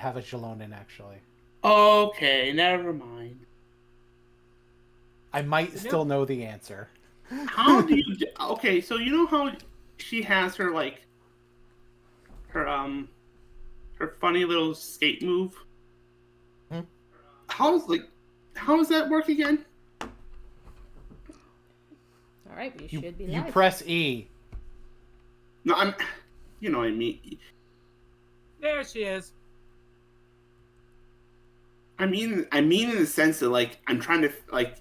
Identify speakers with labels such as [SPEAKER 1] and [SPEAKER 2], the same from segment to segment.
[SPEAKER 1] have a Jalonin, actually.
[SPEAKER 2] Okay, never mind.
[SPEAKER 1] I might still know the answer.
[SPEAKER 2] How do you... Okay, so you know how she has her, like... Her funny little skate move?
[SPEAKER 1] Hmm?
[SPEAKER 2] How does that work again?
[SPEAKER 3] Alright, we should be live.
[SPEAKER 1] You press E.
[SPEAKER 2] No, you know what I mean.
[SPEAKER 4] There she is.
[SPEAKER 2] I mean in the sense that, like, I'm trying to, like,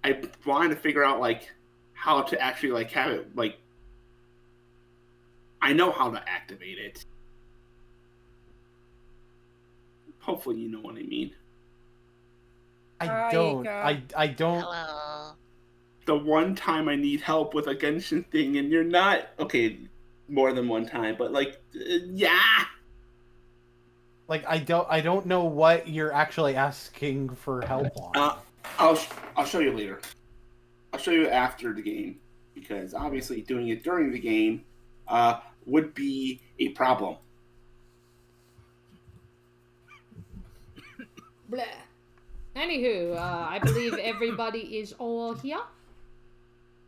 [SPEAKER 2] I wanted to figure out, like, how to actually, like, have it, like, I know how to activate it. Hopefully you know what I mean.
[SPEAKER 1] I don't.
[SPEAKER 5] Hello.
[SPEAKER 2] The one time I need help with a Genshin thing, and you're not... Okay, more than one time, but, like, yeah!
[SPEAKER 1] Like, I don't know what you're actually asking for help on.
[SPEAKER 2] I'll show you later. I'll show you after the game, because obviously doing it during the game would be a problem.
[SPEAKER 3] Blah. Anywho, I believe everybody is all here.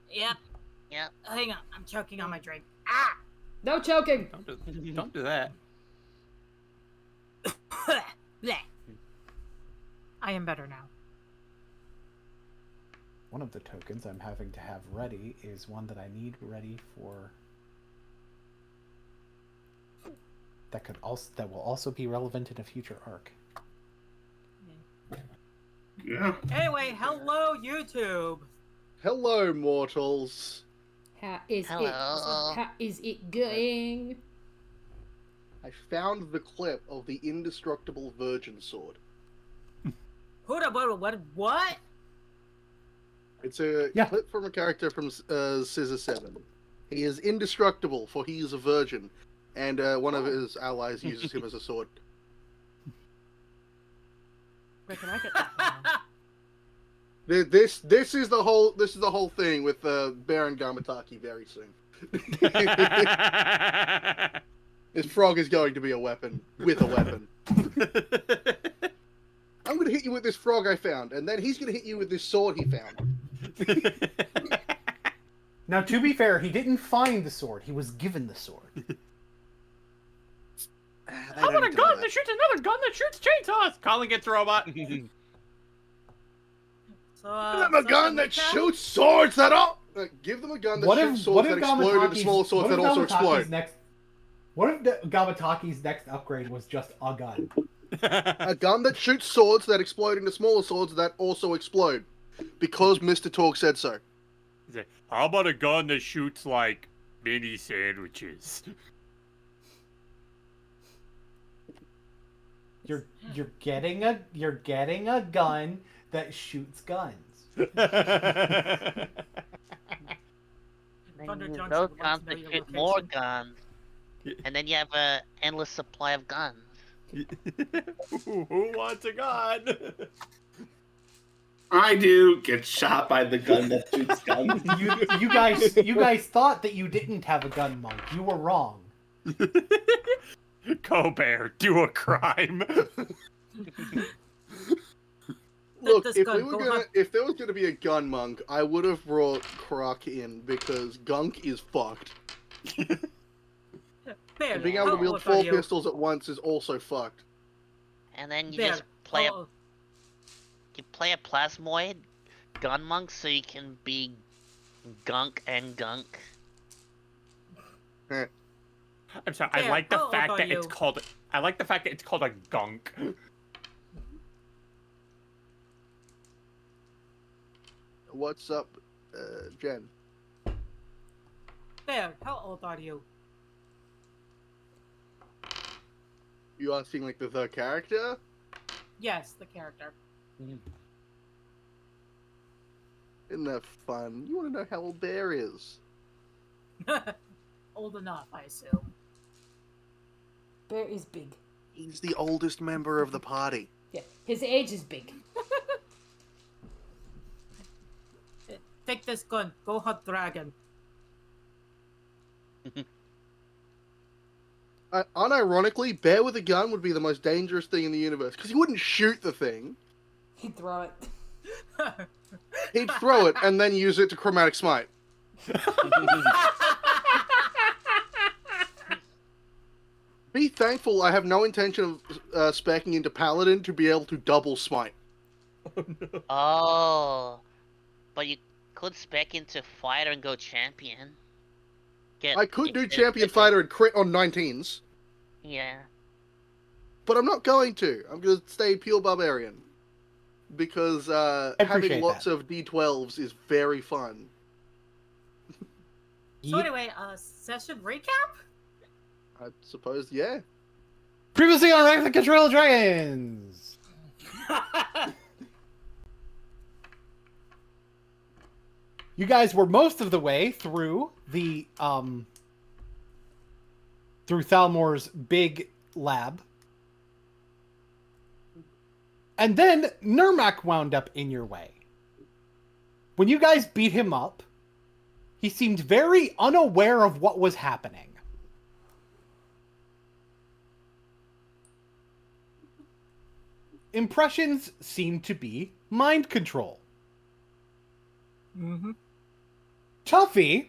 [SPEAKER 4] Yep.
[SPEAKER 5] Yep.
[SPEAKER 4] Hang on, I'm choking on my drink. Ah!
[SPEAKER 3] No choking!
[SPEAKER 6] Don't do that.
[SPEAKER 4] Bleh. I am better now.
[SPEAKER 1] One of the tokens I'm having to have ready is one that I need ready for... That will also be relevant in a future arc.
[SPEAKER 2] Yeah.
[SPEAKER 4] Anyway, hello YouTube.
[SPEAKER 7] Hello, mortals.
[SPEAKER 3] How is
[SPEAKER 5] Hello.
[SPEAKER 3] How is it going?
[SPEAKER 7] I found the clip of the indestructible virgin sword.
[SPEAKER 4] Hold up, what?
[SPEAKER 7] It's a clip from a character from Scissor 7. He is indestructible, for he is a virgin, and one of his allies uses him as a sword.
[SPEAKER 4] Wait, can I get that?
[SPEAKER 7] This is the whole thing with Baron Gamataki very soon. This frog is going to be a weapon with a weapon. I'm going to hit you with this frog I found, and then he's going to hit you with this sword he found.
[SPEAKER 1] Now, to be fair, he didn't find the sword. He was given the sword.
[SPEAKER 6] I want a gun that shoots another gun that shoots chainsaws. Colin gets robot.
[SPEAKER 4] So,
[SPEAKER 7] Give them a gun that shoots swords that all... give them a gun that shoots swords that explode into smaller swords that also explode.
[SPEAKER 1] What if Gamataki's next upgrade was just a gun?
[SPEAKER 7] A gun that shoots swords that explode into smaller swords that also explode. Because Mr. Talk said so.
[SPEAKER 6] How about a gun that shoots, like, mini sandwiches?
[SPEAKER 1] You're getting a gun that shoots guns.
[SPEAKER 5] Those guns that shoot more guns. And then you have an endless supply of guns.
[SPEAKER 6] Who wants a gun?
[SPEAKER 2] I do get shot by the gun that shoots guns.
[SPEAKER 1] You guys thought that you didn't have a gun, Monk. You were wrong.
[SPEAKER 6] Go Bear, do a crime.
[SPEAKER 7] Look, if there was gonna be a gun monk, I would have brought Croc in because Gunk is fucked. And being able to wield 4 pistols at once is also fucked.
[SPEAKER 5] And then you just play you play a plasmoid gun monk so you can be gunk and gunk.
[SPEAKER 6] I'm sorry. I like the fact that it's called. I like the fact that it's called a gunk.
[SPEAKER 7] What's up, Jen?
[SPEAKER 4] Bear, how old are you?
[SPEAKER 7] You asking like the character?
[SPEAKER 4] Yes, the character.
[SPEAKER 7] Isn't that fun? You want to know how old Bear is?
[SPEAKER 4] Old enough, I assume.
[SPEAKER 3] Bear is big.
[SPEAKER 7] He's the oldest member of the party.
[SPEAKER 3] Yeah, his age is big.
[SPEAKER 4] Take this gun. Go hunt dragon.
[SPEAKER 7] unironically, Bear with a gun would be the most dangerous thing in the universe because he wouldn't shoot the thing.
[SPEAKER 3] He'd throw it.
[SPEAKER 7] He'd throw it and then use it to chromatic smite. Be thankful I have no intention of specking into Paladin to be able to double smite.
[SPEAKER 5] Oh, but you could spec into fighter and go champion.
[SPEAKER 7] I could do champion fighter and crit on 19s.
[SPEAKER 5] Yeah.
[SPEAKER 7] But I'm not going to. I'm going to stay pure barbarian. Because having lots of D12s is very fun.
[SPEAKER 4] So anyway, session recap?
[SPEAKER 7] I suppose, yeah.
[SPEAKER 1] Previously on Ravnica Trail of Dragons! You guys were most of the way through the, through Thalmor's big lab. And then Nurmak wound up in your way. When you guys beat him up, he seemed very unaware of what was happening. Impressions seemed to be mind control.
[SPEAKER 4] Mm-hmm.
[SPEAKER 1] Tuffy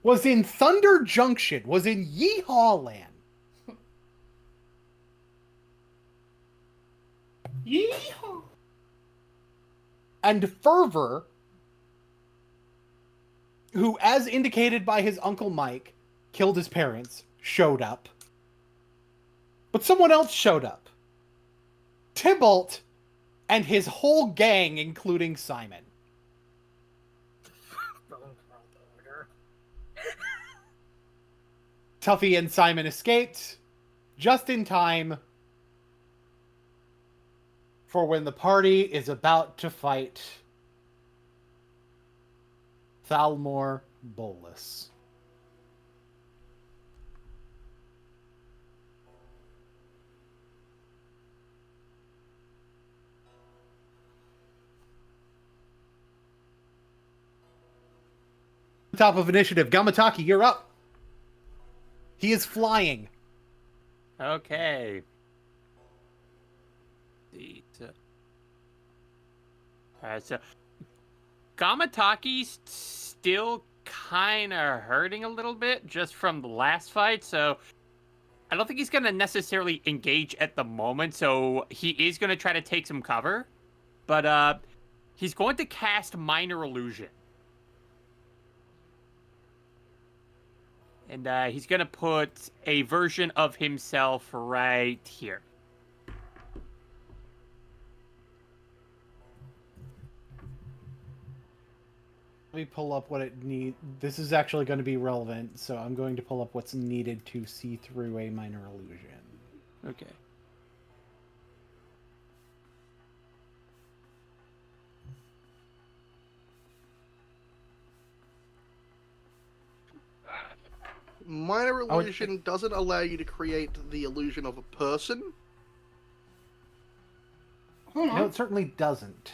[SPEAKER 1] was in Thunder Junction, was in Yeehaw Land.
[SPEAKER 2] Yeehaw!
[SPEAKER 1] And Fervor, who, as indicated by his Uncle Mike, killed his parents, showed up. But someone else showed up. Tybalt and his whole gang, including Simon. Tuffy and Simon escaped just in time for when the party is about to fight Nicol Bolas. Top of initiative, Gamataki, you're up. He is flying.
[SPEAKER 6] Okay. So Gamataki's still kind of hurting a little bit just from the last fight, so I don't think he's going to necessarily engage at the moment, so he is going to try to take some cover, but he's going to cast Minor Illusion. And he's going to put a version of himself right here.
[SPEAKER 1] Let me pull up what it needs. This is actually going to be relevant, so I'm going to pull up what's needed to see through a minor illusion.
[SPEAKER 6] Okay.
[SPEAKER 7] Minor illusion doesn't allow you to create the illusion of a person.
[SPEAKER 1] No, it certainly doesn't.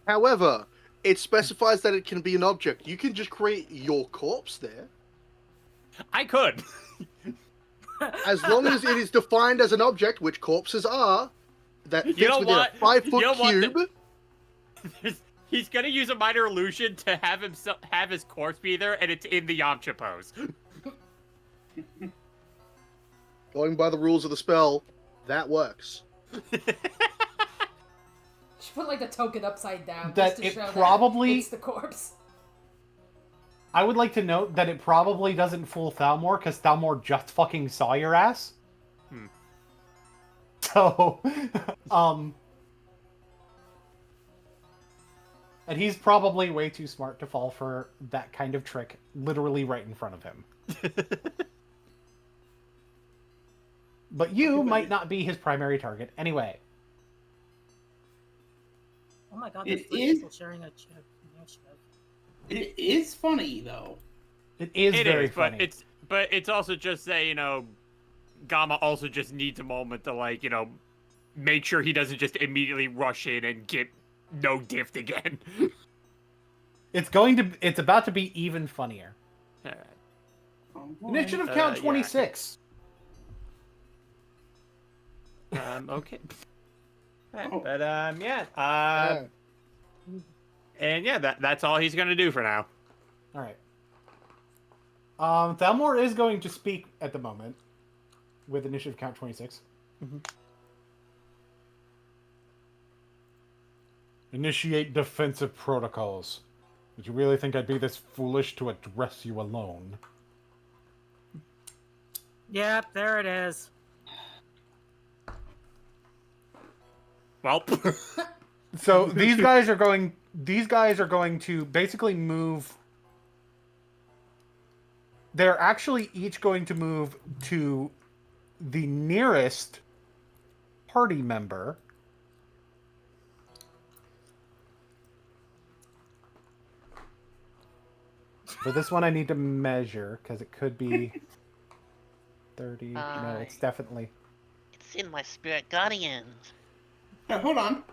[SPEAKER 7] However, it specifies that it can be an object. You can just create your corpse there.
[SPEAKER 6] I could.
[SPEAKER 7] As long as it is defined as an object, which corpses are, that fits within a 5-foot cube.
[SPEAKER 6] He's gonna use a minor illusion to have his corpse be there, and it's in the Yamcha pose.
[SPEAKER 7] Going by the rules of the spell, that works.
[SPEAKER 3] Should put like the token upside down
[SPEAKER 1] That
[SPEAKER 3] just to
[SPEAKER 1] it
[SPEAKER 3] show
[SPEAKER 1] probably-
[SPEAKER 3] that it's the corpse.
[SPEAKER 1] I would like to note that it probably doesn't fool Thalmor, because Thalmor just fucking saw your ass. So, and he's probably way too smart to fall for that kind of trick literally right in front of him. But you might not be his primary target. Anyway.
[SPEAKER 4] Oh my god, there's
[SPEAKER 2] It
[SPEAKER 4] three
[SPEAKER 2] is-
[SPEAKER 4] people sharing a chip.
[SPEAKER 2] It is funny, though.
[SPEAKER 1] It is very funny.
[SPEAKER 6] But it's also just that, Gamma also just needs a moment to, make sure he doesn't just immediately rush in and get no gift again.
[SPEAKER 1] It's about to be even funnier.
[SPEAKER 6] All right.
[SPEAKER 2] Oh, boy.
[SPEAKER 1] Initiative count
[SPEAKER 6] yeah.
[SPEAKER 1] 26.
[SPEAKER 6] Okay. Alright,
[SPEAKER 2] Oh.
[SPEAKER 6] but yeah. And yeah, that's all he's gonna do for now.
[SPEAKER 1] All right. Thalmor is going to speak at the moment with initiative count 26. Initiate defensive protocols. Did you really think I'd be this foolish to address you alone?
[SPEAKER 4] Yep, there it is.
[SPEAKER 6] Well,
[SPEAKER 1] So these guys are going to basically move. They're actually each going to move to the nearest party member. For this one, I need to measure because it could be 30. No, it's definitely.
[SPEAKER 5] It's in my spirit guardians.
[SPEAKER 2] Yeah, hold on.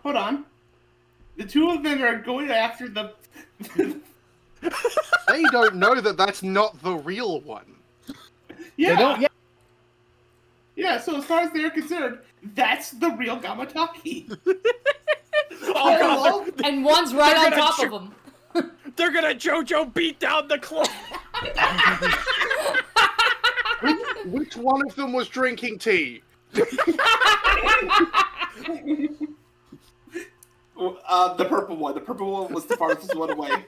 [SPEAKER 2] The two of them are going after the.
[SPEAKER 7] They don't know that that's not the real one.
[SPEAKER 2] Yeah.
[SPEAKER 1] They don't.
[SPEAKER 2] Yeah. So as far as they're concerned, that's the real Gamataki.
[SPEAKER 6] oh god,
[SPEAKER 3] And one's right
[SPEAKER 6] They're
[SPEAKER 3] on
[SPEAKER 6] gonna
[SPEAKER 3] top
[SPEAKER 6] shoot-
[SPEAKER 3] of him.
[SPEAKER 6] they're gonna JoJo beat down the clone.
[SPEAKER 7] Which one of them was drinking tea?
[SPEAKER 2] The purple one. The purple one was the farthest one away.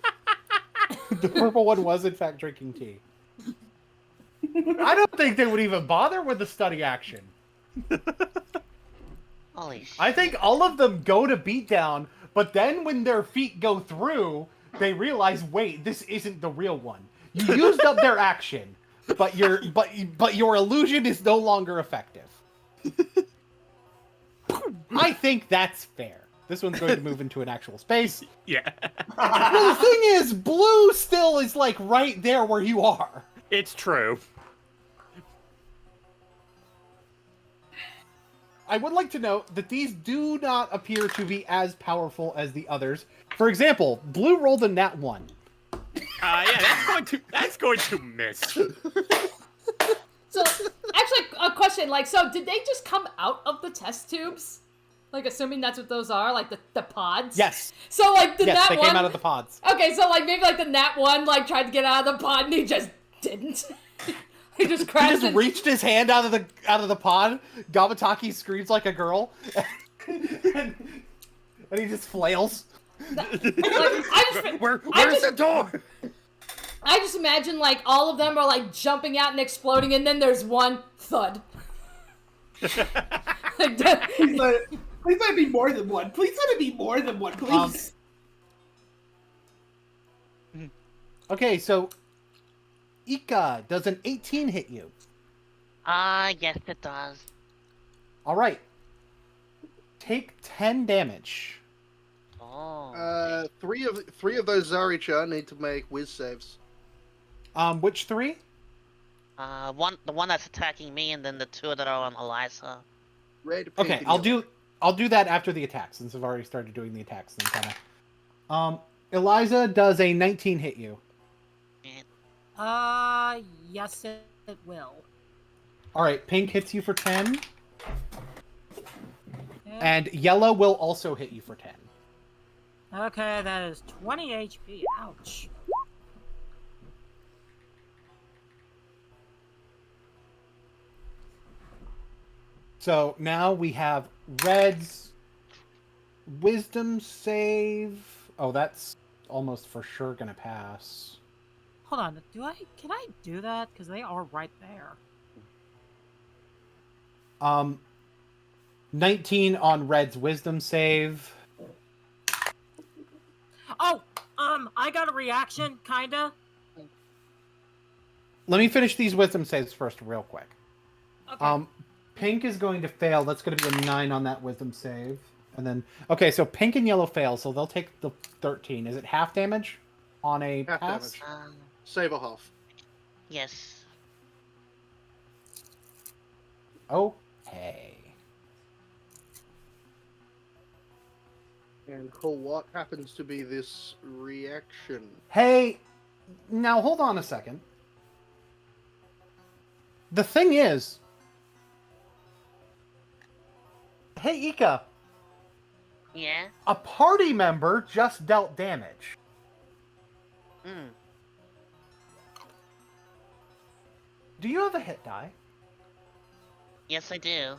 [SPEAKER 1] The purple one was in fact drinking tea. I don't think they would even bother with the study action.
[SPEAKER 5] Holy shit.
[SPEAKER 1] I think all of them go to beatdown, but then when their feet go through, they realize, wait, this isn't the real one. You used up their action, but your illusion is no longer effective. I think that's fair. This one's going to move into an actual space.
[SPEAKER 6] Yeah,
[SPEAKER 1] Well, the thing is, blue still is like right there where you are.
[SPEAKER 6] it's true.
[SPEAKER 1] I would like to note that these do not appear to be as powerful as the others. For example, blue rolled a nat 1.
[SPEAKER 6] Yeah, that's going to miss.
[SPEAKER 3] So, actually, a question, like, so did they just come out of the test tubes? Like, assuming that's what those are, like the pods?
[SPEAKER 1] Yes.
[SPEAKER 3] So, like, the
[SPEAKER 1] Yes,
[SPEAKER 3] nat
[SPEAKER 1] they
[SPEAKER 3] 1...
[SPEAKER 1] came out of the pods.
[SPEAKER 3] Okay, so, like, maybe, like, the nat 1, like, tried to get out of the pod, and he just didn't. He just
[SPEAKER 1] He
[SPEAKER 3] crashed
[SPEAKER 1] just
[SPEAKER 3] in-
[SPEAKER 1] reached his hand out of the pod. Gamataki screams like a girl, and he just flails.
[SPEAKER 3] Like, I
[SPEAKER 6] Where's the door?
[SPEAKER 3] just imagine, like, all of them are, like, jumping out and exploding, and then there's one thud. Like,
[SPEAKER 2] Please let it be more than one. Please let it be more than one, please.
[SPEAKER 1] Okay, so Ika, does an 18 hit you?
[SPEAKER 5] Yes it does.
[SPEAKER 1] All right. Take 10 damage.
[SPEAKER 5] Oh.
[SPEAKER 7] Three of those Zaricha need to make whiz saves.
[SPEAKER 1] Which 3?
[SPEAKER 5] The one that's attacking me, and then the two that are on Eliza.
[SPEAKER 7] Red, pink,
[SPEAKER 1] Okay,
[SPEAKER 7] and
[SPEAKER 1] I'll
[SPEAKER 7] yellow.
[SPEAKER 1] do that after the attack since I've already started doing the attacks and kind of. Eliza, does a 19 hit you?
[SPEAKER 4] Yes, it will.
[SPEAKER 1] All right, pink hits you for 10,
[SPEAKER 4] Yeah.
[SPEAKER 1] and yellow will also hit you for 10.
[SPEAKER 4] Okay, that is 20 HP. Ouch.
[SPEAKER 1] So now we have red's wisdom save. Oh, that's almost for sure gonna pass.
[SPEAKER 4] Hold on, can I do that? Because they are right there.
[SPEAKER 1] 19 on red's wisdom save.
[SPEAKER 4] Oh, I got a reaction, kinda.
[SPEAKER 1] Let me finish these wisdom saves first real quick.
[SPEAKER 4] Okay.
[SPEAKER 1] Pink is going to fail. That's going to be a 9 on that wisdom save. And then, okay, so pink and yellow fail, so they'll take the 13. Is it half damage on a
[SPEAKER 7] Half
[SPEAKER 1] pass?
[SPEAKER 7] damage. Save a half.
[SPEAKER 5] Yes.
[SPEAKER 1] Okay.
[SPEAKER 7] And Nicole, what happens to be this reaction?
[SPEAKER 1] Hey, now hold on a second. The thing is, hey Ika,
[SPEAKER 5] Yeah?
[SPEAKER 1] a party member just dealt damage.
[SPEAKER 5] Hmm.
[SPEAKER 1] Do you have a hit die?
[SPEAKER 5] Yes, I do.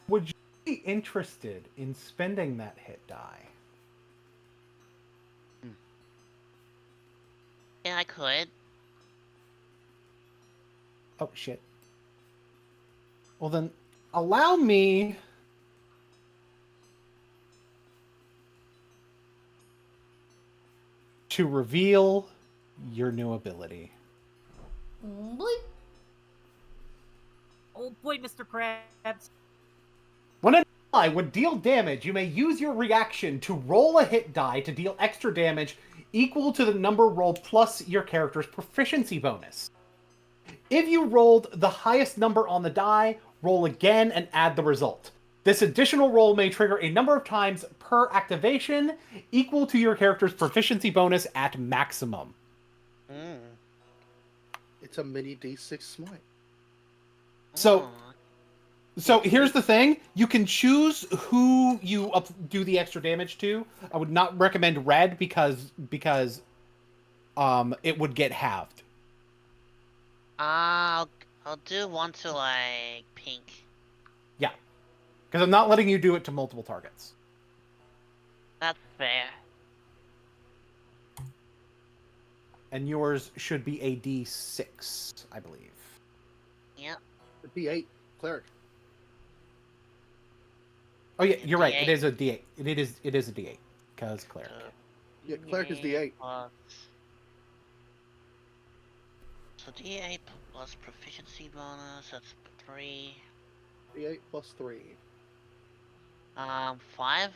[SPEAKER 1] Would you be interested in spending that hit die?
[SPEAKER 5] Yeah, I could.
[SPEAKER 1] Oh, shit. Well then, allow me... to reveal your new ability.
[SPEAKER 3] Bleep.
[SPEAKER 4] Oh boy, Mr. Krabs.
[SPEAKER 1] When an ally would deal damage, you may use your reaction to roll a hit die to deal extra damage equal to the number rolled plus your character's proficiency bonus. If you rolled the highest number on the die, roll again and add the result. This additional roll may trigger a number of times per activation, equal to your character's proficiency bonus at maximum.
[SPEAKER 5] Hmm.
[SPEAKER 7] It's a mini D6 smite.
[SPEAKER 1] So here's the thing. You can choose who you do the extra damage to. I would not recommend red because it would get halved.
[SPEAKER 5] I'll do one to, like, pink.
[SPEAKER 1] Yeah. Because I'm not letting you do it to multiple targets.
[SPEAKER 5] That's fair.
[SPEAKER 1] And yours should be a D6, I believe.
[SPEAKER 5] Yep.
[SPEAKER 7] The D8 cleric.
[SPEAKER 1] Oh yeah, you're right.
[SPEAKER 5] D8.
[SPEAKER 1] It is a D8. It is a D8 because cleric.
[SPEAKER 7] Yeah, cleric is D8.
[SPEAKER 5] So D8 plus proficiency bonus, that's 3.
[SPEAKER 7] D8 plus 3.
[SPEAKER 5] 5?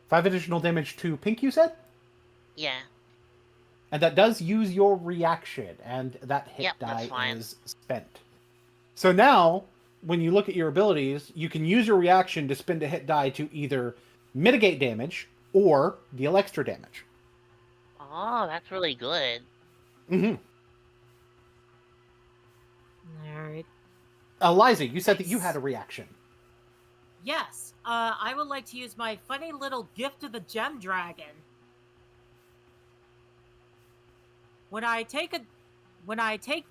[SPEAKER 1] 5 additional damage to pink, you said?
[SPEAKER 5] Yeah.
[SPEAKER 1] And that does use your reaction, and that hit
[SPEAKER 5] Yep, that's
[SPEAKER 1] die
[SPEAKER 5] fine.
[SPEAKER 1] is spent. So now, when you look at your abilities, you can use your reaction to spend a hit die to either mitigate damage or deal extra damage.
[SPEAKER 5] Oh, that's really good.
[SPEAKER 1] Mm-hmm.
[SPEAKER 4] Alright.
[SPEAKER 1] Eliza, you said that you had a reaction.
[SPEAKER 4] Yes, I would like to use my funny little gift of the gem dragon. When I take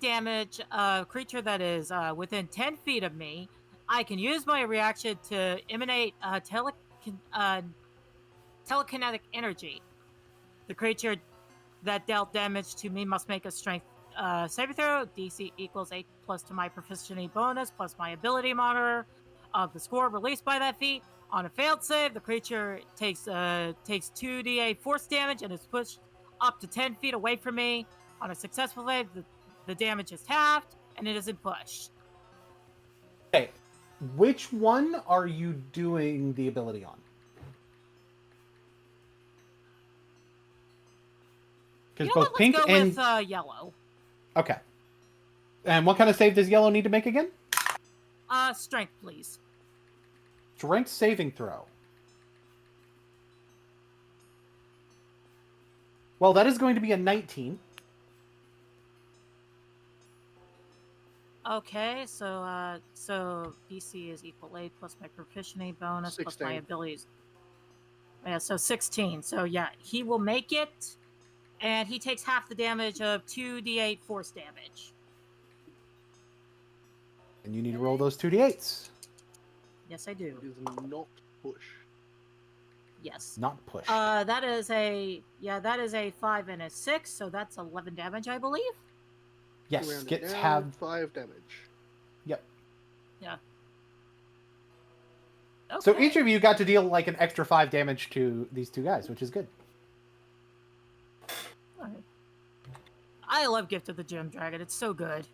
[SPEAKER 4] damage, a creature that is within 10 feet of me, I can use my reaction to emanate telekinetic energy. The creature that dealt damage to me must make a strength saving throw. DC equals 8 plus to my proficiency bonus plus my ability monitor of the score released by that feat. On a failed save, the creature takes 2d8 force damage and is pushed up to 10 feet away from me. On a successful save, the damage is halved and it isn't pushed.
[SPEAKER 1] Okay, which one are you doing the ability on? Because
[SPEAKER 4] You know
[SPEAKER 1] both
[SPEAKER 4] what?
[SPEAKER 1] pink
[SPEAKER 4] Let's go
[SPEAKER 1] and
[SPEAKER 4] with yellow.
[SPEAKER 1] okay. And what kind of save does yellow need to make again?
[SPEAKER 4] Strength, please.
[SPEAKER 1] Strength saving throw. Well, that is going to be a 19.
[SPEAKER 4] Okay, so DC is equal 8 plus my proficiency bonus plus
[SPEAKER 7] 16.
[SPEAKER 4] my abilities. Yeah, so 16. So yeah, he will make it, and he takes half the damage of 2d8 force damage.
[SPEAKER 1] And you need to roll those 2d8s.
[SPEAKER 4] Yes, I do.
[SPEAKER 7] It is not push.
[SPEAKER 4] Yes.
[SPEAKER 1] Not push.
[SPEAKER 4] That is a 5 and a 6, so that's 11 damage, I believe.
[SPEAKER 1] Yes,
[SPEAKER 7] Round it
[SPEAKER 1] gets
[SPEAKER 7] down,
[SPEAKER 1] have.
[SPEAKER 7] 5 damage.
[SPEAKER 1] Yep.
[SPEAKER 4] Yeah. Okay.
[SPEAKER 1] So each of you got to deal like an extra 5 damage to these two guys, which is good.
[SPEAKER 4] Alright. I love Gift of the Gem Dragon. It's so good.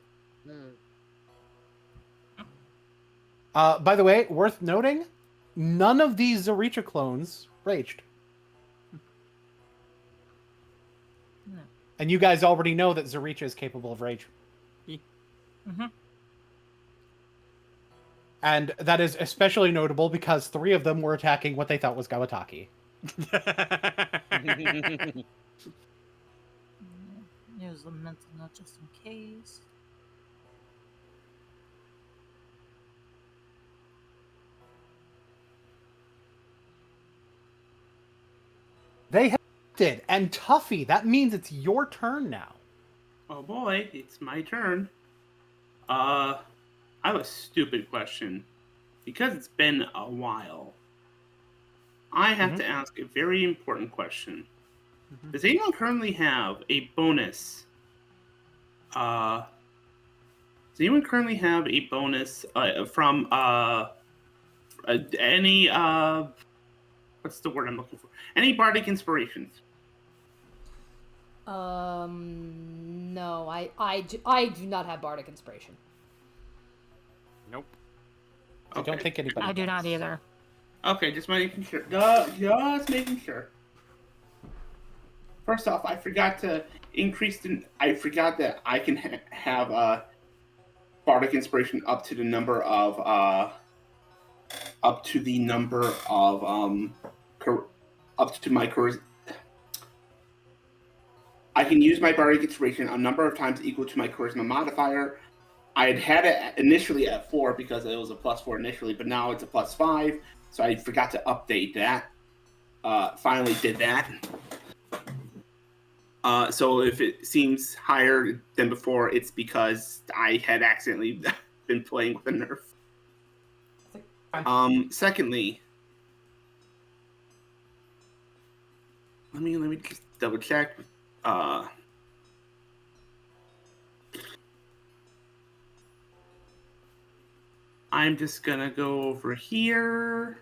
[SPEAKER 1] By the way, worth noting, none of these Zaricha clones raged.
[SPEAKER 4] No.
[SPEAKER 1] And you guys already know that Zaricha is capable of rage.
[SPEAKER 4] Mm-hmm.
[SPEAKER 1] And that is especially notable because 3 of them were attacking what they thought was Gawataki.
[SPEAKER 4] Use the mental note just in case.
[SPEAKER 1] They have did, and Tuffy, that means it's your turn now.
[SPEAKER 2] Oh boy, it's my turn. I have a stupid question. Because it's been a while, I have to ask a very important question. Does anyone currently have a bonus? Does anyone currently have a bonus from any what's the word I'm looking for? Any bardic inspirations?
[SPEAKER 3] No, I do not have bardic inspiration.
[SPEAKER 6] Nope.
[SPEAKER 1] I don't think anybody
[SPEAKER 4] I do
[SPEAKER 1] does.
[SPEAKER 4] not either.
[SPEAKER 2] Okay, just making sure. Just making sure. First off, I forgot to increase the. I forgot that I can have bardic inspiration up to the number of up to my charisma. I can use my bardic inspiration a number of times equal to my charisma modifier. I had it initially at 4 because it was a +4 initially, but now it's a +5. So I forgot to update that. Finally did that. So if it seems higher than before, it's because I had accidentally been playing with a nerf. Secondly, let me just double check. I'm just gonna go over here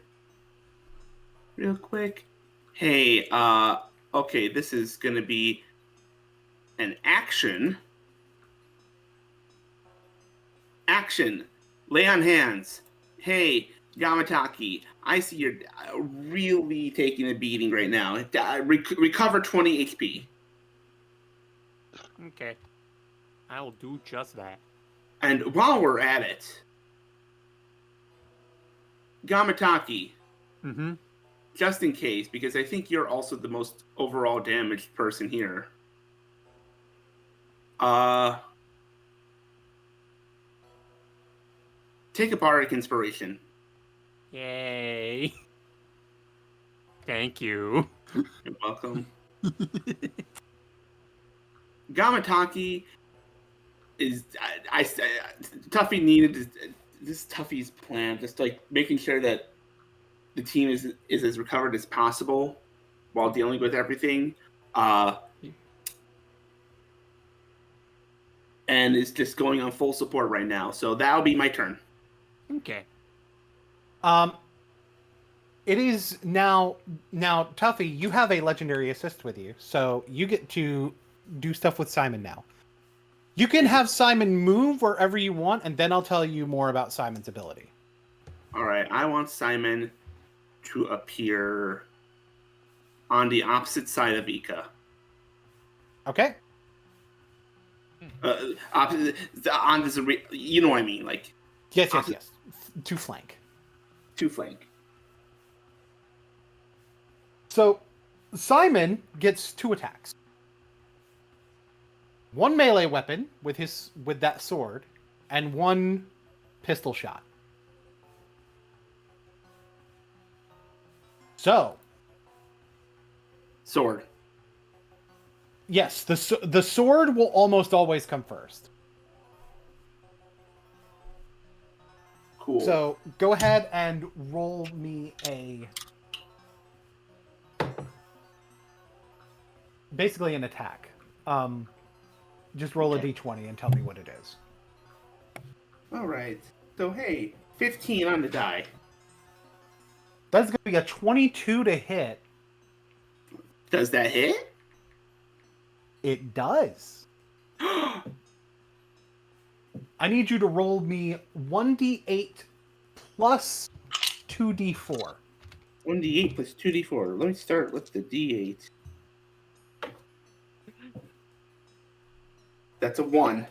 [SPEAKER 2] real quick. Hey, okay, this is gonna be an action. Action. Lay on hands. Hey, Yamataki, I see you're really taking a beating right now. Recover 20 HP.
[SPEAKER 6] Okay. I will do just that.
[SPEAKER 2] And while we're at it, Gamataki, just in case, because I think you're also the most overall damaged person here. Take a bardic inspiration.
[SPEAKER 6] Yay. Thank you.
[SPEAKER 2] You're welcome. Gamataki is Tuffy needed this Tuffy's plan, just like making sure that the team is as recovered as possible while dealing with everything, and is just going on full support right now. So that'll be my turn.
[SPEAKER 6] Okay.
[SPEAKER 1] It is now Tuffy, you have a legendary assist with you, so you get to do stuff with Simon now. You can have Simon move wherever you want, and then I'll tell you more about Simon's ability.
[SPEAKER 2] All right, I want Simon to appear on the opposite side of Ika.
[SPEAKER 1] Okay.
[SPEAKER 2] Opposite on this, you know what I mean, like
[SPEAKER 1] Yes. To flank.
[SPEAKER 2] To flank.
[SPEAKER 1] So, Simon gets 2 attacks. 1 melee weapon with that sword, and 1 pistol shot. So,
[SPEAKER 2] Sword.
[SPEAKER 1] Yes, the sword will almost always come first.
[SPEAKER 2] Cool.
[SPEAKER 1] So go ahead and roll me basically an attack. Just roll a d20 and tell me what it is.
[SPEAKER 2] All right. So hey, 15 on the die.
[SPEAKER 1] That's going to be a 22 to hit.
[SPEAKER 2] Does that hit?
[SPEAKER 1] It does. I need you to roll me 1d8 plus 2d4.
[SPEAKER 2] 1d8 plus 2d4. Let me start with the d8. That's a 1.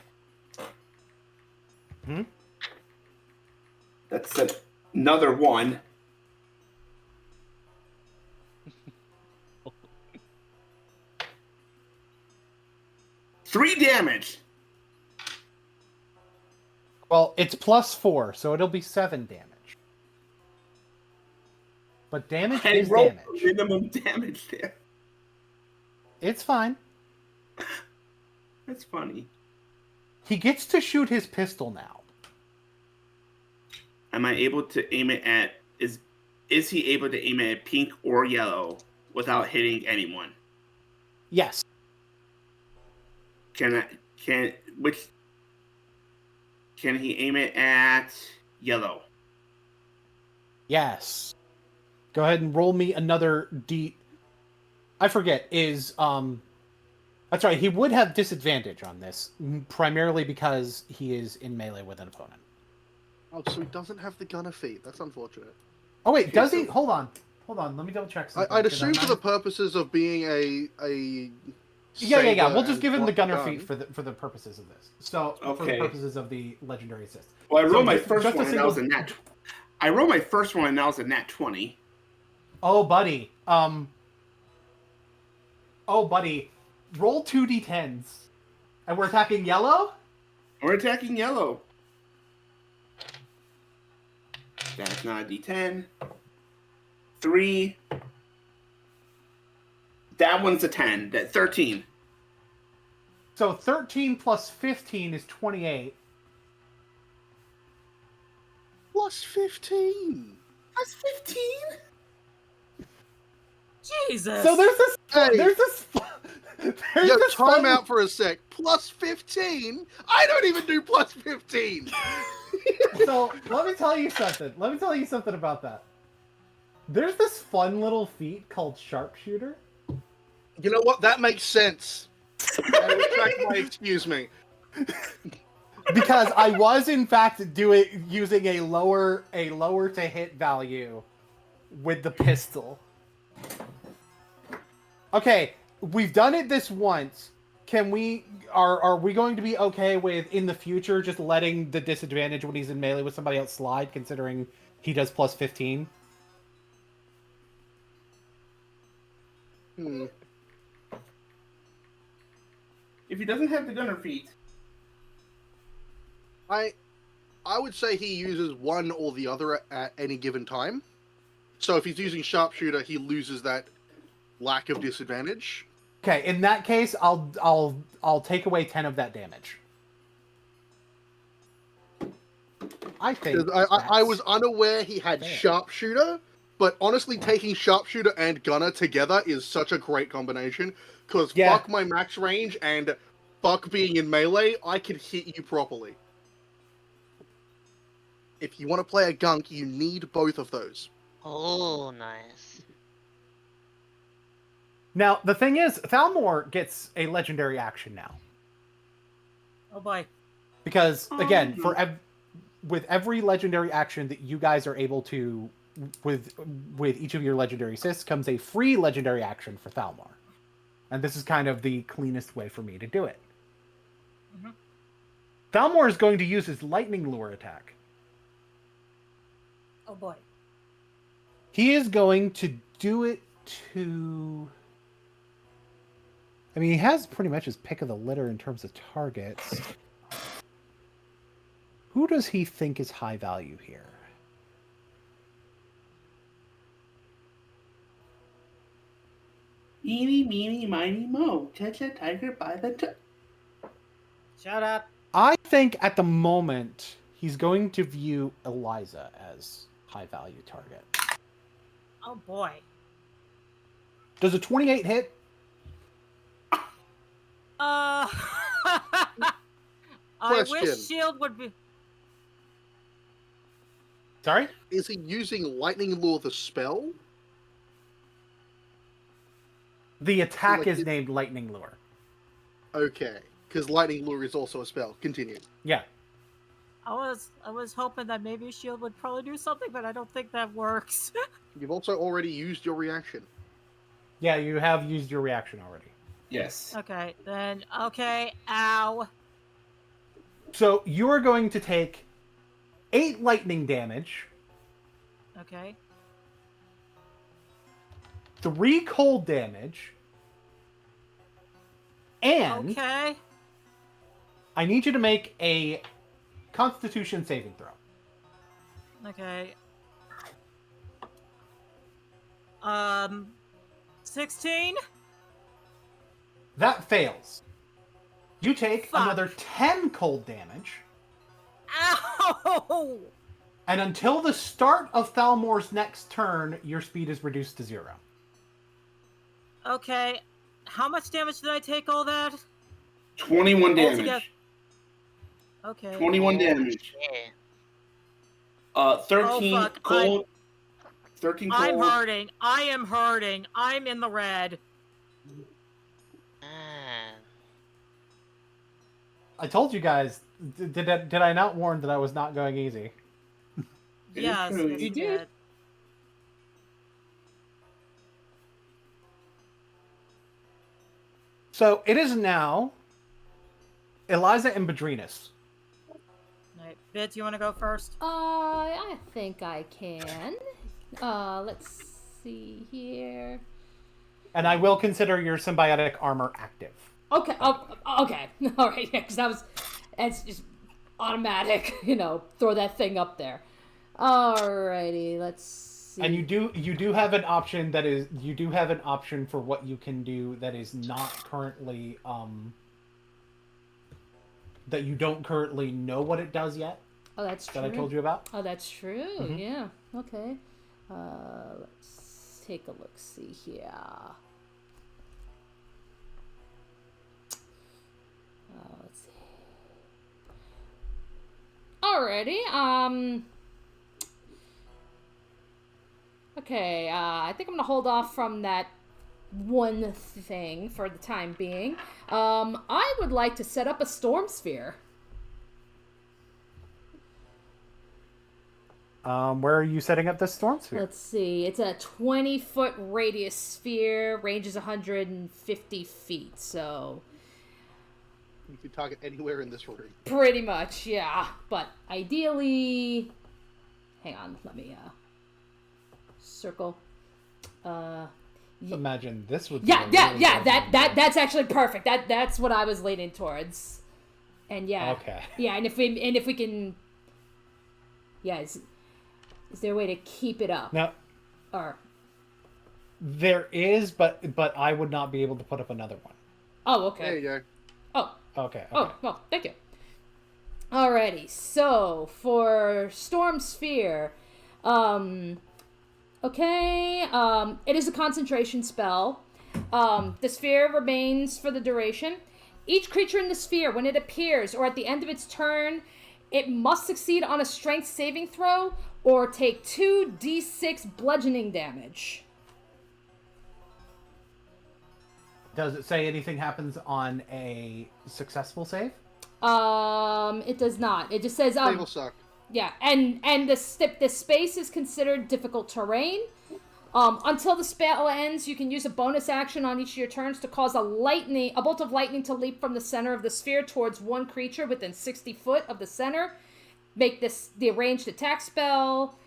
[SPEAKER 2] That's another 1. Three damage.
[SPEAKER 1] Well, it's +4, so it'll be 7 damage. But damage is
[SPEAKER 2] rolled
[SPEAKER 1] damage.
[SPEAKER 2] Minimum damage there.
[SPEAKER 1] It's fine.
[SPEAKER 2] That's funny.
[SPEAKER 1] He gets to shoot his pistol now.
[SPEAKER 2] Am I able to aim it at... Is he able to aim it at pink or yellow without hitting anyone?
[SPEAKER 1] Yes.
[SPEAKER 2] Can he aim it at yellow?
[SPEAKER 1] Yes. Go ahead and roll me another D. I forget, that's right, he would have disadvantage on this, primarily because he is in melee with an opponent.
[SPEAKER 7] Oh, so he doesn't have the gunner feat. That's unfortunate.
[SPEAKER 1] Oh wait, does he? Hold on, let me double check something.
[SPEAKER 7] I'd assume for the purposes of being a
[SPEAKER 1] Yeah. We'll just give him the gunner
[SPEAKER 7] gun.
[SPEAKER 1] feat for the purposes of this. So for
[SPEAKER 2] Okay.
[SPEAKER 1] the purposes of the legendary assist.
[SPEAKER 2] Well, I rolled my
[SPEAKER 1] just-
[SPEAKER 2] first
[SPEAKER 1] just a
[SPEAKER 2] one and that was a
[SPEAKER 1] single-
[SPEAKER 2] nat. I rolled my first one and that was a nat 20.
[SPEAKER 1] Oh buddy, roll 2d10s, and we're attacking yellow.
[SPEAKER 2] We're attacking yellow. That's not a D10. 3. That one's a 10. That 13.
[SPEAKER 1] So 13 plus 15 is 28.
[SPEAKER 7] Plus 15.
[SPEAKER 2] That's 15.
[SPEAKER 4] Jesus.
[SPEAKER 1] So there's this.
[SPEAKER 7] Hey.
[SPEAKER 1] There's this. There's
[SPEAKER 7] Yo,
[SPEAKER 1] this
[SPEAKER 7] time
[SPEAKER 1] fun-
[SPEAKER 7] out for a sec. Plus 15? I don't even do plus 15.
[SPEAKER 1] So let me tell you something. Let me tell you something about that. There's this fun little feat called sharpshooter.
[SPEAKER 7] You know what? That makes sense. I retract my excuse me.
[SPEAKER 1] Because I was in fact using a lower to hit value with the pistol. Okay, we've done it this once. Are we going to be okay with in the future just letting the disadvantage when he's in melee with somebody else slide, considering he does plus 15?
[SPEAKER 2] If he doesn't have the gunner feat.
[SPEAKER 7] I would say he uses one or the other at any given time. So if he's using sharpshooter, he loses that lack of disadvantage.
[SPEAKER 1] Okay, in that case, I'll take away 10 of that damage. I think
[SPEAKER 7] I was unaware he had
[SPEAKER 1] fair.
[SPEAKER 7] sharpshooter, but honestly, taking sharpshooter and gunner together is such a great combination. Because fuck my max range and fuck being in melee, I can hit you properly. If you want to play a gunk, you need both of those.
[SPEAKER 5] Oh, nice.
[SPEAKER 1] Now, the thing is, Thalmor gets a legendary action now.
[SPEAKER 4] Oh boy.
[SPEAKER 1] Because, again, with every legendary action that you guys are able to, with each of your legendary assists, comes a free legendary action for Thalmor. And this is kind of the cleanest way for me to do it.
[SPEAKER 4] Mm-hmm.
[SPEAKER 1] Thalmor is going to use his lightning lure attack.
[SPEAKER 4] Oh boy.
[SPEAKER 1] He is going to do it to... I mean, he has pretty much his pick of the litter in terms of targets. Who does he think is high value here?
[SPEAKER 2] Eeny, meeny, miny, mo. Catch a tiger by the
[SPEAKER 4] Shut up.
[SPEAKER 1] I think at the moment, he's going to view Eliza as high value target.
[SPEAKER 4] Oh boy.
[SPEAKER 1] Does a 28 hit?
[SPEAKER 4] I
[SPEAKER 7] Question.
[SPEAKER 4] wish shield would be.
[SPEAKER 1] Sorry?
[SPEAKER 7] Is he using lightning lure the spell?
[SPEAKER 1] The attack
[SPEAKER 7] Like
[SPEAKER 1] is
[SPEAKER 7] it-
[SPEAKER 1] named Lightning Lure.
[SPEAKER 7] Okay, because lightning lure is also a spell. Continue.
[SPEAKER 1] Yeah.
[SPEAKER 4] I was hoping that maybe shield would probably do something, but I don't think that works.
[SPEAKER 7] You've also already used your reaction.
[SPEAKER 1] Yeah, you have used your reaction already.
[SPEAKER 2] Yes.
[SPEAKER 4] Okay, then ow.
[SPEAKER 1] So you are going to take 8 lightning damage,
[SPEAKER 4] Okay.
[SPEAKER 1] 3 cold damage, and
[SPEAKER 4] Okay.
[SPEAKER 1] I need you to make a Constitution saving throw.
[SPEAKER 4] Okay. 16?
[SPEAKER 1] That fails. You take
[SPEAKER 4] Fuck.
[SPEAKER 1] another 10 cold damage,
[SPEAKER 4] Ow!
[SPEAKER 1] and until the start of Thalmor's next turn, your speed is reduced to 0.
[SPEAKER 4] Okay. How much damage did I take all that?
[SPEAKER 2] 21 damage.
[SPEAKER 4] Altogether- Okay.
[SPEAKER 2] 21 damage.
[SPEAKER 5] Yeah.
[SPEAKER 2] 13
[SPEAKER 4] fuck,
[SPEAKER 2] cold. 13 cold.
[SPEAKER 4] I'm hurting. I am hurting. I'm in the red.
[SPEAKER 5] Ah.
[SPEAKER 1] I told you guys, did I not warn that I was not going easy?
[SPEAKER 4] Yes,
[SPEAKER 2] true.
[SPEAKER 4] yes,
[SPEAKER 3] You did.
[SPEAKER 1] So it is now Eliza and Bedrinas.
[SPEAKER 4] Alright, Bit, you want to go first?
[SPEAKER 3] I think I can. Let's see here.
[SPEAKER 1] And I will consider your symbiotic armor active.
[SPEAKER 3] Okay. Oh, okay. All right. Yeah, because it's just automatic. Throw that thing up there. Alrighty. Let's see.
[SPEAKER 1] And you do have an option for what you can do that is not currently that you don't currently know what it does yet.
[SPEAKER 3] Oh, that's true.
[SPEAKER 1] That I told you about.
[SPEAKER 3] Oh, that's true.
[SPEAKER 1] Mhm.
[SPEAKER 3] Yeah. Okay. Let's take a look. See here. Let's see. Alrighty. Okay. I think I'm gonna hold off from that one thing for the time being. I would like to set up a storm sphere.
[SPEAKER 1] Where are you setting up this storm sphere?
[SPEAKER 3] Let's see. It's a 20-foot radius sphere. Range is 150 feet. So
[SPEAKER 7] You can target anywhere in this room.
[SPEAKER 3] pretty much, yeah. But ideally, hang on. Let me circle.
[SPEAKER 1] Imagine this would.
[SPEAKER 3] Yeah,
[SPEAKER 1] be a really good one.
[SPEAKER 3] That's actually perfect. That's what I was leaning towards. And yeah.
[SPEAKER 1] Okay.
[SPEAKER 3] Yeah, and if we can, yeah. Is there a way to keep it up?
[SPEAKER 1] Now
[SPEAKER 3] Or
[SPEAKER 1] there is, but I would not be able to put up another one.
[SPEAKER 3] oh, okay.
[SPEAKER 7] There you go.
[SPEAKER 3] Oh.
[SPEAKER 1] Okay.
[SPEAKER 3] Oh, well, thank you. Alrighty, so for Storm Sphere, it is a concentration spell. The sphere remains for the duration. Each creature in the sphere, when it appears or at the end of its turn, it must succeed on a strength saving throw or take 2d6 bludgeoning damage.
[SPEAKER 1] Does it say anything happens on a successful save?
[SPEAKER 3] It does not. It just says
[SPEAKER 7] They will suck.
[SPEAKER 3] yeah, and the space is considered difficult terrain. Until the spell ends, you can use a bonus action on each of your turns to cause a bolt of lightning to leap from the center of the sphere towards one creature within 60 foot of the center. Make this the ranged attack spell.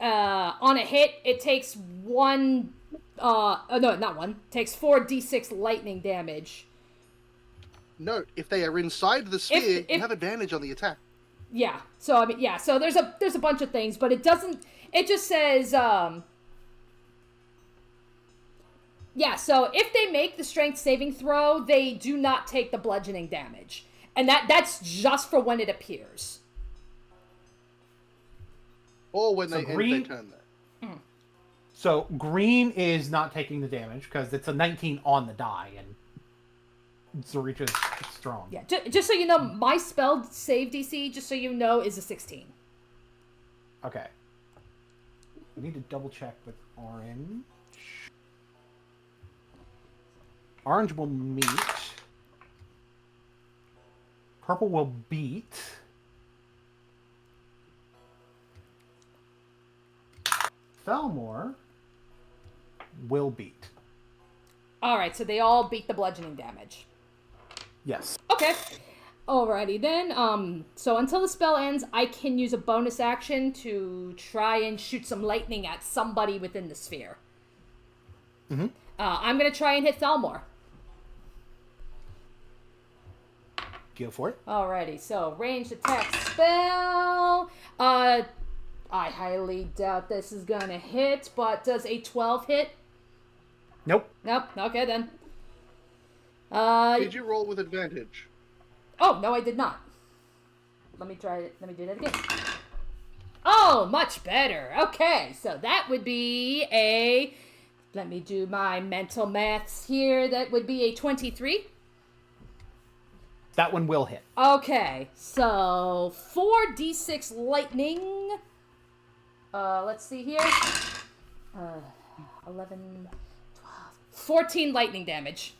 [SPEAKER 3] On a hit, it takes takes 4d6 lightning damage.
[SPEAKER 7] Note, if they are inside the sphere,
[SPEAKER 3] if-
[SPEAKER 7] you have advantage on the attack.
[SPEAKER 3] Yeah. So I mean, yeah. So there's a bunch of things, but it doesn't. It just says. Yeah. So if they make the strength saving throw, they do not take the bludgeoning damage, and that's just for when it appears.
[SPEAKER 7] Or when
[SPEAKER 1] So
[SPEAKER 7] they
[SPEAKER 1] green-
[SPEAKER 7] end their turn there.
[SPEAKER 1] So green is not taking the damage because it's a 19 on the die, and Zarich is strong.
[SPEAKER 3] Yeah. Just so you know, my spell save DC, just so you know, is a 16.
[SPEAKER 1] Okay. I need to double check with orange. Orange will meet. Purple will beat. Felmore will beat.
[SPEAKER 3] All right. So they all beat the bludgeoning damage.
[SPEAKER 1] Yes.
[SPEAKER 3] Okay. Alrighty then. So until the spell ends, I can use a bonus action to try and shoot some lightning at somebody within the sphere.
[SPEAKER 1] Mm-hmm.
[SPEAKER 3] I'm gonna try and hit Thalmor.
[SPEAKER 1] Go for it.
[SPEAKER 3] Alrighty, so ranged attack spell. I highly doubt this is gonna hit, but does a 12 hit?
[SPEAKER 1] Nope.
[SPEAKER 3] Nope. Okay then.
[SPEAKER 7] Did you roll with advantage?
[SPEAKER 3] Oh, no, I did not. Let me try it. Let me do that again. Oh, much better. Okay, so that would be a... Let me do my mental maths here. That would be a 23.
[SPEAKER 1] That one will hit.
[SPEAKER 3] Okay, so 4d6 lightning. Let's see here. 11, 12, 14 lightning damage.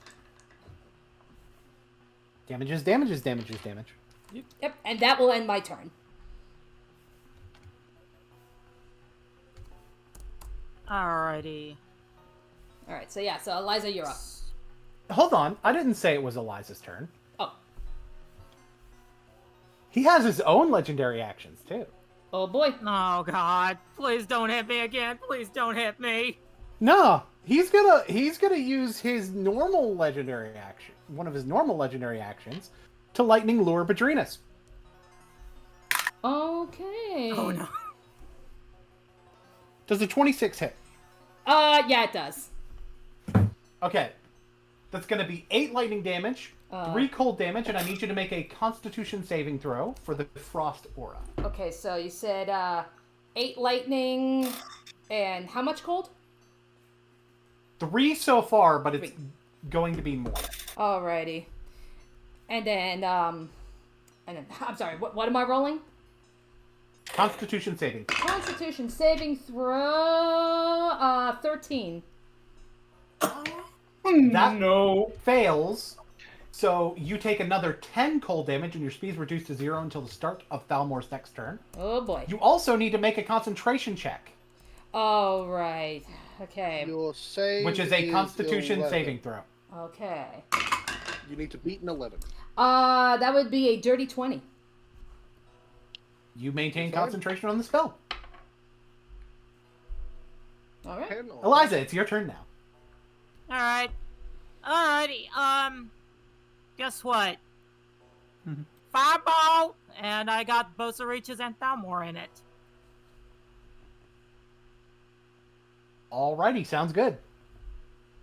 [SPEAKER 1] Damage is damage is damage is damage.
[SPEAKER 3] Yep, and that will end my turn.
[SPEAKER 4] Alrighty.
[SPEAKER 3] Alright, so yeah, so Eliza, you're up.
[SPEAKER 1] Hold on. I didn't say it was Eliza's turn.
[SPEAKER 3] Oh.
[SPEAKER 1] He has his own legendary actions, too.
[SPEAKER 3] Oh boy.
[SPEAKER 4] Oh god, please don't hit me again. Please don't hit me.
[SPEAKER 1] No, he's gonna use his normal legendary action, one of his normal legendary actions, to lightning lure Badrinas.
[SPEAKER 3] Okay.
[SPEAKER 4] Oh no.
[SPEAKER 1] Does a 26 hit?
[SPEAKER 3] Yeah, it does.
[SPEAKER 1] Okay, that's gonna be 8 lightning damage, 3 cold damage, and I need you to make a Constitution saving throw for the frost aura.
[SPEAKER 3] Okay, so you said 8 lightning and how much cold?
[SPEAKER 1] 3 so far, but it's
[SPEAKER 3] 3.
[SPEAKER 1] going to be more.
[SPEAKER 3] Alrighty. And then I'm sorry, what am I rolling?
[SPEAKER 1] Constitution saving.
[SPEAKER 3] Constitution saving throw 13.
[SPEAKER 1] That
[SPEAKER 2] No.
[SPEAKER 1] fails. So you take another 10 cold damage, and your speed is reduced to 0 until the start of Thalmor's next turn.
[SPEAKER 3] Oh boy.
[SPEAKER 1] You also need to make a concentration check,
[SPEAKER 3] Alright. Okay.
[SPEAKER 7] Your save
[SPEAKER 1] which is a Constitution
[SPEAKER 7] 11.
[SPEAKER 1] saving throw.
[SPEAKER 3] Okay.
[SPEAKER 7] You need to beat an 11.
[SPEAKER 3] That would be a dirty 20.
[SPEAKER 1] You maintain
[SPEAKER 7] Fine.
[SPEAKER 1] concentration on the spell.
[SPEAKER 3] Alright.
[SPEAKER 7] 10 or
[SPEAKER 1] Eliza, it's your turn now.
[SPEAKER 4] Alright. Alrighty, guess what? Fireball! And I got Bosa Reaches and Thalmor in it.
[SPEAKER 1] Alrighty, sounds good.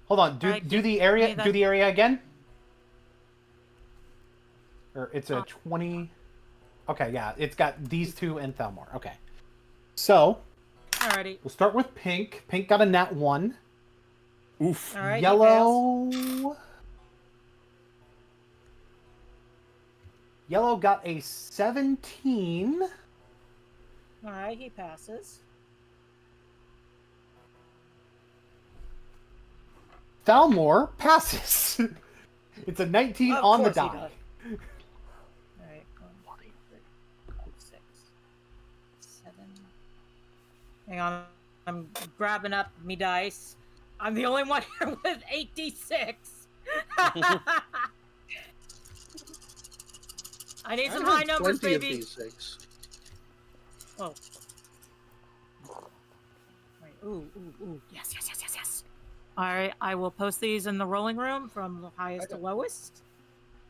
[SPEAKER 1] Hold on, do
[SPEAKER 4] Alright,
[SPEAKER 1] the
[SPEAKER 4] give
[SPEAKER 1] area
[SPEAKER 4] me that-
[SPEAKER 1] do the area again. Or it's a 20. Okay, yeah, it's got these two and Thalmor. Okay. So,
[SPEAKER 4] Alrighty.
[SPEAKER 1] we'll start with pink. Pink got a nat 1.
[SPEAKER 6] Oof.
[SPEAKER 4] Alright, he fails.
[SPEAKER 1] Yellow. Yellow got a 17.
[SPEAKER 4] Alright, he passes.
[SPEAKER 1] Thalmor passes. It's a 19
[SPEAKER 4] Of
[SPEAKER 1] on the
[SPEAKER 4] course he
[SPEAKER 1] die.
[SPEAKER 4] does. Alright, 1, 2, 3, 6, 7. Hang on, I'm grabbing up me dice. I'm the only one here with 8d6. I need some high numbers,
[SPEAKER 7] 20 of
[SPEAKER 4] baby.
[SPEAKER 7] these 6.
[SPEAKER 4] Oh. Right. Ooh. Yes. Alright, I will post these in the rolling room from the highest to lowest.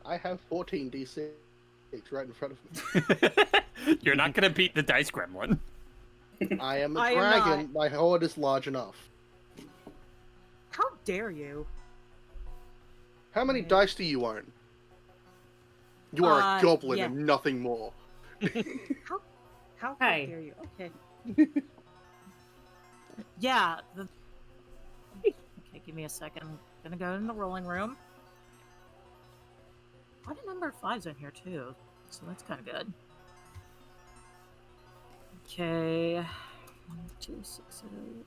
[SPEAKER 7] I have 14 d6 right in front of me.
[SPEAKER 6] You're not gonna beat the dice gremlin.
[SPEAKER 7] I am a
[SPEAKER 4] I am
[SPEAKER 7] dragon. My hoard is large enough.
[SPEAKER 4] How dare you?
[SPEAKER 7] How many dice do you own? You are a goblin
[SPEAKER 4] yeah.
[SPEAKER 7] and nothing more.
[SPEAKER 4] How
[SPEAKER 8] Hey.
[SPEAKER 4] dare you? Okay. Yeah. Okay, give me a second. I'm gonna go in the rolling room. Quite a number of 5s in here too, so that's kind of good. Okay. 1, 2, 6, 8.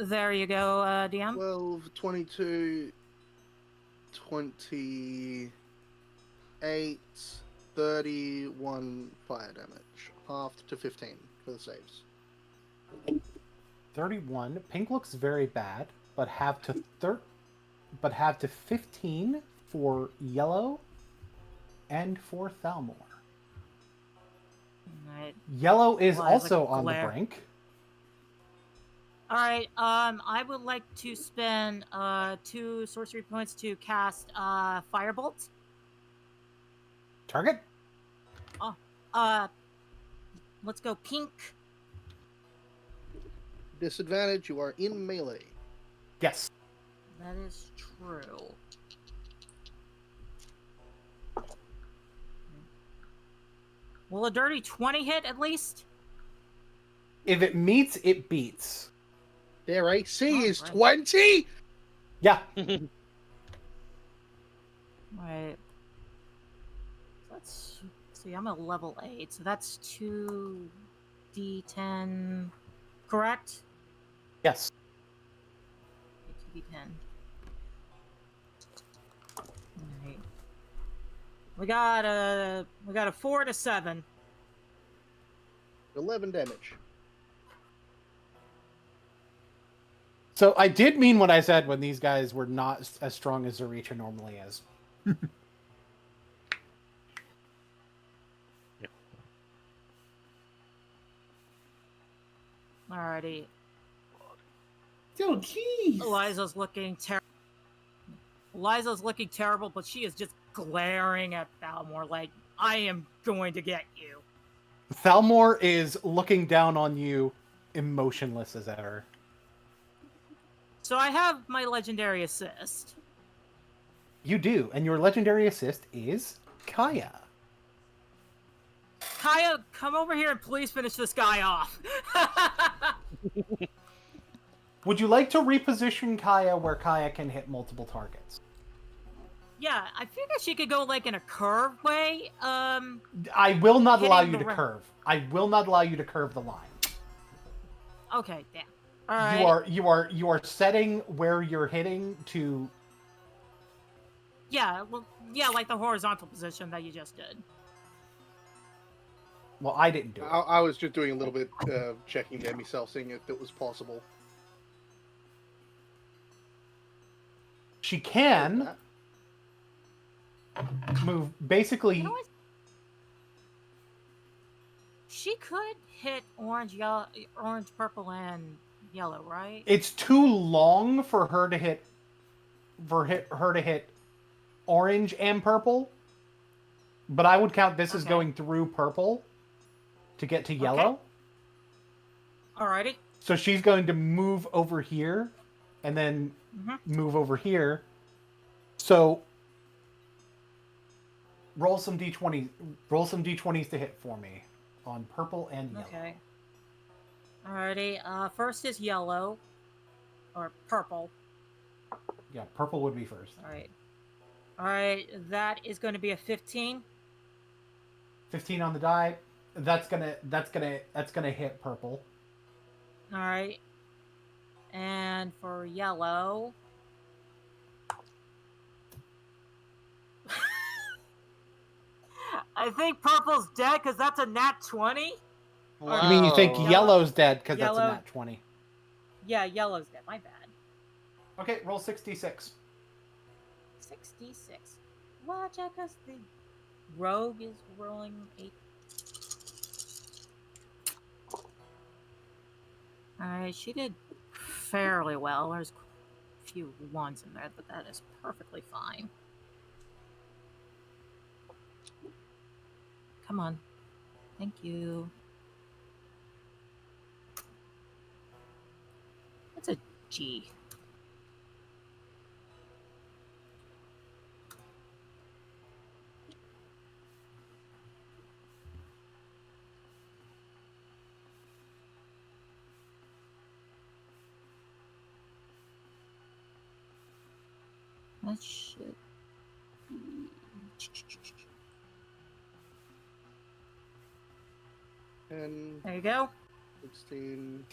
[SPEAKER 4] There you go, DM.
[SPEAKER 7] 12, 22, 20. 8, 31 fire damage. Halved to 15 for the saves.
[SPEAKER 1] 31. Pink looks very bad, but have to 15 for yellow and for Thalmor.
[SPEAKER 4] Alright.
[SPEAKER 1] Yellow is
[SPEAKER 4] Liza
[SPEAKER 1] also on the
[SPEAKER 4] glare.
[SPEAKER 1] brink.
[SPEAKER 4] Alright, I would like to spend 2 sorcery points to cast Firebolt.
[SPEAKER 1] Target?
[SPEAKER 4] Let's go pink.
[SPEAKER 7] Disadvantage, you are in melee.
[SPEAKER 1] Yes.
[SPEAKER 4] That is true. Will a dirty 20 hit at least?
[SPEAKER 1] If it meets, it beats.
[SPEAKER 7] Their AC is
[SPEAKER 4] Alright.
[SPEAKER 7] 20?
[SPEAKER 1] Yeah.
[SPEAKER 4] Right. Let's see, I'm at level 8, so that's 2d10, correct?
[SPEAKER 1] Yes.
[SPEAKER 4] 2d10. Alright. We got a 4 to 7.
[SPEAKER 7] 11 damage.
[SPEAKER 1] So I did mean what I said when these guys were not as strong as Zaricha normally is.
[SPEAKER 4] Alrighty.
[SPEAKER 2] Yo, jeez.
[SPEAKER 4] Eliza's looking terrible, but she is just glaring at Thalmor like, I am going to get you.
[SPEAKER 1] Thalmor is looking down on you, emotionless as ever.
[SPEAKER 4] So I have my legendary assist.
[SPEAKER 1] You do, and your legendary assist is Kaya.
[SPEAKER 4] Kaya, come over here and please finish this guy off.
[SPEAKER 1] Would you like to reposition Kaya where Kaya can hit multiple targets?
[SPEAKER 4] Yeah, I figure she could go like in a curve way.
[SPEAKER 1] I will not allow
[SPEAKER 4] Hitting
[SPEAKER 1] you
[SPEAKER 4] the
[SPEAKER 1] to curve. I will not allow you to curve the line.
[SPEAKER 4] Okay, damn. All right.
[SPEAKER 1] You are setting where you're hitting to.
[SPEAKER 4] Yeah, well, yeah, like the horizontal position that you just did.
[SPEAKER 1] Well, I didn't do it.
[SPEAKER 7] I was just doing a little bit checking there myself, seeing if it was possible.
[SPEAKER 1] She can move basically.
[SPEAKER 4] You know what? She could hit orange, yellow, orange, purple, and yellow, right?
[SPEAKER 1] It's too long for her to hit. Her to hit orange and purple. But I would count this as
[SPEAKER 4] Okay.
[SPEAKER 1] going through purple to get to yellow.
[SPEAKER 4] Alrighty.
[SPEAKER 1] So she's going to move over here and then move over here. So roll some d20s. Roll some d20s to hit for me on purple and yellow.
[SPEAKER 4] Okay. Alrighty. First is yellow. Or purple.
[SPEAKER 1] Yeah, purple would be first.
[SPEAKER 4] Alright. Alright, that is going to be a 15.
[SPEAKER 1] 15 on the die. That's gonna hit purple.
[SPEAKER 4] Alright. And for yellow. I think purple's dead because that's a nat 20.
[SPEAKER 1] You mean you think
[SPEAKER 5] Whoa.
[SPEAKER 1] yellow's dead because that's a
[SPEAKER 4] Yellow.
[SPEAKER 1] nat 20?
[SPEAKER 4] Yeah, yellow's dead. My bad.
[SPEAKER 1] Okay, roll 66.
[SPEAKER 4] 66. Watch out because the rogue is rolling 8. Alright, she did fairly well. There's a few ones in there, but that is perfectly fine. Come on. Thank you. That's a G. That should be...
[SPEAKER 7] And
[SPEAKER 4] There you go.
[SPEAKER 7] 16,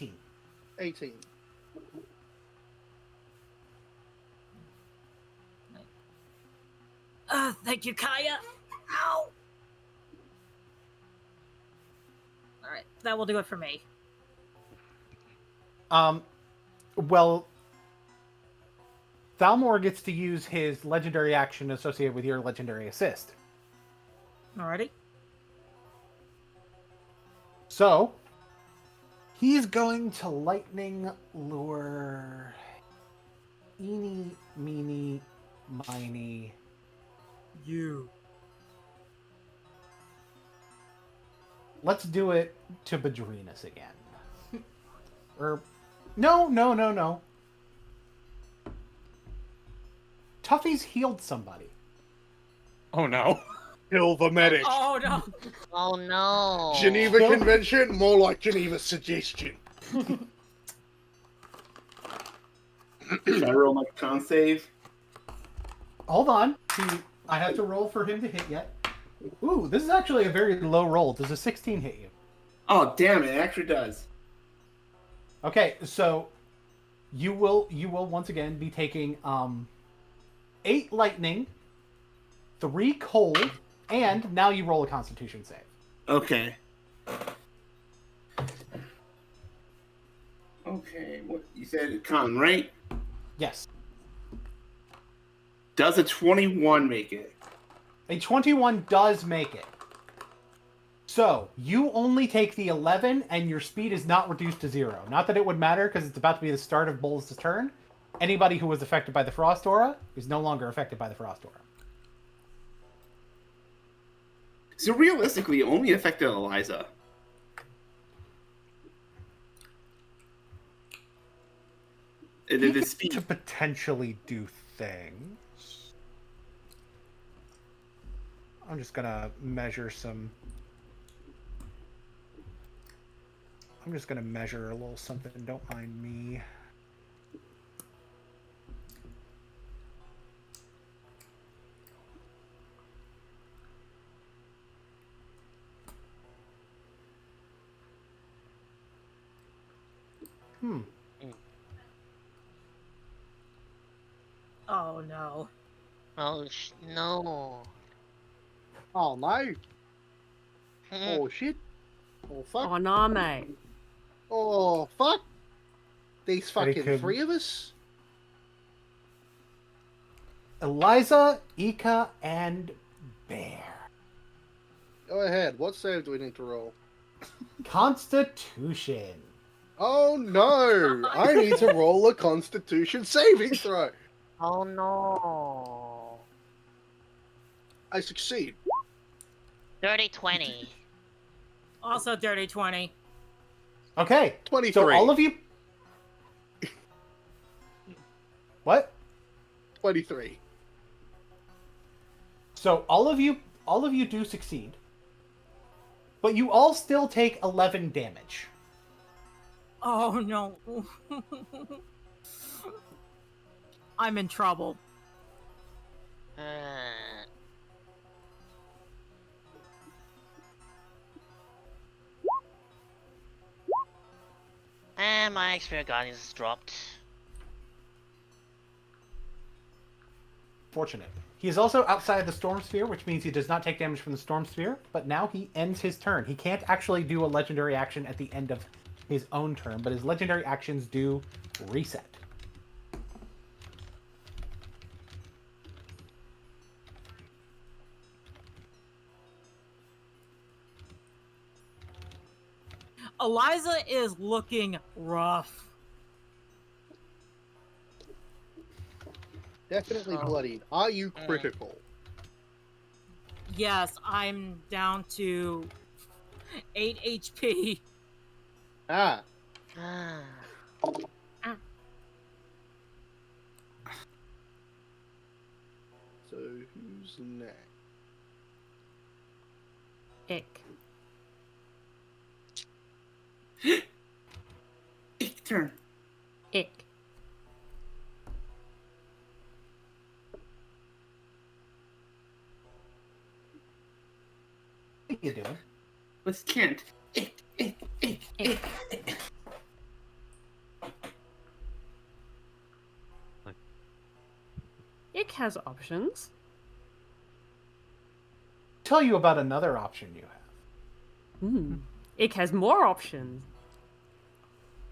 [SPEAKER 7] 18.
[SPEAKER 4] Thank you, Kaya. Ow! Alright, that will do it for me.
[SPEAKER 1] Well, Thalmor gets to use his legendary action associated with your legendary assist.
[SPEAKER 4] Alrighty.
[SPEAKER 1] So, he's going to lightning lure eeny, meeny, miny.
[SPEAKER 4] You.
[SPEAKER 1] Let's do it to Badrinus again. Or, no. Tuffy's healed somebody.
[SPEAKER 6] Oh no.
[SPEAKER 7] Kill the medic.
[SPEAKER 4] Oh no!
[SPEAKER 5] Oh no.
[SPEAKER 7] Geneva Convention, more like Geneva Suggestion.
[SPEAKER 2] Should I roll my con save?
[SPEAKER 1] Hold on. I have to roll for him to hit yet. Ooh, this is actually a very low roll. Does a 16 hit you?
[SPEAKER 2] Oh, damn it actually does.
[SPEAKER 1] Okay, so you will once again be taking 8 lightning, 3 cold, and now you roll a Constitution save.
[SPEAKER 2] Okay. Okay, what you said con, right?
[SPEAKER 1] Yes.
[SPEAKER 2] Does a 21 make it?
[SPEAKER 1] A 21 does make it. So, you only take the 11, and your speed is not reduced to 0. Not that it would matter, because it's about to be the start of Bolas' turn. Anybody who was affected by the Frost Aura is no longer affected by the Frost Aura.
[SPEAKER 2] So realistically, it only affected Eliza. And
[SPEAKER 1] He
[SPEAKER 2] then the
[SPEAKER 1] gets
[SPEAKER 2] speed.
[SPEAKER 1] to potentially do things. I'm just gonna measure some... I'm just gonna measure a little something, don't mind me.
[SPEAKER 4] Oh no.
[SPEAKER 5] Oh no.
[SPEAKER 7] Oh no. Oh shit. Oh fuck.
[SPEAKER 8] Oh, no, mate.
[SPEAKER 7] Oh fuck. These
[SPEAKER 1] Ready,
[SPEAKER 7] fucking
[SPEAKER 1] kid?
[SPEAKER 7] 3 of us.
[SPEAKER 1] Eliza, Ika, and Bear.
[SPEAKER 7] Go ahead. What save do we need to roll?
[SPEAKER 1] Constitution.
[SPEAKER 7] Oh no! I need to roll a Constitution saving throw.
[SPEAKER 5] Oh no.
[SPEAKER 7] I succeed.
[SPEAKER 5] Dirty 20.
[SPEAKER 4] Also dirty 20.
[SPEAKER 1] Okay.
[SPEAKER 7] 23.
[SPEAKER 1] So all of you... What?
[SPEAKER 7] 23.
[SPEAKER 1] So all of you do succeed. But you all still take 11 damage.
[SPEAKER 4] Oh no. I'm in trouble.
[SPEAKER 5] And my Spirit Guardians is dropped.
[SPEAKER 1] Fortunate. He is also outside the Storm Sphere, which means he does not take damage from the Storm Sphere, but now he ends his turn. He can't actually do a legendary action at the end of his own turn, but his legendary actions do reset.
[SPEAKER 4] Eliza is looking rough.
[SPEAKER 7] Definitely bloodied. Are you critical?
[SPEAKER 4] Yes, I'm down to 8 HP.
[SPEAKER 7] Ah. So who's next?
[SPEAKER 8] Ick.
[SPEAKER 2] Turn.
[SPEAKER 8] Ick.
[SPEAKER 1] What are you doing?
[SPEAKER 2] Let's Kent.
[SPEAKER 8] Ick has options.
[SPEAKER 1] tell you about another option you have.
[SPEAKER 8] Ick has more options.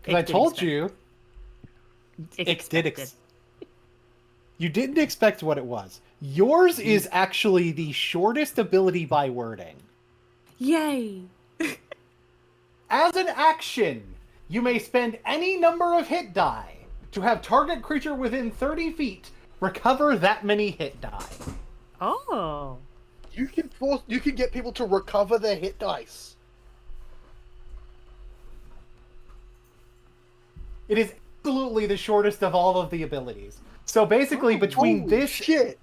[SPEAKER 1] Because I told you,
[SPEAKER 8] Ick
[SPEAKER 1] you didn't expect what it was. Yours is actually the shortest ability by wording.
[SPEAKER 8] Yay!
[SPEAKER 1] As an action, you may spend any number of hit die to have target creature within 30 feet recover that many hit die.
[SPEAKER 8] Oh.
[SPEAKER 7] You can get people to recover their hit dice.
[SPEAKER 1] It is absolutely the shortest of all of the abilities. So basically, between this
[SPEAKER 7] shit.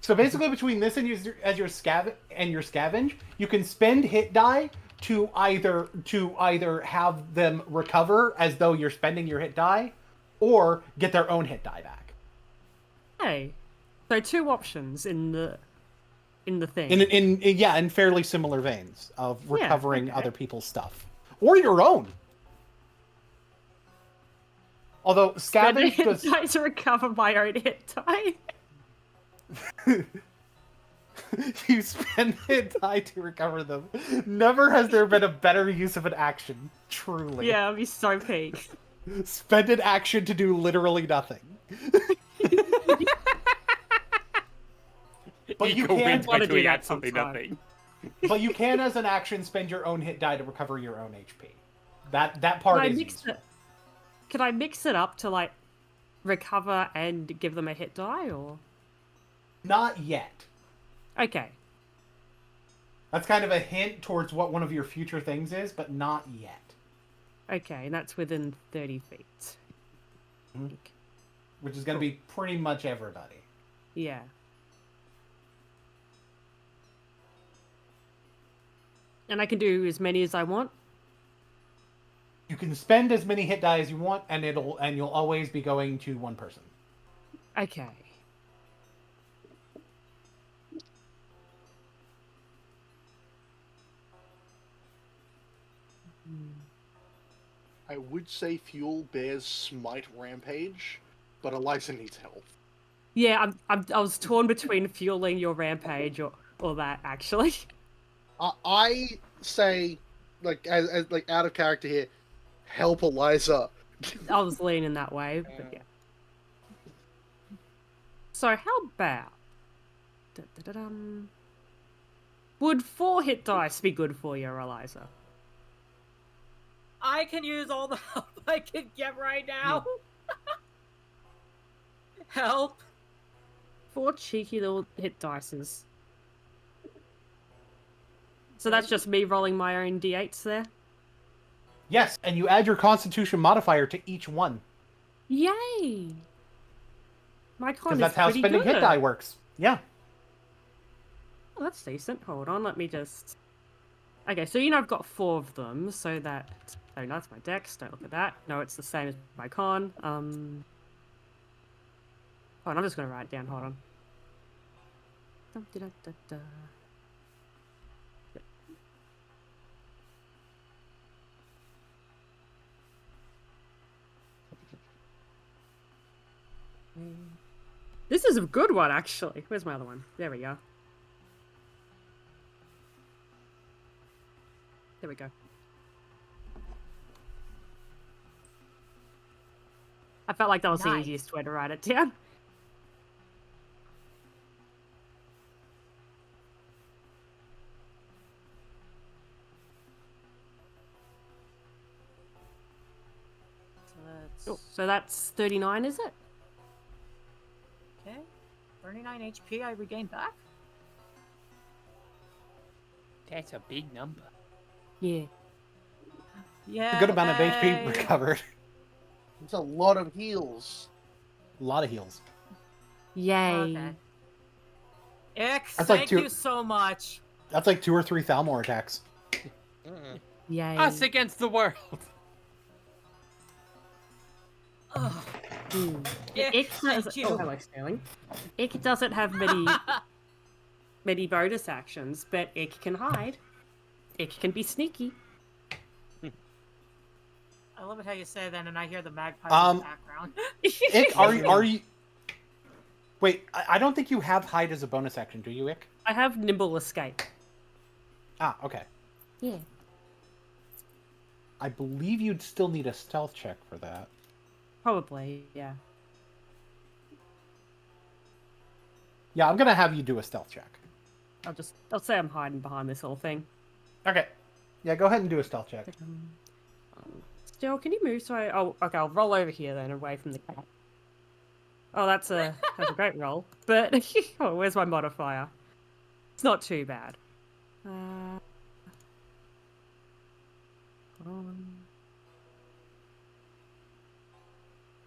[SPEAKER 1] So basically, between this and your scavenge, you can spend hit die to either have them recover as though you're spending your hit die, or get their own hit die back.
[SPEAKER 8] Hey, so 2 options in the thing.
[SPEAKER 1] In fairly similar veins of recovering other people's stuff or your own. Although scavenge does
[SPEAKER 8] die to recover my own hit die.
[SPEAKER 1] You spend hit die to recover them. Never has there been a better use of an action. Truly.
[SPEAKER 8] Yeah, I'd be so peaked.
[SPEAKER 1] Spend an action to do literally nothing. But you can
[SPEAKER 8] want to do that
[SPEAKER 6] absolutely
[SPEAKER 8] sometime.
[SPEAKER 6] nothing.
[SPEAKER 1] But you can, as an action, spend your own hit die to recover your own HP. That part is useful.
[SPEAKER 8] Can I mix it up to, like, recover and give them a hit die, or...?
[SPEAKER 1] Not yet.
[SPEAKER 8] Okay.
[SPEAKER 1] That's kind of a hint towards what one of your future things is, but not yet.
[SPEAKER 8] Okay, and that's within 30 feet.
[SPEAKER 1] Which is going to be pretty much everybody.
[SPEAKER 8] Yeah. And I can do as many as I want?
[SPEAKER 1] You can spend as many hit die as you want, and you'll always be going to one person.
[SPEAKER 8] Okay.
[SPEAKER 7] I would say Fuel Bear's Smite Rampage, but Eliza needs help.
[SPEAKER 8] Yeah, I was torn between fueling your rampage or that, actually.
[SPEAKER 7] I say, like, as like out of character here, help Eliza.
[SPEAKER 8] I was leaning that way, but yeah. So how about... Would 4 hit dice be good for you, Eliza?
[SPEAKER 4] I can use all the help I can get right now. Help.
[SPEAKER 8] 4 cheeky little hit dices. So that's just me rolling my own d8s there?
[SPEAKER 1] Yes, and you add your Constitution modifier to each one.
[SPEAKER 8] Yay! My con
[SPEAKER 1] Because
[SPEAKER 8] is
[SPEAKER 1] that's how
[SPEAKER 8] pretty
[SPEAKER 1] spending
[SPEAKER 8] good.
[SPEAKER 1] hit die works. Yeah.
[SPEAKER 8] Oh, that's decent. Hold on, let me just... Okay, so you know I've got 4 of them, so that... Oh, no, that's my dex. Don't look at that. No, it's the same as my con. Oh, and I'm just going to write it down. Hold on. Dum-de-da-da-da. This is a good one, actually. Where's my other one? There we go. There we go. I felt like that was the
[SPEAKER 4] Nice.
[SPEAKER 8] easiest way to write it down. So that's 39, is it?
[SPEAKER 4] Okay. 39 HP I regained back?
[SPEAKER 6] That's a big number.
[SPEAKER 8] Yeah.
[SPEAKER 4] Yeah.
[SPEAKER 1] A good amount of HP
[SPEAKER 4] hey.
[SPEAKER 1] recovered.
[SPEAKER 7] It's a lot of heals.
[SPEAKER 1] A lot of heals.
[SPEAKER 8] Yay.
[SPEAKER 4] Okay. X,
[SPEAKER 1] That's like
[SPEAKER 4] thank
[SPEAKER 1] 2
[SPEAKER 4] you so much.
[SPEAKER 1] That's like 2 or 3 Thalmor attacks.
[SPEAKER 8] Yay.
[SPEAKER 6] Us against the world.
[SPEAKER 4] Ugh.
[SPEAKER 8] Ick
[SPEAKER 4] thank
[SPEAKER 8] doesn't...
[SPEAKER 4] you.
[SPEAKER 8] Oh, hello, Sterling. Ick doesn't have many bonus actions, but Ick can hide. Ick can be sneaky.
[SPEAKER 4] I love it how you say that, and I hear the magpies in the background.
[SPEAKER 1] Ick, Wait, I don't think you have hide as a bonus action, do you, Ick?
[SPEAKER 8] I have nimble escape.
[SPEAKER 1] Ah, okay.
[SPEAKER 8] Yeah.
[SPEAKER 1] I believe you'd still need a stealth check for that.
[SPEAKER 8] Probably, yeah.
[SPEAKER 1] Yeah, I'm gonna have you do a stealth check.
[SPEAKER 8] I'll say I'm hiding behind this whole thing.
[SPEAKER 1] Okay. Yeah, go ahead and do a stealth check.
[SPEAKER 8] Still, can you move so okay, I'll roll over here then, away from the cat. Oh, that's a great roll. But, oh, where's my modifier? It's not too bad.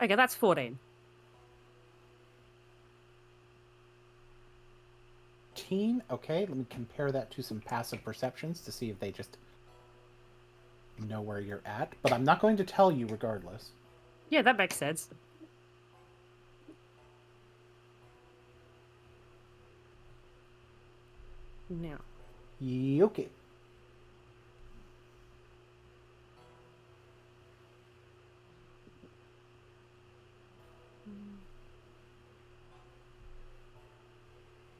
[SPEAKER 8] Okay, that's 14.
[SPEAKER 1] 14? Okay, let me compare that to some passive perceptions to see if they just know where you're at. But I'm not going to tell you regardless.
[SPEAKER 8] Yeah, that makes sense. Now.
[SPEAKER 1] Okay.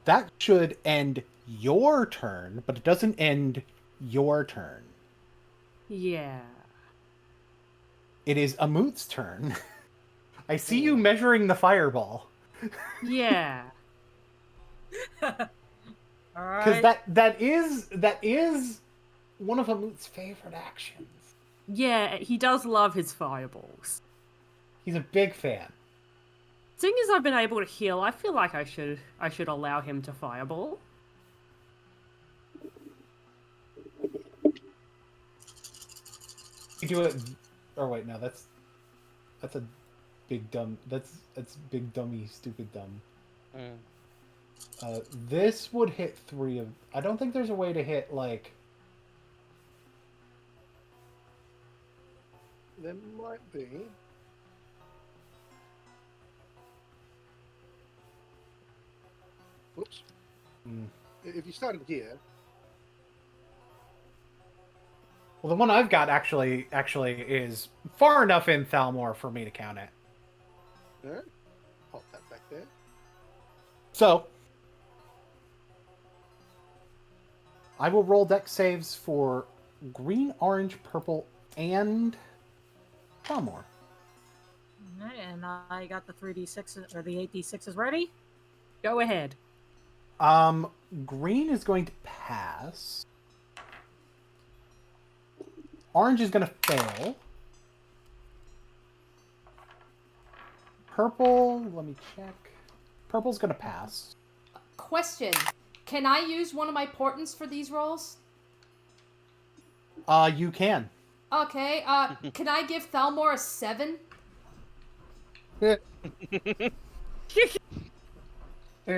[SPEAKER 1] That should end your turn, but it doesn't end your turn.
[SPEAKER 8] Yeah.
[SPEAKER 1] It is Amut's turn. I see you measuring the fireball.
[SPEAKER 8] Yeah.
[SPEAKER 1] Because that is one of Amut's favorite actions.
[SPEAKER 8] Yeah, he does love his fireballs.
[SPEAKER 1] He's a big fan.
[SPEAKER 8] Seeing as I've been able to heal, I feel like I should allow him to fireball.
[SPEAKER 1] You do it. Or wait, no, that's a big dumb. That's big dummy, stupid dumb. This would hit 3 of. I don't think there's a way to hit like.
[SPEAKER 7] There might be. Whoops. If you started here.
[SPEAKER 1] Well, the one I've got actually is far enough in Thalmor for me to count it.
[SPEAKER 7] Alright. Pop that back there.
[SPEAKER 1] So, I will roll dex saves for green, orange, purple, and Thalmor.
[SPEAKER 4] Alright, and I got the 3d6s or the 8d6s ready.
[SPEAKER 8] Go ahead.
[SPEAKER 1] Green is going to pass. Orange is going to fail. Purple, let me check. Purple's going to pass.
[SPEAKER 3] Question. Can I use one of my portents for these rolls?
[SPEAKER 1] You can.
[SPEAKER 3] Okay, can I give Thalmor a 7?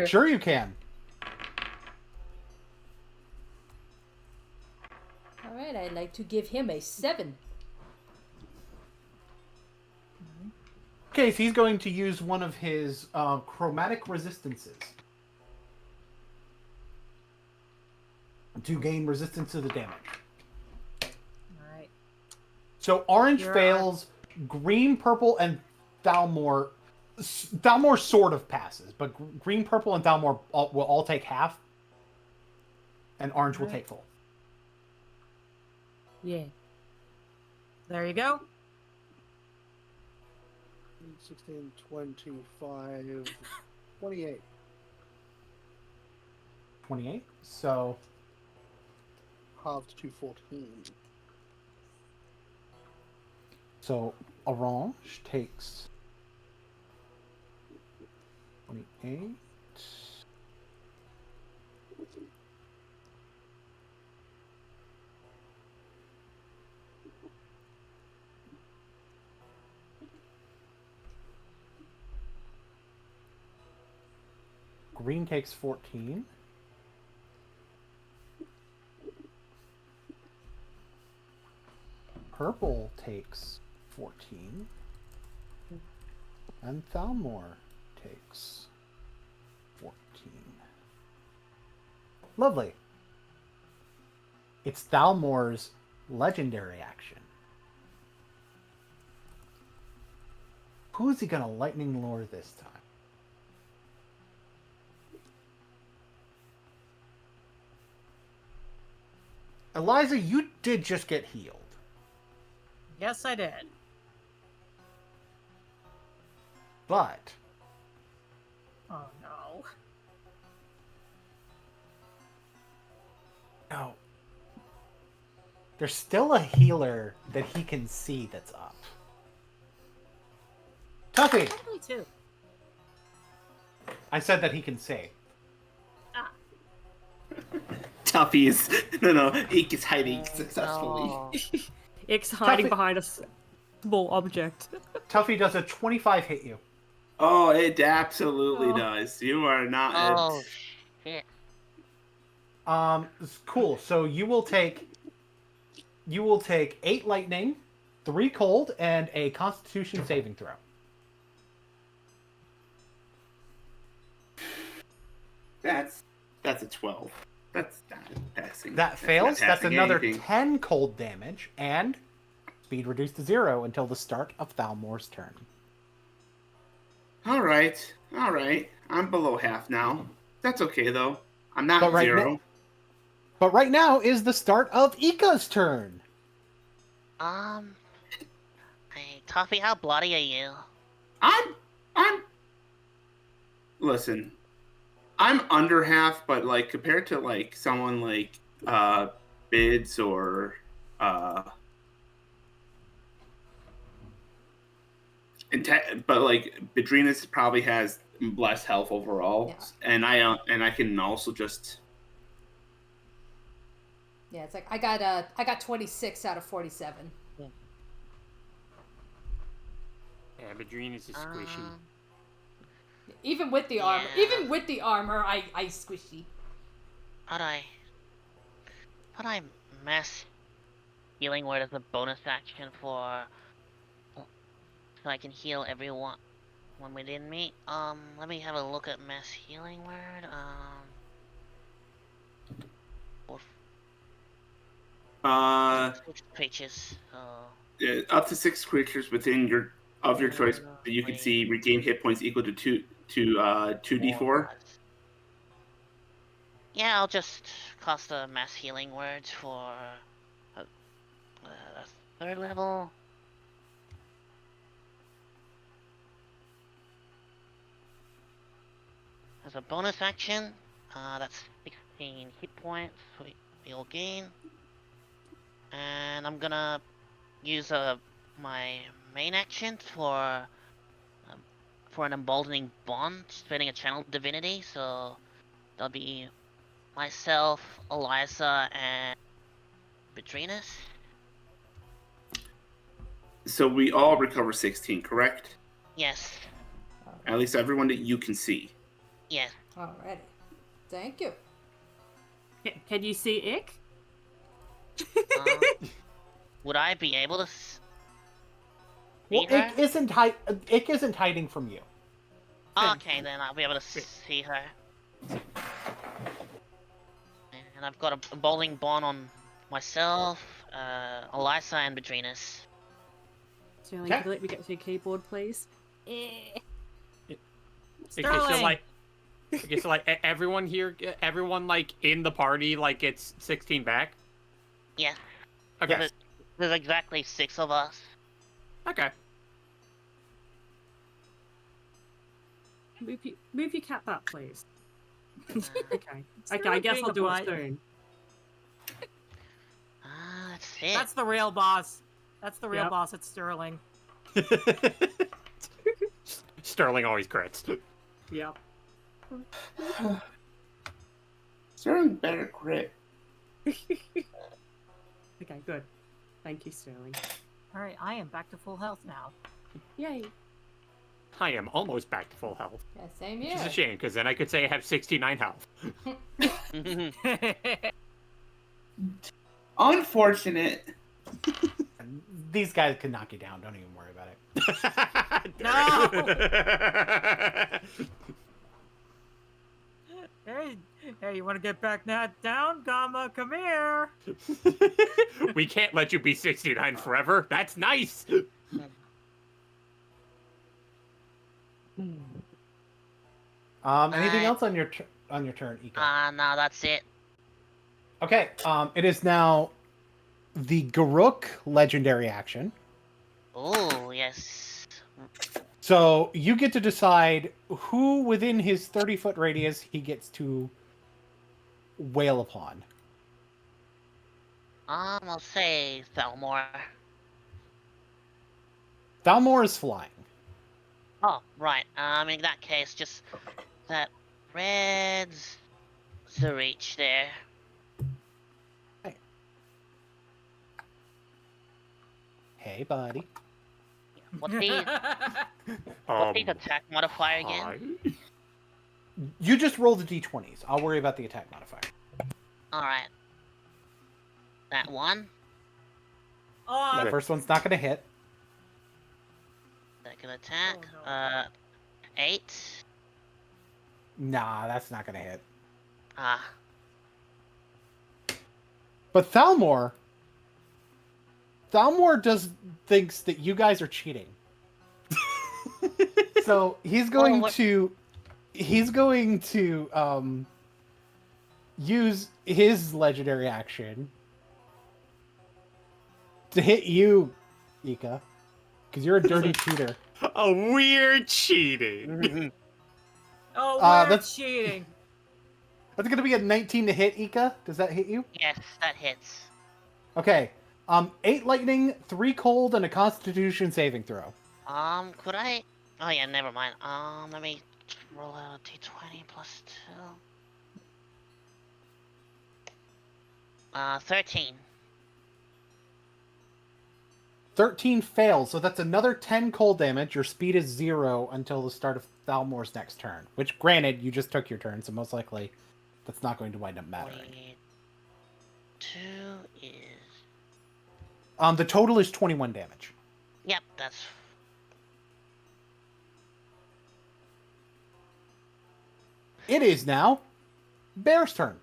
[SPEAKER 1] Sure you can.
[SPEAKER 3] Alright, I'd like to give him a 7.
[SPEAKER 1] Okay, so he's going to use one of his chromatic resistances to gain resistance to the damage.
[SPEAKER 4] Alright.
[SPEAKER 1] So orange fails, green, purple, and Thalmor. Thalmor sort of passes, but green, purple, and Thalmor will all take half, and orange will take full.
[SPEAKER 8] Yeah.
[SPEAKER 4] There you go.
[SPEAKER 7] 16, 25, 28.
[SPEAKER 1] 28. So
[SPEAKER 7] Halved to 14.
[SPEAKER 1] So orange takes 28. Green takes 14. Purple takes 14. And Thalmor takes 14. Lovely. It's Thalmor's legendary action. Who's he gonna lightning lure this time? Eliza, you did just get healed.
[SPEAKER 4] Yes, I did.
[SPEAKER 1] But
[SPEAKER 4] Oh no.
[SPEAKER 1] no. There's still a healer that he can see that's up. Tuffy!
[SPEAKER 4] Technically too.
[SPEAKER 1] I said that he can see.
[SPEAKER 4] Ah.
[SPEAKER 2] Tuffy's no, Ike is hiding successfully.
[SPEAKER 5] No.
[SPEAKER 8] It's hiding
[SPEAKER 1] Tuffy-
[SPEAKER 8] behind a small object.
[SPEAKER 1] Tuffy, does a 25 hit you?
[SPEAKER 2] Oh, it absolutely
[SPEAKER 8] Oh.
[SPEAKER 2] does. You are not.
[SPEAKER 5] Oh shit.
[SPEAKER 1] Cool. So you will take 8 lightning, 3 cold, and a Constitution saving throw.
[SPEAKER 2] That's a 12. That's not passing.
[SPEAKER 1] That fails. That's
[SPEAKER 2] passing
[SPEAKER 1] another
[SPEAKER 2] anything.
[SPEAKER 1] 10 cold damage, and speed reduced to 0 until the start of Thalmor's turn.
[SPEAKER 2] All right. I'm below half now. That's okay though. I'm not
[SPEAKER 1] But right
[SPEAKER 2] 0.
[SPEAKER 1] But right now is the start of Ika's turn.
[SPEAKER 5] Hey, Toffee, how bloody are you?
[SPEAKER 2] I'm. Listen, I'm under half, but like compared to like someone like Bids or but like Bedrinas probably has less health overall,
[SPEAKER 3] Yeah.
[SPEAKER 2] and I can also just.
[SPEAKER 3] Yeah, it's like I got 26 out of 47.
[SPEAKER 6] Yeah, Bedrinas is squishy.
[SPEAKER 3] Even with the armor, I squishy.
[SPEAKER 5] How'd I mass healing word as a bonus action so I can heal everyone within me? Let me have a look at mass healing word. Six creatures.
[SPEAKER 2] Up to 6 creatures within your choice that you can see regain hit points equal to 2d4.
[SPEAKER 5] Yeah, I'll just cast a mass healing word for a 3rd level. As a bonus action, that's 16 hit points we'll gain. And I'm gonna use my main action for an emboldening bond, spreading a channel divinity. So that'll be myself, Eliza, and Bedrinas.
[SPEAKER 2] So we all recover 16, correct?
[SPEAKER 5] Yes.
[SPEAKER 2] At least everyone that you can see.
[SPEAKER 5] Yes.
[SPEAKER 3] Alrighty. Thank you.
[SPEAKER 8] Can you see Ick?
[SPEAKER 5] Would I be able to see
[SPEAKER 1] Well,
[SPEAKER 5] her?
[SPEAKER 1] Ick isn't hiding from you.
[SPEAKER 5] Okay, then I'll be able to see her. And I've got a bowling bond on myself, Eliza, and Bedrinas.
[SPEAKER 8] Sterling,
[SPEAKER 1] Okay.
[SPEAKER 8] could you let me get to your keyboard, please?
[SPEAKER 4] Sterling!
[SPEAKER 6] Okay, so like everyone here, everyone like in the party, like it's 16 back.
[SPEAKER 5] Yeah.
[SPEAKER 6] Okay.
[SPEAKER 1] Yes.
[SPEAKER 5] There's exactly 6 of us.
[SPEAKER 6] Okay.
[SPEAKER 8] Move your cat back, please.
[SPEAKER 5] Uh,
[SPEAKER 8] Okay.
[SPEAKER 4] Sterling
[SPEAKER 8] Okay, I guess
[SPEAKER 4] being
[SPEAKER 8] I'll do it
[SPEAKER 4] polite.
[SPEAKER 8] soon.
[SPEAKER 5] that's it.
[SPEAKER 4] That's the real boss. That's the real
[SPEAKER 8] Yep.
[SPEAKER 4] boss. It's Sterling.
[SPEAKER 6] Sterling always crits.
[SPEAKER 8] Yep.
[SPEAKER 2] Sterling better crit.
[SPEAKER 8] Okay, good. Thank you, Sterling.
[SPEAKER 4] All right, I am back to full health now.
[SPEAKER 8] Yay.
[SPEAKER 6] I am almost back to full health.
[SPEAKER 3] Yeah, same
[SPEAKER 6] Which
[SPEAKER 3] here.
[SPEAKER 6] is a shame, because then I could say I have 69 health.
[SPEAKER 2] Unfortunate.
[SPEAKER 1] These guys can knock you down. Don't even worry about it.
[SPEAKER 4] No! Hey, you want to get back down, Gamma? Come here.
[SPEAKER 6] We can't let you be 69 forever. That's nice.
[SPEAKER 1] Anything
[SPEAKER 5] I-
[SPEAKER 1] else on your turn, Ika?
[SPEAKER 5] No, that's it.
[SPEAKER 1] Okay, it is now the Garuk legendary action.
[SPEAKER 5] Oh, yes.
[SPEAKER 1] So you get to decide who within his 30-foot radius he gets to wail upon.
[SPEAKER 5] I'll say Thelmore.
[SPEAKER 1] Thalmor is flying.
[SPEAKER 5] Oh, right. In that case, just that red's the reach there.
[SPEAKER 1] Hey, buddy.
[SPEAKER 5] What's the attack modifier again?
[SPEAKER 1] You just roll the d20s. I'll worry about the attack modifier.
[SPEAKER 5] Alright. That one.
[SPEAKER 4] Oh,
[SPEAKER 1] The first one's not going to hit.
[SPEAKER 5] Second attack.
[SPEAKER 4] Oh, no.
[SPEAKER 5] 8.
[SPEAKER 1] Nah, that's not going to hit.
[SPEAKER 5] Ah.
[SPEAKER 1] But Thalmor thinks that you guys are cheating. So he's going to use his legendary action to hit you, Ika, because you're a dirty cheater.
[SPEAKER 6] Oh, we're cheating.
[SPEAKER 4] Oh, we're
[SPEAKER 1] that's-
[SPEAKER 4] cheating.
[SPEAKER 1] That's going to be a 19 to hit, Ika. Does that hit you?
[SPEAKER 5] Yes, that hits.
[SPEAKER 1] Okay. 8 lightning, 3 cold, and a Constitution saving throw.
[SPEAKER 5] Could I? Oh yeah, never mind. Let me roll out a d20 plus 2. 13.
[SPEAKER 1] 13 fails, so that's another 10 cold damage. Your speed is 0 until the start of Thalmor's next turn. Which, granted, you just took your turn, so most likely that's not going to wind up mattering.
[SPEAKER 5] 2 is...
[SPEAKER 1] The total is 21 damage.
[SPEAKER 5] Yep, that's...
[SPEAKER 1] It is now Bear's turn.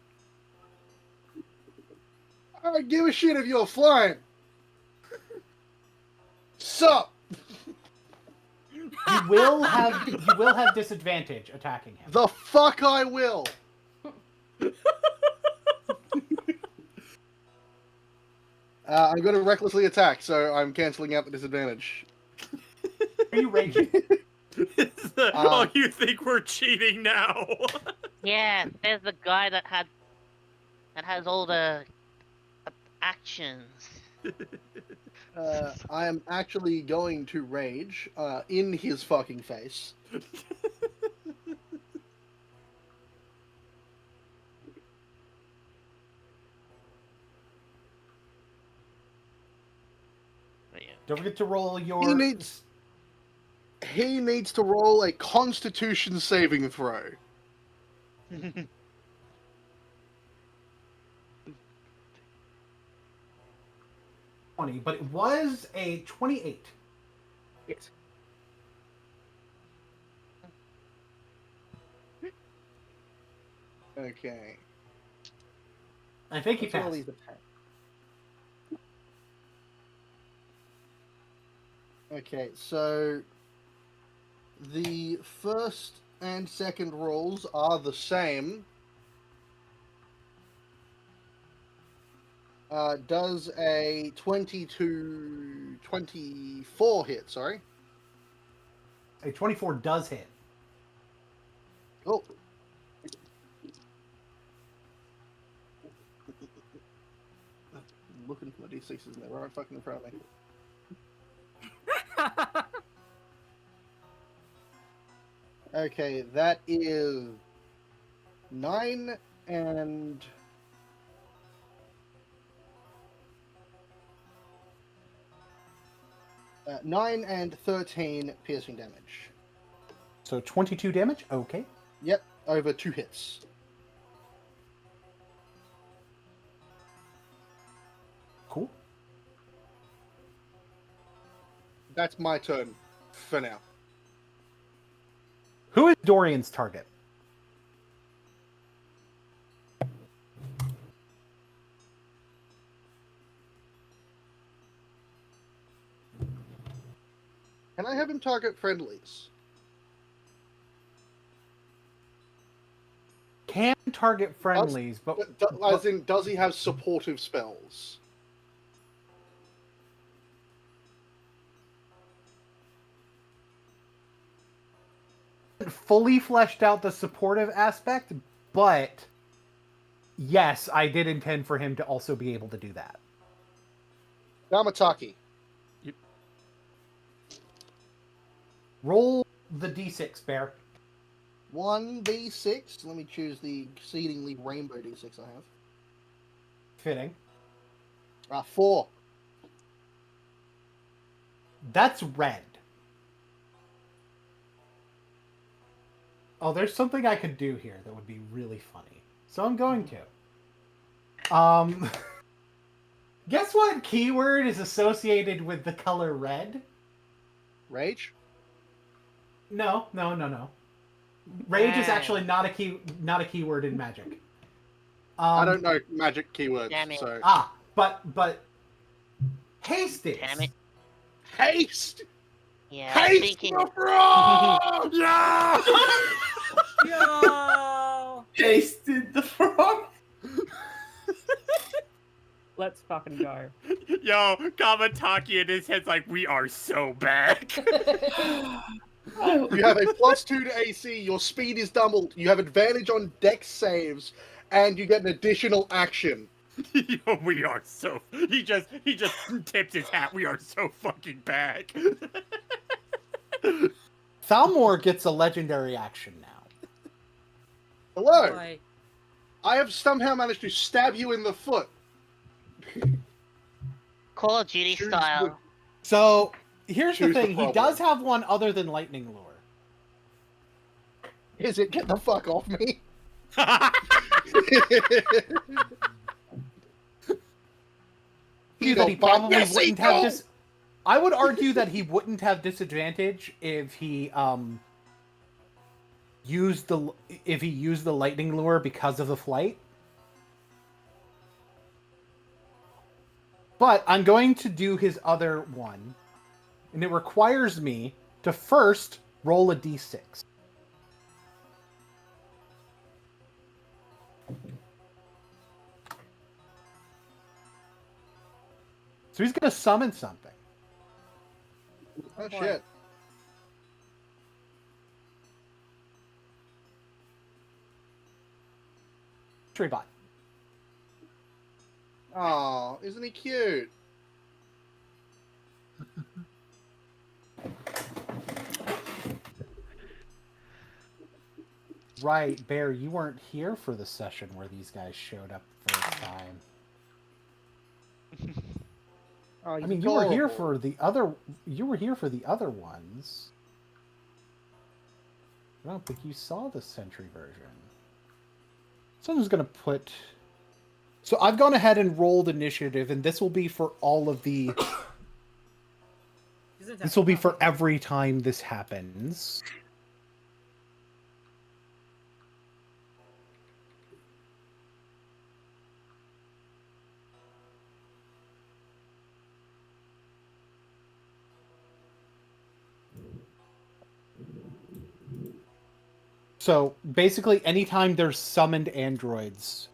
[SPEAKER 7] I don't give a shit if you're flying. Sup?
[SPEAKER 1] You will have disadvantage attacking him.
[SPEAKER 7] The fuck I will. I'm going to recklessly attack, so I'm canceling out the disadvantage.
[SPEAKER 1] Are you raging?
[SPEAKER 6] Oh, you think we're cheating now?
[SPEAKER 5] Yeah, there's the guy that has all the actions.
[SPEAKER 7] I am actually going to rage in his fucking face.
[SPEAKER 1] Don't forget to roll your...
[SPEAKER 7] He needs to roll a Constitution saving throw.
[SPEAKER 1] But it was a 28.
[SPEAKER 7] Yes. Okay.
[SPEAKER 1] I think he
[SPEAKER 7] Let's roll
[SPEAKER 1] passed.
[SPEAKER 7] these attacks. Okay, so the first and second rolls are the same. Does a 24 hit, sorry.
[SPEAKER 1] A 24 does hit.
[SPEAKER 7] Oh. Looking for my D6s and they're right fucking in front of me. Okay, that is 9 and... 9 and 13 piercing damage.
[SPEAKER 1] So 22 damage? Okay.
[SPEAKER 7] Yep, over 2 hits.
[SPEAKER 1] Cool.
[SPEAKER 7] That's my turn for now.
[SPEAKER 1] Who is Dorian's target?
[SPEAKER 7] Can I have him target friendlies?
[SPEAKER 1] can target friendlies, but
[SPEAKER 7] As in, does he have supportive spells?
[SPEAKER 1] fully fleshed out the supportive aspect, but yes, I did intend for him to also be able to do that.
[SPEAKER 7] Gamataki.
[SPEAKER 1] Roll the d6, Bear.
[SPEAKER 7] 1d6. Let me choose the exceedingly rainbow d6 I have.
[SPEAKER 1] Fitting.
[SPEAKER 7] 4.
[SPEAKER 1] That's red. Oh, there's something I could do here that would be really funny. So I'm going to. Guess what keyword is associated with the color red?
[SPEAKER 7] Rage?
[SPEAKER 1] No. Rage is actually not a keyword in Magic.
[SPEAKER 7] I don't know magic keywords.
[SPEAKER 5] Damn it.
[SPEAKER 7] So.
[SPEAKER 1] But haste is.
[SPEAKER 5] Damn it.
[SPEAKER 7] Haste!
[SPEAKER 5] Yeah, I was
[SPEAKER 7] Haste
[SPEAKER 5] thinking.
[SPEAKER 7] the frog!
[SPEAKER 1] Yeah!
[SPEAKER 4] Yo!
[SPEAKER 2] Tasted the frog.
[SPEAKER 8] Let's fucking go.
[SPEAKER 6] Yo, Kamataki in his head's like, we are so bad.
[SPEAKER 7] You have a +2 to AC, your speed is doubled, you have advantage on dex saves, and you get an additional action.
[SPEAKER 6] Yo, we are so. He just tipped his hat. We are so fucking bad.
[SPEAKER 1] Thalmor gets a legendary action now.
[SPEAKER 7] Hello!
[SPEAKER 4] Boy.
[SPEAKER 7] I have somehow managed to stab you in the foot.
[SPEAKER 5] Call of Duty
[SPEAKER 7] Choose
[SPEAKER 5] style.
[SPEAKER 1] So here's the
[SPEAKER 7] Choose the
[SPEAKER 1] thing: he
[SPEAKER 7] problem.
[SPEAKER 1] does have one other than lightning lure.
[SPEAKER 7] Is it get the fuck off me?
[SPEAKER 1] That he probably wouldn't have I would argue that he wouldn't have disadvantage if he used the lightning lure because of the flight. But I'm going to do his other one, and it requires me to first roll a d6. So he's going to summon something.
[SPEAKER 7] Oh shit.
[SPEAKER 1] Treebot.
[SPEAKER 7] Oh, isn't he cute?
[SPEAKER 1] Right, Bear, you weren't here for the session where these guys showed up first time.
[SPEAKER 7] Oh,
[SPEAKER 1] I mean, you were here for the other ones. I don't think you saw the Sentry version. Someone's gonna put. So I've gone ahead and rolled initiative, and this will be for all of the. This will be for every time this happens. So basically, anytime there's summoned androids,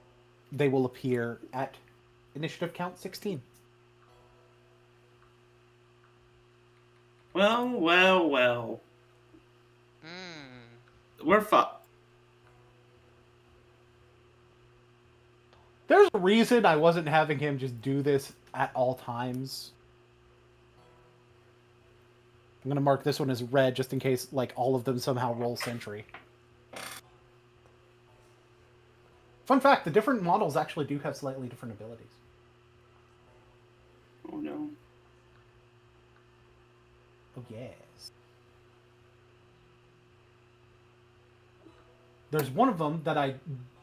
[SPEAKER 1] they will appear at initiative count 16.
[SPEAKER 2] Well. We're fucked.
[SPEAKER 1] There's a reason I wasn't having him just do this at all times. I'm gonna mark this one as red just in case, like, all of them somehow roll sentry. Fun fact, the different models actually do have slightly different abilities.
[SPEAKER 2] Oh no.
[SPEAKER 1] Oh, yes. There's one of them that I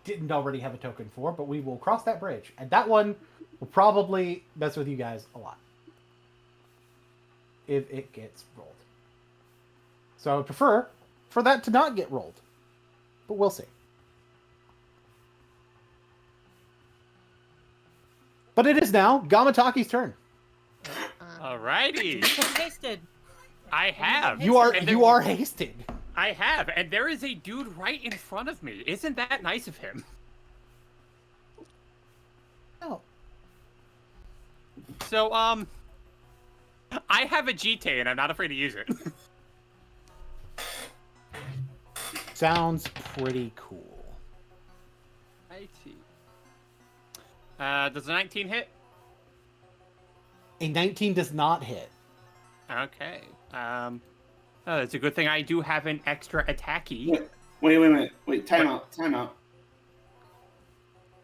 [SPEAKER 1] didn't already have a token for, but we will cross that bridge. And that one will probably mess with you guys a lot. If it gets rolled. So I would prefer for that to not get rolled. But we'll see. But it is now Gamataki's turn.
[SPEAKER 6] Alrighty.
[SPEAKER 4] Tasted.
[SPEAKER 6] I have.
[SPEAKER 1] You are hasted.
[SPEAKER 6] I have, and there is a dude right in front of me. Isn't that nice of him?
[SPEAKER 1] Oh.
[SPEAKER 6] So, I have a GT, and I'm not afraid to use it.
[SPEAKER 1] Sounds pretty cool.
[SPEAKER 6] I see. Does a 19 hit?
[SPEAKER 1] A 19 does not hit.
[SPEAKER 6] Okay. Oh, it's a good thing I do have an extra attacky.
[SPEAKER 2] Wait, time out.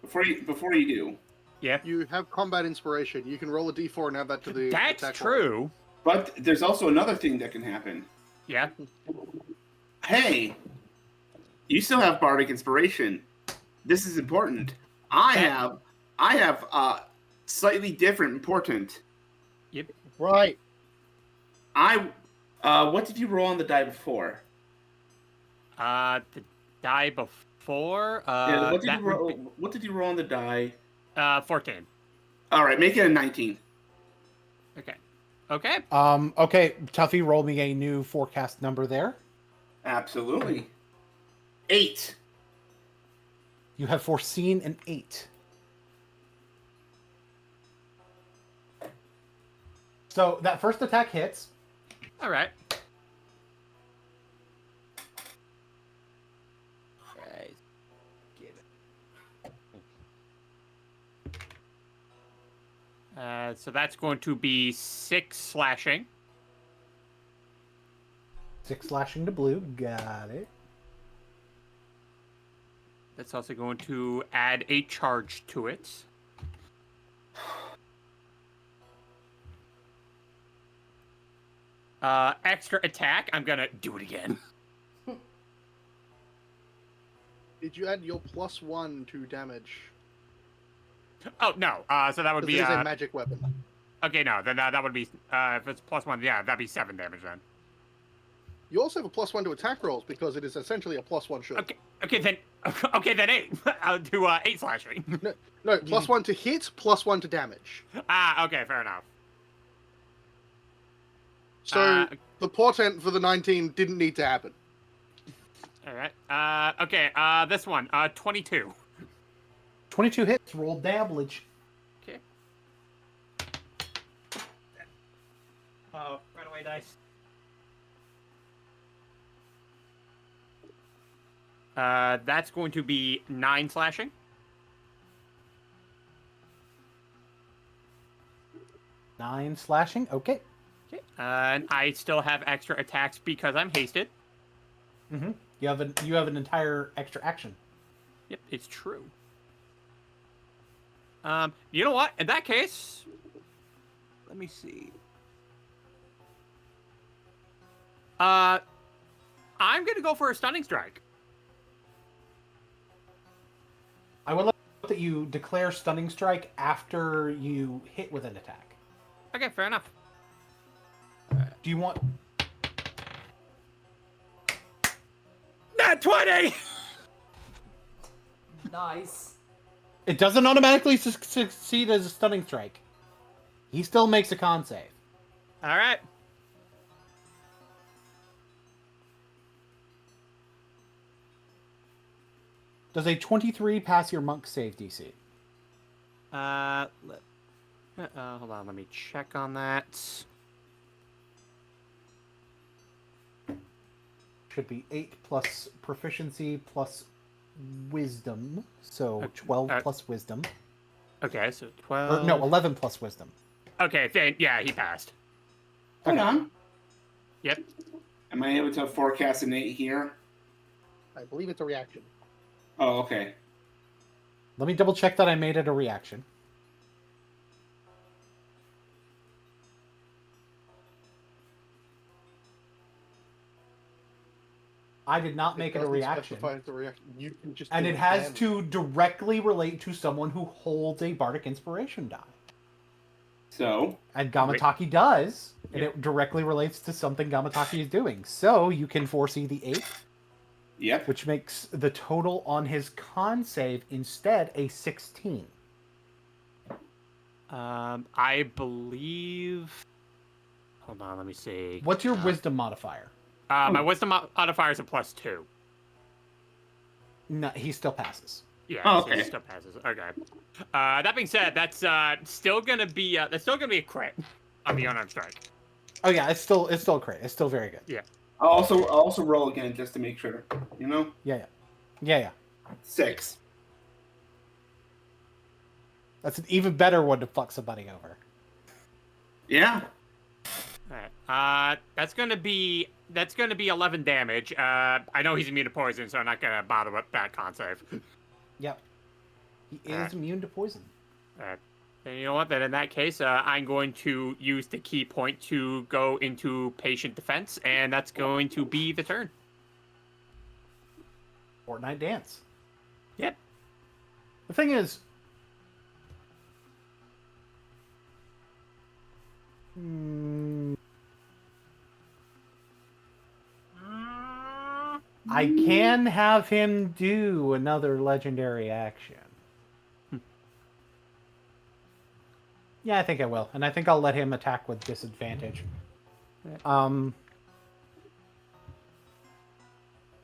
[SPEAKER 2] Before you do.
[SPEAKER 6] Yeah.
[SPEAKER 7] You have combat inspiration. You can roll a d4 and add that to the attack
[SPEAKER 6] That's
[SPEAKER 7] roll.
[SPEAKER 6] true.
[SPEAKER 2] But there's also another thing that can happen.
[SPEAKER 6] Yeah.
[SPEAKER 2] Hey, you still have bardic inspiration. This is important. I have slightly different important.
[SPEAKER 6] Yep.
[SPEAKER 7] Right.
[SPEAKER 2] What did you roll on the die before?
[SPEAKER 6] The die before.
[SPEAKER 2] What did you roll on the die?
[SPEAKER 6] 14.
[SPEAKER 2] All right, make it a 19.
[SPEAKER 6] Okay. Okay.
[SPEAKER 1] Okay, Tuffy, roll me a new forecast number there.
[SPEAKER 2] Absolutely. 8.
[SPEAKER 1] You have foreseen an 8. So that first attack hits.
[SPEAKER 6] All right. Right. Get it. So that's going to be 6 slashing.
[SPEAKER 1] 6 slashing to blue. Got it.
[SPEAKER 6] That's also going to add a charge to it. Extra attack. I'm gonna do it again.
[SPEAKER 7] Did you add your +1 to damage?
[SPEAKER 6] Oh no. So that would be
[SPEAKER 7] This is a magic weapon.
[SPEAKER 6] okay. No, then that would be if it's +1. Yeah, that'd be 7 damage then.
[SPEAKER 7] You also have a +1 to attack rolls because it is essentially a +1 shield.
[SPEAKER 6] Okay. Okay then. Okay then 8. I'll do 8 slashing.
[SPEAKER 7] No, +1 to hit, +1 to damage.
[SPEAKER 6] Okay. Fair enough.
[SPEAKER 7] So the portent for the 19 didn't need to happen.
[SPEAKER 6] All right. Okay. This one. 22.
[SPEAKER 1] 22 hits. Roll damage.
[SPEAKER 6] Okay. Oh, right away, dice. That's going to be 9 slashing.
[SPEAKER 1] Nine slashing. Okay.
[SPEAKER 6] Okay. And I still have extra attacks because I'm hasted.
[SPEAKER 1] Mm-hmm. You have an entire extra action.
[SPEAKER 6] Yep, it's true. You know what? In that case, let me see. I'm gonna go for a stunning strike.
[SPEAKER 1] I would like that you declare stunning strike after you hit with an attack.
[SPEAKER 6] Okay, fair enough.
[SPEAKER 1] Do you want?
[SPEAKER 6] Nat 20.
[SPEAKER 3] Nice.
[SPEAKER 1] It doesn't automatically succeed as a stunning strike. He still makes a con save.
[SPEAKER 6] All right.
[SPEAKER 1] Does a 23 pass your monk save DC?
[SPEAKER 6] Hold on, let me check on that.
[SPEAKER 1] Should be 8 plus proficiency plus wisdom. So 12 plus wisdom.
[SPEAKER 6] Okay, so 12.
[SPEAKER 1] Or, no, 11 plus wisdom.
[SPEAKER 6] Okay, then, yeah, he passed.
[SPEAKER 2] Hold on.
[SPEAKER 6] Yep.
[SPEAKER 2] Am I able to forecast an 8 here?
[SPEAKER 7] I believe it's a reaction.
[SPEAKER 2] Oh, okay.
[SPEAKER 1] Let me double check that I made it a reaction. I did not make it a reaction.
[SPEAKER 7] You can just
[SPEAKER 1] And
[SPEAKER 7] do
[SPEAKER 1] it has
[SPEAKER 7] damage.
[SPEAKER 1] to directly relate to someone who holds a bardic inspiration die.
[SPEAKER 2] So,
[SPEAKER 1] And Gamataki does, and it directly relates to something Gamataki is doing. So you can foresee the 8,
[SPEAKER 2] yep.
[SPEAKER 1] which makes the total on his con save instead a 16.
[SPEAKER 6] I believe. Hold on, let me see.
[SPEAKER 1] What's your wisdom modifier?
[SPEAKER 6] My wisdom modifier is a +2.
[SPEAKER 1] No, he still passes.
[SPEAKER 6] Yeah,
[SPEAKER 2] Oh,
[SPEAKER 6] so he
[SPEAKER 2] okay.
[SPEAKER 6] still passes. Okay. That being said, that's still gonna be a crit on the unarmed strike.
[SPEAKER 1] Oh yeah, it's still a crit. It's still very good.
[SPEAKER 6] Yeah.
[SPEAKER 2] I'll also roll again just to make sure. You know?
[SPEAKER 1] Yeah.
[SPEAKER 2] 6.
[SPEAKER 1] That's an even better one to fuck somebody over.
[SPEAKER 2] Yeah.
[SPEAKER 6] Alright. That's gonna be 11 damage. I know he's immune to poison, so I'm not gonna bother with that con save.
[SPEAKER 1] Yep. He is
[SPEAKER 6] Alright.
[SPEAKER 1] immune to poison.
[SPEAKER 6] Alright. Then you know what? Then in that case, I'm going to use the key point to go into patient defense, and that's going to be the turn.
[SPEAKER 1] Fortnite dance.
[SPEAKER 6] Yep.
[SPEAKER 1] The thing is, I can have him do another legendary action. Yeah, I think I will. And I think I'll let him attack with disadvantage.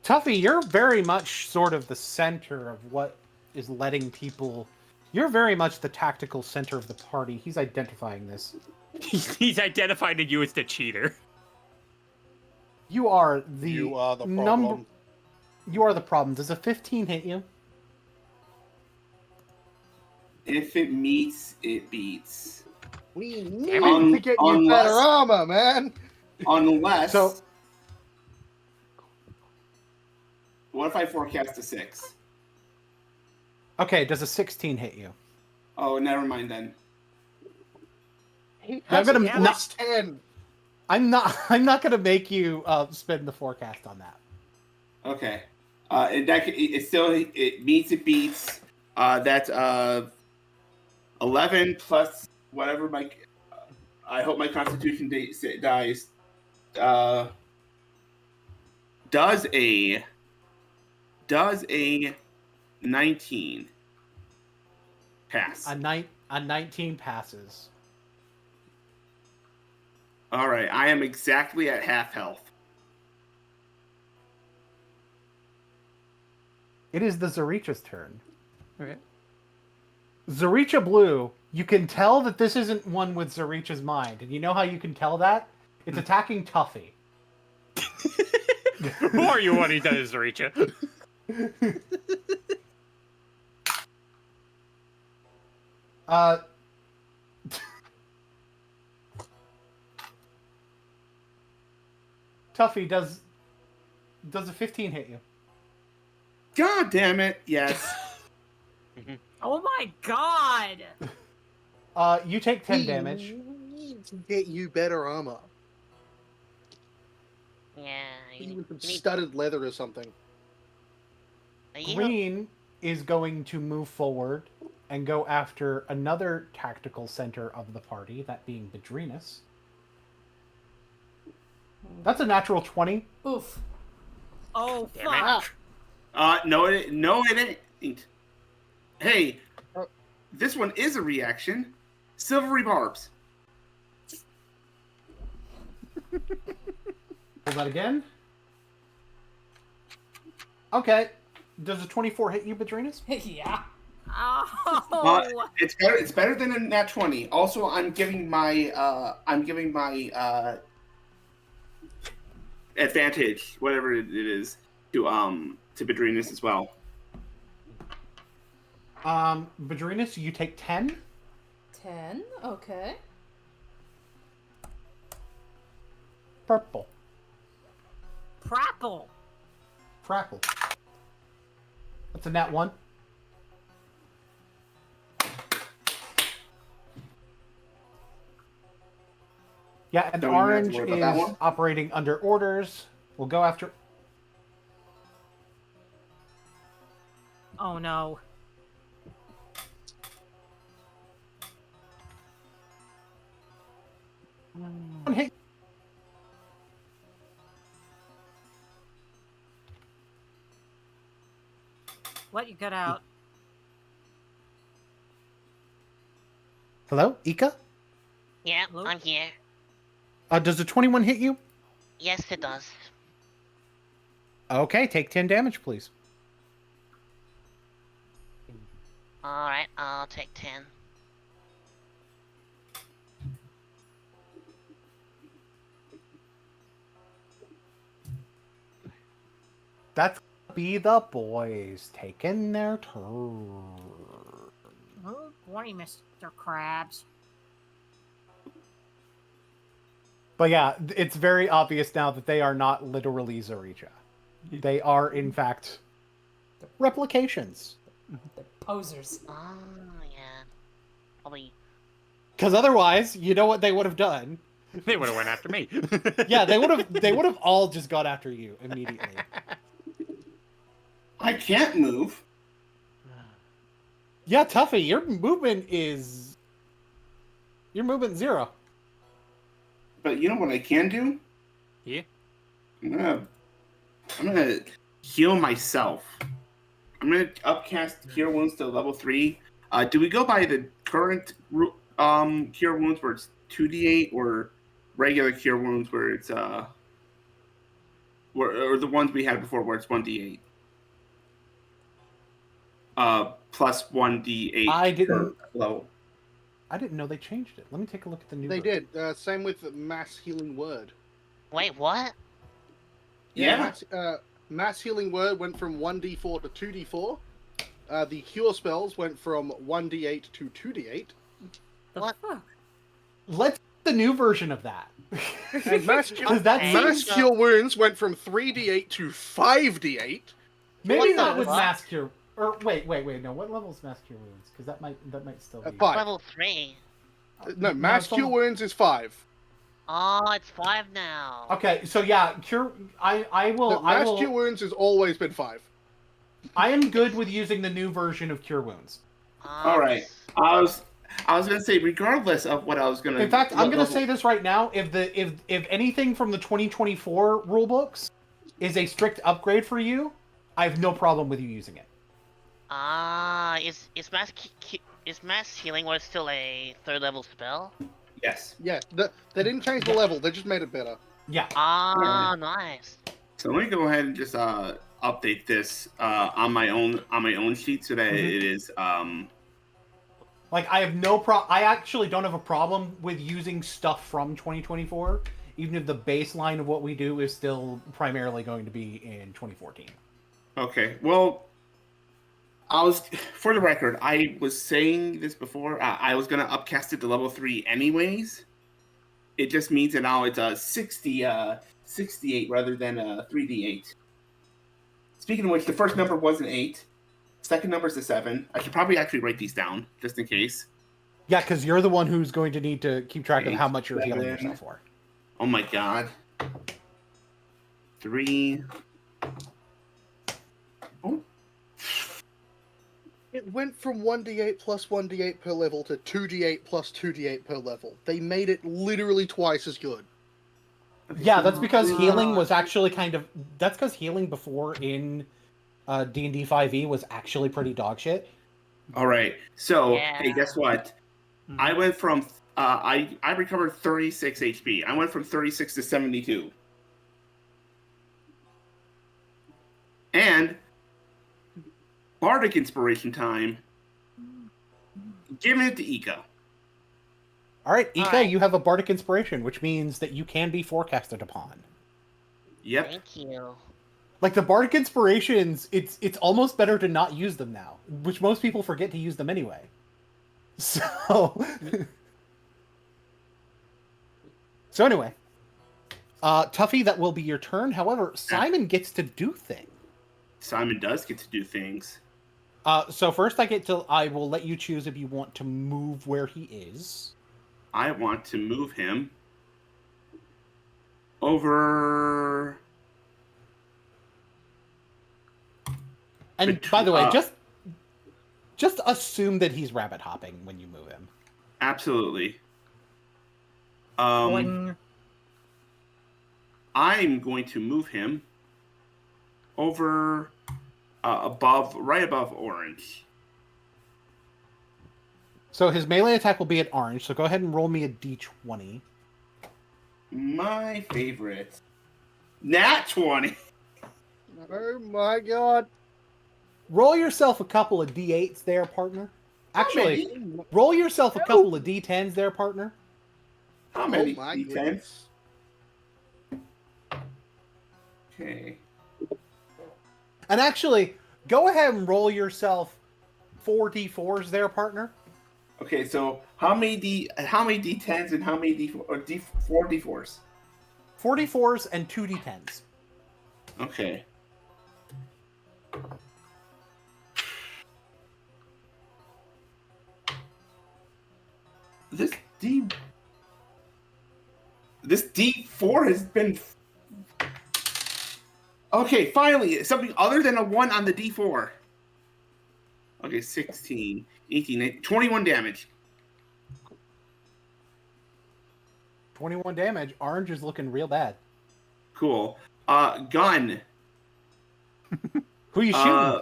[SPEAKER 1] Tuffy, you're very much sort of the center of what is letting people... You're very much the tactical center of the party. He's identifying this.
[SPEAKER 6] He's identified you as the cheater.
[SPEAKER 1] You are the
[SPEAKER 7] You are the problem.
[SPEAKER 1] number. You are the problem. Does a 15 hit you?
[SPEAKER 2] If it meets, it beats.
[SPEAKER 7] We need
[SPEAKER 2] Un-
[SPEAKER 7] to get you
[SPEAKER 2] unless-
[SPEAKER 7] better armor, man.
[SPEAKER 2] Unless.
[SPEAKER 1] So-
[SPEAKER 2] What if I forecast a 6?
[SPEAKER 1] Okay, does a 16 hit you?
[SPEAKER 2] Oh, never mind then.
[SPEAKER 7] He
[SPEAKER 1] I'm
[SPEAKER 7] has
[SPEAKER 1] gonna
[SPEAKER 7] a
[SPEAKER 1] not-
[SPEAKER 7] +10.
[SPEAKER 1] I'm not gonna make you spend the forecast on that.
[SPEAKER 2] Okay. It meets, it beats. That's 11 plus whatever my. I hope my Constitution dies. Does a 19 pass?
[SPEAKER 1] A 19 passes.
[SPEAKER 2] All right, I am exactly at half health.
[SPEAKER 1] It is the Zaricha's turn.
[SPEAKER 6] Okay.
[SPEAKER 1] Zaricha Blue, you can tell that this isn't one with Zaricha's mind. And you know how you can tell that? It's attacking Tuffy.
[SPEAKER 6] Who are you when he does Zaricha?
[SPEAKER 1] Tuffy, does a 15 hit you?
[SPEAKER 2] God damn it! Yes.
[SPEAKER 4] Oh my god!
[SPEAKER 1] You take 10
[SPEAKER 7] We
[SPEAKER 1] damage.
[SPEAKER 7] need to get you better armor.
[SPEAKER 5] Yeah,
[SPEAKER 7] Maybe with some
[SPEAKER 5] you need-
[SPEAKER 7] studded leather or something.
[SPEAKER 5] you-
[SPEAKER 1] Green is going to move forward and go after another tactical center of the party, that being Bedrinus. That's a natural 20.
[SPEAKER 3] Oof.
[SPEAKER 4] Oh
[SPEAKER 6] Damn
[SPEAKER 4] fuck!
[SPEAKER 2] No, it ain't. Hey, this one is a reaction. Silvery barbs.
[SPEAKER 1] Roll that again. Okay. Does a 24 hit you, Bedrinus?
[SPEAKER 3] Yeah.
[SPEAKER 4] Oh!
[SPEAKER 2] It's better. It's better than a nat 20. Also, I'm giving my advantage, whatever it is, to Bedrinus as well.
[SPEAKER 1] Bedrinus, you take 10.
[SPEAKER 3] 10. Okay.
[SPEAKER 1] Purple.
[SPEAKER 4] Prapple!
[SPEAKER 1] Crackle. That's a nat 1. Yeah, and
[SPEAKER 2] Don't even have to
[SPEAKER 1] orange
[SPEAKER 2] worry about that
[SPEAKER 1] is
[SPEAKER 2] one.
[SPEAKER 1] operating under orders. We'll go after...
[SPEAKER 4] Oh no.
[SPEAKER 1] Hit.
[SPEAKER 4] What you got out?
[SPEAKER 1] Hello, Ika?
[SPEAKER 5] Yeah,
[SPEAKER 4] Hello?
[SPEAKER 5] I'm here.
[SPEAKER 1] Does the 21 hit you?
[SPEAKER 5] Yes, it does.
[SPEAKER 1] Okay, take 10 damage, please.
[SPEAKER 5] Alright, I'll take 10.
[SPEAKER 1] That's be the boys taking their turn.
[SPEAKER 4] Oh boy, Mr. Krabs.
[SPEAKER 1] But yeah, it's very obvious now that they are not literally Zaricha. They are, in fact, replications.
[SPEAKER 3] They're posers.
[SPEAKER 5] Oh, yeah. Probably.
[SPEAKER 1] Because otherwise, you know what they would have done?
[SPEAKER 6] They would have went after me.
[SPEAKER 1] Yeah, they would have all just got after you immediately.
[SPEAKER 2] I can't move.
[SPEAKER 1] Yeah, Tuffy, your movement 0.
[SPEAKER 2] But you know what I can do?
[SPEAKER 6] Yeah.
[SPEAKER 2] I'm gonna heal myself. I'm gonna upcast Cure Wounds to level 3. Do we go by the current Cure Wounds where it's 2d8 or regular Cure Wounds where it's or the ones we had before where it's 1d8? Plus 1d8.
[SPEAKER 1] I didn't
[SPEAKER 2] level.
[SPEAKER 1] I didn't know they changed it. Let me take a look at the new
[SPEAKER 7] They
[SPEAKER 1] version.
[SPEAKER 7] did. Same with the Mass Healing Word.
[SPEAKER 5] Wait, what?
[SPEAKER 2] Yeah.
[SPEAKER 7] Mass Healing Word went from 1d4 to 2d4. The Cure spells went from 1d8 to 2d8.
[SPEAKER 8] The
[SPEAKER 5] What?
[SPEAKER 8] fuck?
[SPEAKER 1] Let's the new version of that.
[SPEAKER 7] And Mass
[SPEAKER 5] Okay.
[SPEAKER 7] Cure Wounds went from 3d8 to 5d8.
[SPEAKER 1] Maybe
[SPEAKER 5] What
[SPEAKER 1] not
[SPEAKER 5] the
[SPEAKER 1] with
[SPEAKER 5] fuck?
[SPEAKER 1] Mass Cure. Or wait, no. What level is Mass Cure Wounds? Because that might still be.
[SPEAKER 7] 5.
[SPEAKER 5] Level 3.
[SPEAKER 7] No, Mass
[SPEAKER 1] it's
[SPEAKER 7] Cure
[SPEAKER 1] on-
[SPEAKER 7] Wounds is 5.
[SPEAKER 5] Oh, it's 5 now.
[SPEAKER 1] Okay, so yeah, Cure. I will.
[SPEAKER 7] Mass Cure Wounds has always been 5.
[SPEAKER 1] I am good with using the new version of Cure Wounds.
[SPEAKER 2] All right. I was gonna say, regardless of what I was gonna.
[SPEAKER 1] In fact, I'm
[SPEAKER 2] what
[SPEAKER 1] gonna
[SPEAKER 2] level-
[SPEAKER 1] say this right now: if anything from the 2024 rulebooks is a strict upgrade for you, I have no problem with you using it.
[SPEAKER 5] Is mass healing word still a 3rd level spell?
[SPEAKER 2] Yes.
[SPEAKER 7] Yeah, they didn't change the level, they just made it better.
[SPEAKER 1] Yeah.
[SPEAKER 5] Nice.
[SPEAKER 2] So let me go ahead and just update this on my own sheet so that it is
[SPEAKER 1] Like I have no I actually don't have a problem with using stuff from 2024, even if the baseline of what we do is still primarily going to be in 2014.
[SPEAKER 2] okay. Well, for the record, I was saying this before. I was gonna upcast it to level 3 anyways. It just means that now it's a 68 rather than a 3d8. Speaking of which, the first number was an 8. Second number is a 7. I should probably actually write these down just in case.
[SPEAKER 1] Yeah, because you're the one who's going to need to keep track of how much you're healing
[SPEAKER 2] 7.
[SPEAKER 1] yourself for.
[SPEAKER 2] Oh my god. 3. Oh.
[SPEAKER 7] It went from 1d8 plus 1d8 per level to 2d8 plus 2d8 per level. They made it literally twice as good.
[SPEAKER 1] Yeah, that's because healing was actually that's because healing before in D&D 5e was actually pretty dog shit.
[SPEAKER 2] All right. So,
[SPEAKER 5] Yeah.
[SPEAKER 2] hey, guess what? I went from I recovered 36 HP. I went from 36 to 72. And Bardic Inspiration time. Giving it to Ika.
[SPEAKER 1] All right, Ika,
[SPEAKER 5] Alright.
[SPEAKER 1] you have a bardic inspiration, which means that you can be forecasted upon.
[SPEAKER 2] Yep.
[SPEAKER 5] Thank you.
[SPEAKER 1] Like the bardic inspirations, it's almost better to not use them now, which most people forget to use them anyway. So, so anyway, Tuffy, that will be your turn. However, Simon gets to do things.
[SPEAKER 2] Simon does get to do things.
[SPEAKER 1] So first, I will let you choose if you want to move where he is.
[SPEAKER 2] I want to move him over.
[SPEAKER 1] And by the way, just assume that he's rabbit hopping when you move him.
[SPEAKER 2] Absolutely.
[SPEAKER 4] Boing.
[SPEAKER 2] I'm going to move him over right above orange.
[SPEAKER 1] So his melee attack will be at orange. So go ahead and roll me a d20.
[SPEAKER 2] My favorite. Nat 20.
[SPEAKER 7] Oh my god.
[SPEAKER 1] Roll yourself a couple of D8s there, partner. Actually,
[SPEAKER 2] many?
[SPEAKER 1] roll yourself a couple of D10s there, partner.
[SPEAKER 2] How many
[SPEAKER 7] my
[SPEAKER 2] D10s?
[SPEAKER 7] goodness.
[SPEAKER 2] Okay.
[SPEAKER 1] And actually, go ahead and roll yourself 4 D4s there, partner.
[SPEAKER 2] Okay, so how many D10s and how many four D4s?
[SPEAKER 1] 4 D4s and 2 D10s.
[SPEAKER 2] Okay. This D4 has been. Okay, finally, something other than a 1 on the D4. Okay, 16, 18, 19, 21 damage.
[SPEAKER 1] 21 damage. Orange is looking real bad.
[SPEAKER 2] Cool. Gun.
[SPEAKER 1] Who you shooting?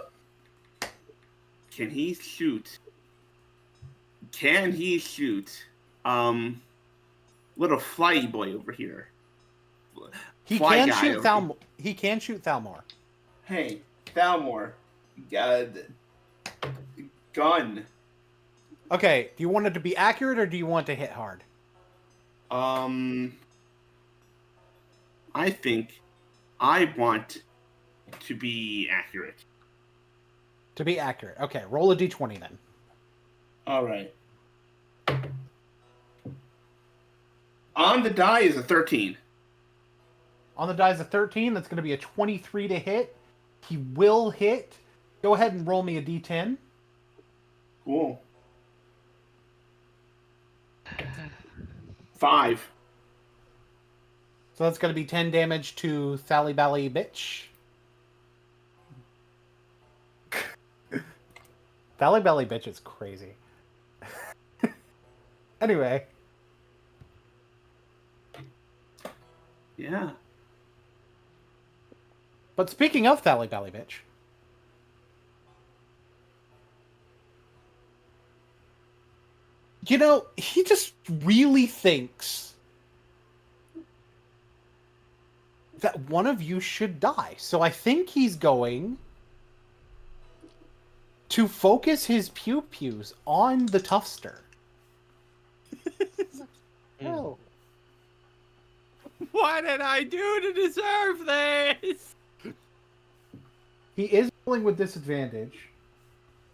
[SPEAKER 2] Can he shoot? Can he shoot? Little flyy boy over here.
[SPEAKER 1] He
[SPEAKER 2] Fly
[SPEAKER 1] can
[SPEAKER 2] guy
[SPEAKER 1] shoot
[SPEAKER 2] over here.
[SPEAKER 1] He can shoot Thalmor.
[SPEAKER 2] Hey, Thalmor. Gun.
[SPEAKER 1] Okay, do you want it to be accurate or do you want to hit hard?
[SPEAKER 2] I think I want to be accurate.
[SPEAKER 1] To be accurate. Okay, roll a D20 then.
[SPEAKER 2] All right. On the die is a 13.
[SPEAKER 1] On the die is a 13. That's going to be a 23 to hit. He will hit. Go ahead and roll me a D10.
[SPEAKER 2] Cool. 5.
[SPEAKER 1] So that's going to be 10 damage to Thally Bally Bitch. Thally Bally Bitch is crazy. Anyway.
[SPEAKER 2] Yeah.
[SPEAKER 1] But speaking of Thally Bally Bitch. You know, he just really thinks that one of you should die. So I think he's going to focus his pew-pews on the Tuffster.
[SPEAKER 7] Oh.
[SPEAKER 6] What did I do to deserve this?
[SPEAKER 1] He is rolling with disadvantage.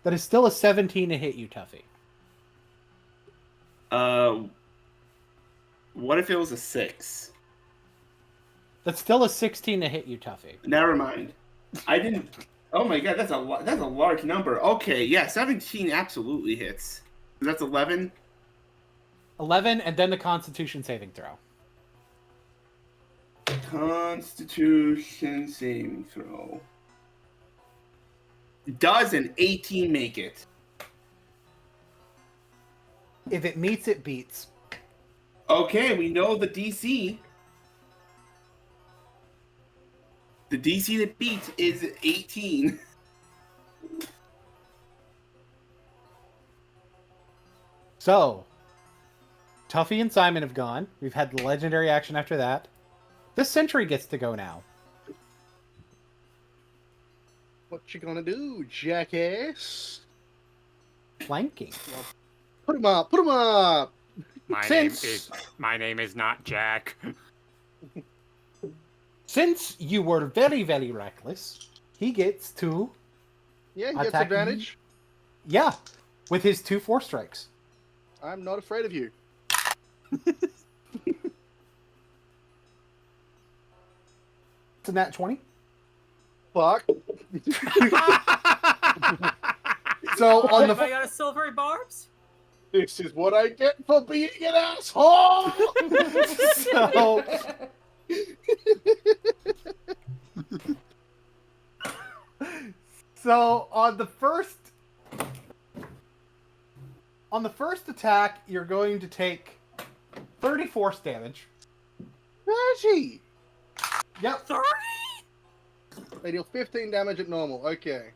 [SPEAKER 1] That is still a 17 to hit you, Tuffy.
[SPEAKER 2] What if it was a 6?
[SPEAKER 1] That's still a 16 to hit you, Tuffy.
[SPEAKER 2] Never mind. I didn't. Oh my god, that's a large number. Okay, yeah, 17 absolutely hits. That's 11.
[SPEAKER 1] 11, and then the Constitution saving throw.
[SPEAKER 2] Constitution saving throw. Does an 18 make it?
[SPEAKER 1] If it meets, it beats.
[SPEAKER 2] Okay, we know the DC. The DC that beats is 18.
[SPEAKER 1] So, Tuffy and Simon have gone. We've had the legendary action after that. This sentry gets to go now.
[SPEAKER 7] What you gonna do, jackass?
[SPEAKER 1] Flanking.
[SPEAKER 7] Put him up! Put him up!
[SPEAKER 6] My name is not Jack.
[SPEAKER 1] Since you were very, very reckless, he gets to...
[SPEAKER 7] Yeah, he gets
[SPEAKER 1] attack
[SPEAKER 7] advantage.
[SPEAKER 1] Yeah, with his 2 force strikes.
[SPEAKER 7] I'm not afraid of you.
[SPEAKER 1] It's a nat 20.
[SPEAKER 7] Fuck.
[SPEAKER 1] So on the...
[SPEAKER 4] I got a silvery barbs?
[SPEAKER 7] This is what I get for being an asshole!
[SPEAKER 1] So... So on the first attack, you're going to take 30 force damage.
[SPEAKER 7] Reggie!
[SPEAKER 1] Yep.
[SPEAKER 4] 30?
[SPEAKER 7] They deal 15 damage at normal. Okay.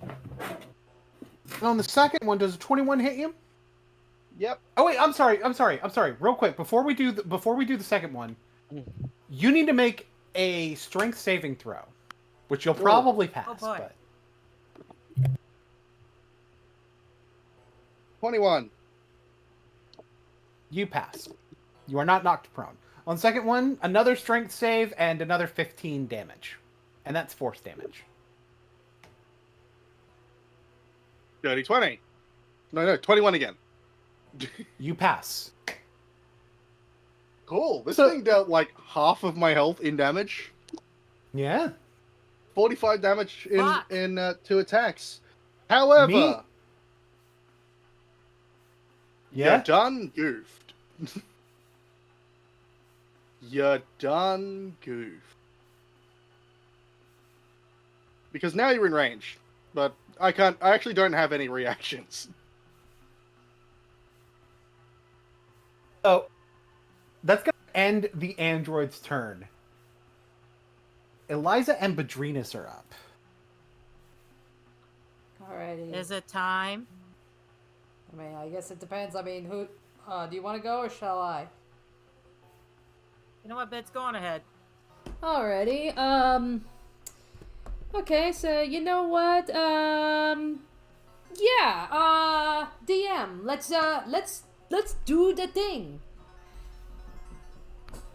[SPEAKER 1] And on the second one, does a 21 hit you?
[SPEAKER 7] Yep.
[SPEAKER 1] Oh wait, I'm sorry. Real quick, before we do the second one, you need to make a strength saving throw, which you'll probably pass.
[SPEAKER 4] Oh, boy.
[SPEAKER 1] But
[SPEAKER 7] 21.
[SPEAKER 1] you pass. You are not knocked prone. On the second one, another strength save and another 15 damage. And that's force damage.
[SPEAKER 7] Dirty 20. No, 21 again.
[SPEAKER 1] You pass.
[SPEAKER 7] Cool. This
[SPEAKER 1] So-
[SPEAKER 7] thing dealt like half of my health in damage.
[SPEAKER 1] Yeah.
[SPEAKER 7] 45 damage
[SPEAKER 4] Fuck.
[SPEAKER 7] in 2 attacks. However,
[SPEAKER 1] Me- Yeah.
[SPEAKER 7] you're done goofed. You're done goofed. Because now you're in range. But I actually don't have any reactions.
[SPEAKER 1] So, that's going to end the android's turn. Eliza and Badrinas are up.
[SPEAKER 3] Alrighty.
[SPEAKER 4] Is it time?
[SPEAKER 3] I mean, I guess it depends. I mean, who? Do you want to go or shall I?
[SPEAKER 4] You know what, Bits? Go on ahead.
[SPEAKER 3] Alrighty. Okay, so you know what? Yeah. DM. Let's do the thing.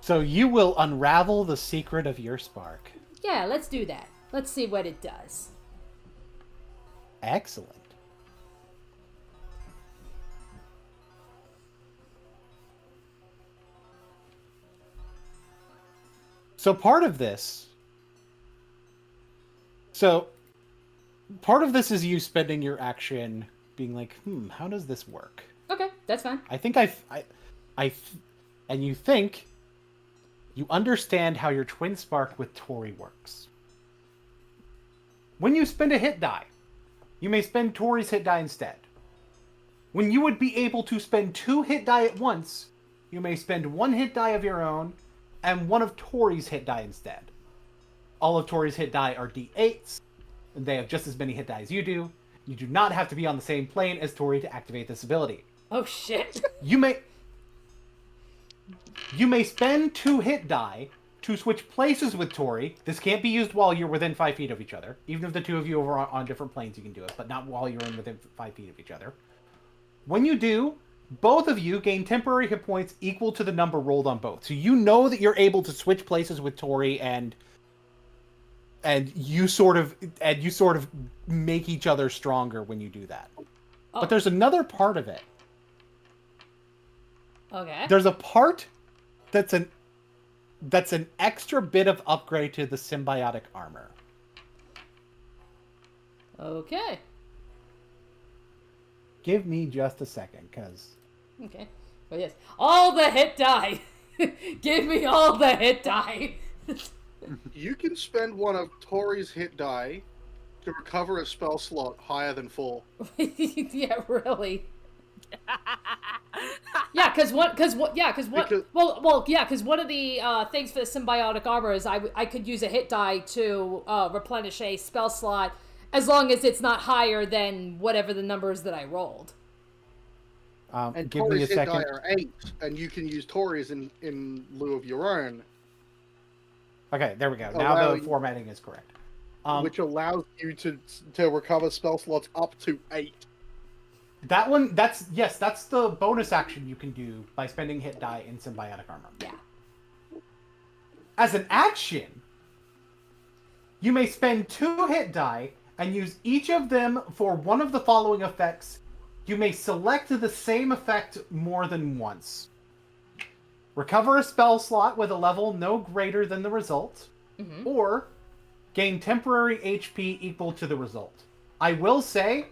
[SPEAKER 1] So you will unravel the secret of your spark.
[SPEAKER 3] Yeah, let's do that. Let's see what it does.
[SPEAKER 1] Excellent. So part of this is you spending your action being like, how does this work?
[SPEAKER 3] Okay, that's fine.
[SPEAKER 1] I think and you think you understand how your twin spark with Tori works. When you spend a hit die, you may spend Tori's hit die instead. When you would be able to spend 2 hit die at once, you may spend 1 hit die of your own and 1 of Tori's hit die instead. All of Tori's hit die are d8s, and they have just as many hit die as you do. You do not have to be on the same plane as Tori to activate this ability.
[SPEAKER 3] Oh shit.
[SPEAKER 1] You may spend 2 hit die to switch places with Tori. This can't be used while you're within 5 feet of each other. Even if the two of you are on different planes, you can do it, but not while you're within 5 feet of each other. When you do, both of you gain temporary hit points equal to the number rolled on both. So you know that you're able to switch places with Tori and you sort of make each other stronger when you do that.
[SPEAKER 3] Oh.
[SPEAKER 1] But there's another part of it.
[SPEAKER 3] Okay.
[SPEAKER 1] There's a part that's an extra bit of upgrade to the symbiotic armor.
[SPEAKER 3] Okay.
[SPEAKER 1] Give me just a second, because...
[SPEAKER 3] Okay. But yes, all the hit die. Give me all the hit die.
[SPEAKER 7] You can spend 1 of Tori's hit die to recover a spell slot higher than 4.
[SPEAKER 3] Yeah, really. Yeah, because one of the things for the symbiotic armor is I could use a hit die to replenish a spell slot as long as it's not higher than whatever the numbers that I rolled.
[SPEAKER 7] And
[SPEAKER 1] give me a
[SPEAKER 7] Tori's hit
[SPEAKER 1] second.
[SPEAKER 7] die are 8, and you can use Tori's in lieu of your own,
[SPEAKER 1] Okay, there we go. Now
[SPEAKER 7] Allowing-
[SPEAKER 1] the formatting is correct.
[SPEAKER 7] which allows you to recover spell slots up to 8.
[SPEAKER 1] That one, that's the bonus action you can do by spending hit die in symbiotic armor.
[SPEAKER 3] Yeah.
[SPEAKER 1] As an action, you may spend 2 hit die and use each of them for one of the following effects. You may select the same effect more than once. Recover a spell slot with a level no greater than the result, or gain temporary HP equal to the result. I will say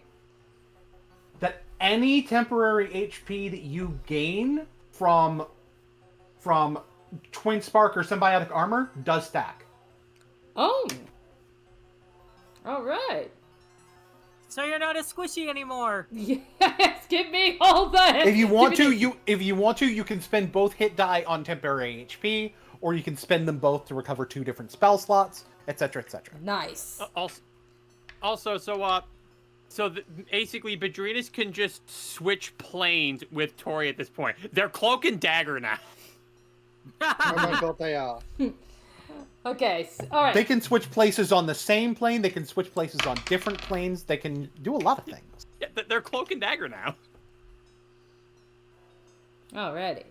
[SPEAKER 1] that any temporary HP that you gain from Twin Spark or Symbiotic Armor does stack.
[SPEAKER 3] Oh. All right.
[SPEAKER 4] So you're not as squishy anymore.
[SPEAKER 3] Yes, give me all the hit.
[SPEAKER 1] If you want
[SPEAKER 3] give
[SPEAKER 1] to,
[SPEAKER 3] me
[SPEAKER 1] you can spend both hit die on temporary HP, or you can spend them both to recover 2 different spell slots, etc., etc.
[SPEAKER 3] Nice.
[SPEAKER 6] Basically, Badrinas can just switch planes with Tori at this point. They're cloak and dagger now.
[SPEAKER 7] Oh my god, they are.
[SPEAKER 3] Okay, all right.
[SPEAKER 1] They can switch places on the same plane. They can switch places on different planes. They can do a lot of things.
[SPEAKER 6] Yeah, they're cloak and dagger now.
[SPEAKER 3] Alrighty.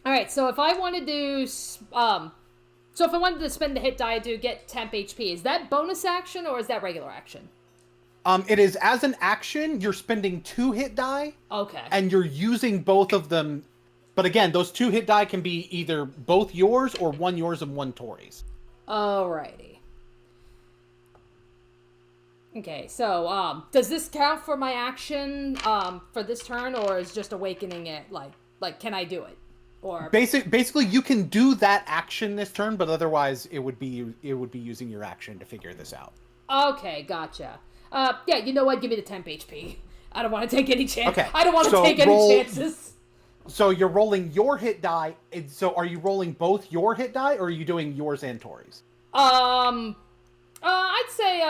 [SPEAKER 3] Alright, so if I wanted to, so if I wanted to spend the hit die to get temp HP, is that bonus action or is that regular action?
[SPEAKER 1] It is as an action, you're spending 2 hit die.
[SPEAKER 3] Okay.
[SPEAKER 1] And you're using both of them. But again, those 2 hit die can be either both yours or 1 yours and 1 Tori's.
[SPEAKER 3] Alrighty. Okay, so, does this count for my action, for this turn, or is just awakening it, like, can I do it? Or...
[SPEAKER 1] Basically, you can do that action this turn, but otherwise it would be using your action to figure this out.
[SPEAKER 3] Okay, gotcha. Yeah, you know what? Give me the temp HP. I don't want to take any chances.
[SPEAKER 1] Okay,
[SPEAKER 3] I don't want to
[SPEAKER 1] so
[SPEAKER 3] take any chances.
[SPEAKER 1] So you're rolling your hit die. So are you rolling both your hit die, or are you doing yours and Tori's?
[SPEAKER 3] I'd say,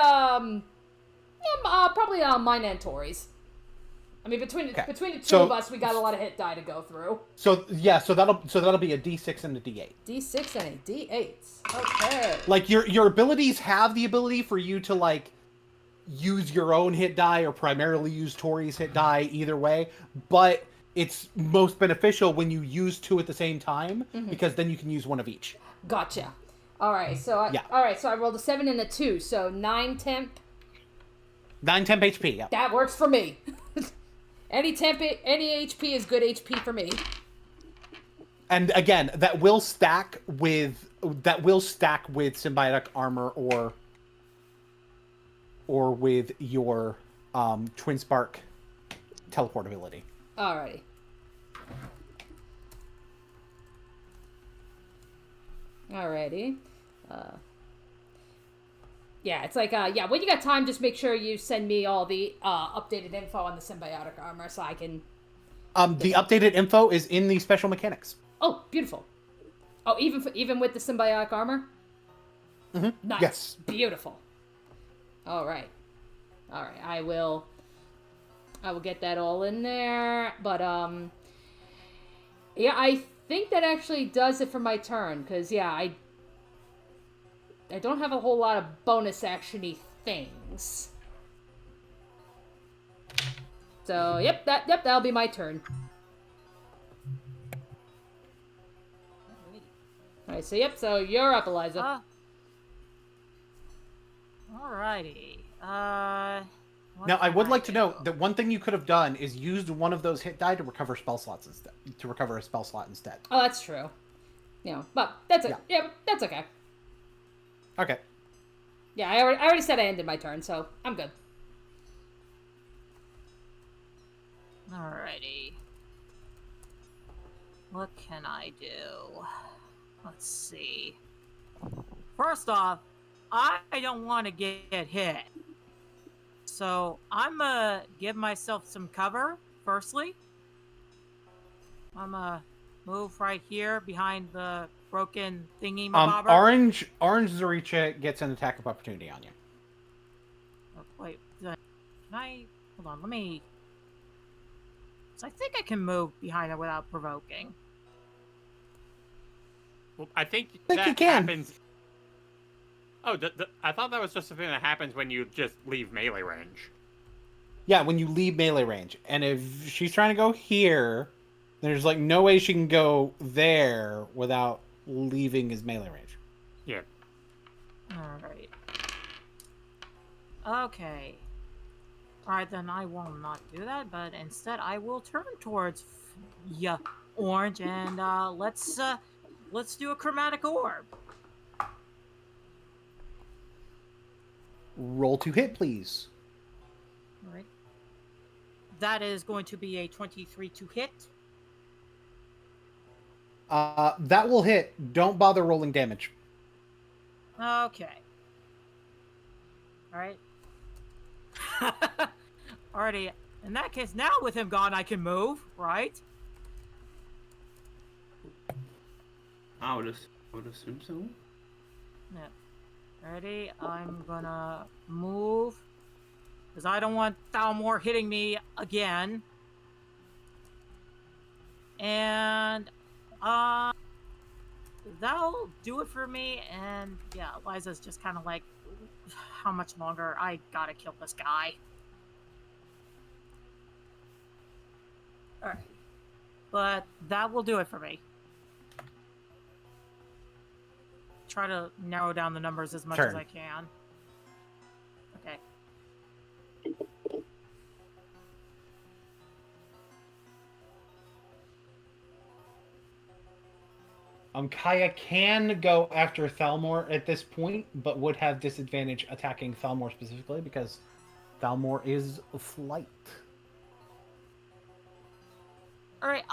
[SPEAKER 3] probably mine and Tori's. I mean, between the two of us, we got a lot of hit die to go through.
[SPEAKER 1] So yeah, so that'll be a D6 and a D8.
[SPEAKER 3] D6 and a D8. Okay.
[SPEAKER 1] Like your abilities have the ability for you to like use your own hit die or primarily use Tori's hit die either way, but it's most beneficial when you use 2 at the same time because then you can use 1 of each.
[SPEAKER 3] Gotcha. All right, so I rolled a 7 and a 2, so 9 temp.
[SPEAKER 1] 9 temp HP. Yeah.
[SPEAKER 3] That works for me. Any HP is good HP for me.
[SPEAKER 1] And again, that will stack with symbiotic armor or with your twin spark teleport ability.
[SPEAKER 3] Alrighty. Alrighty. Yeah, it's like, when you got time, just make sure you send me all the updated info on the symbiotic armor so I can...
[SPEAKER 1] The updated info is in the special mechanics.
[SPEAKER 3] Oh, beautiful. Oh, even with the symbiotic armor?
[SPEAKER 1] Mm-hmm.
[SPEAKER 3] Nice.
[SPEAKER 1] Yes.
[SPEAKER 3] Beautiful. Alright. Alright, I will get that all in there, but, yeah, I think that actually does it for my turn, because, yeah, I don't have a whole lot of bonus action-y things. So, that'll be my turn. Alright, so you're up, Eliza.
[SPEAKER 4] Alrighty.
[SPEAKER 1] Now, I would like to note that one thing you could have done is used one of those hit die to recover spell slots instead. To recover a spell slot instead.
[SPEAKER 3] Oh, that's true. You know, but that's it. Yeah, that's okay.
[SPEAKER 1] Okay.
[SPEAKER 3] Yeah, I already said I ended my turn, so I'm good.
[SPEAKER 4] Alrighty. What can I do? Let's see. First off, I don't want to get hit. So I'm gonna give myself some cover, firstly. I'm gonna move right here behind the broken thingy mabobber.
[SPEAKER 1] Orange Zaricha gets an attack of opportunity on you.
[SPEAKER 4] Oh, wait, can I... Hold on, let me... So I think I can move behind it without provoking.
[SPEAKER 6] Well, I think
[SPEAKER 1] you
[SPEAKER 6] that
[SPEAKER 1] can.
[SPEAKER 6] happens... Oh, I thought that was just something that happens when you just leave melee range.
[SPEAKER 1] Yeah, when you leave melee range. And if she's trying to go here, there's like no way she can go there without leaving his melee range.
[SPEAKER 6] Yeah.
[SPEAKER 4] Alright. Okay. Alright, then I will not do that, but instead I will turn towards Orange and let's do a chromatic orb.
[SPEAKER 1] Roll to hit, please.
[SPEAKER 4] Alright. That is going to be a 23 to hit.
[SPEAKER 1] That will hit. Don't bother rolling damage.
[SPEAKER 4] Okay. Alright. Alrighty. In that case, now with him gone, I can move, right?
[SPEAKER 2] I would assume so.
[SPEAKER 4] Yeah. Ready? I'm gonna move. Because I don't want Thalmor hitting me again. And, that'll do it for me. And yeah, Liza's just kind of like, how much longer? I gotta kill this guy. Alright. But that will do it for me. Try to narrow down the numbers as much as I can. Okay.
[SPEAKER 1] Kaya can go after Thalmor at this point, but would have disadvantage attacking Thalmor specifically because Thalmor is flight.
[SPEAKER 4] Alright,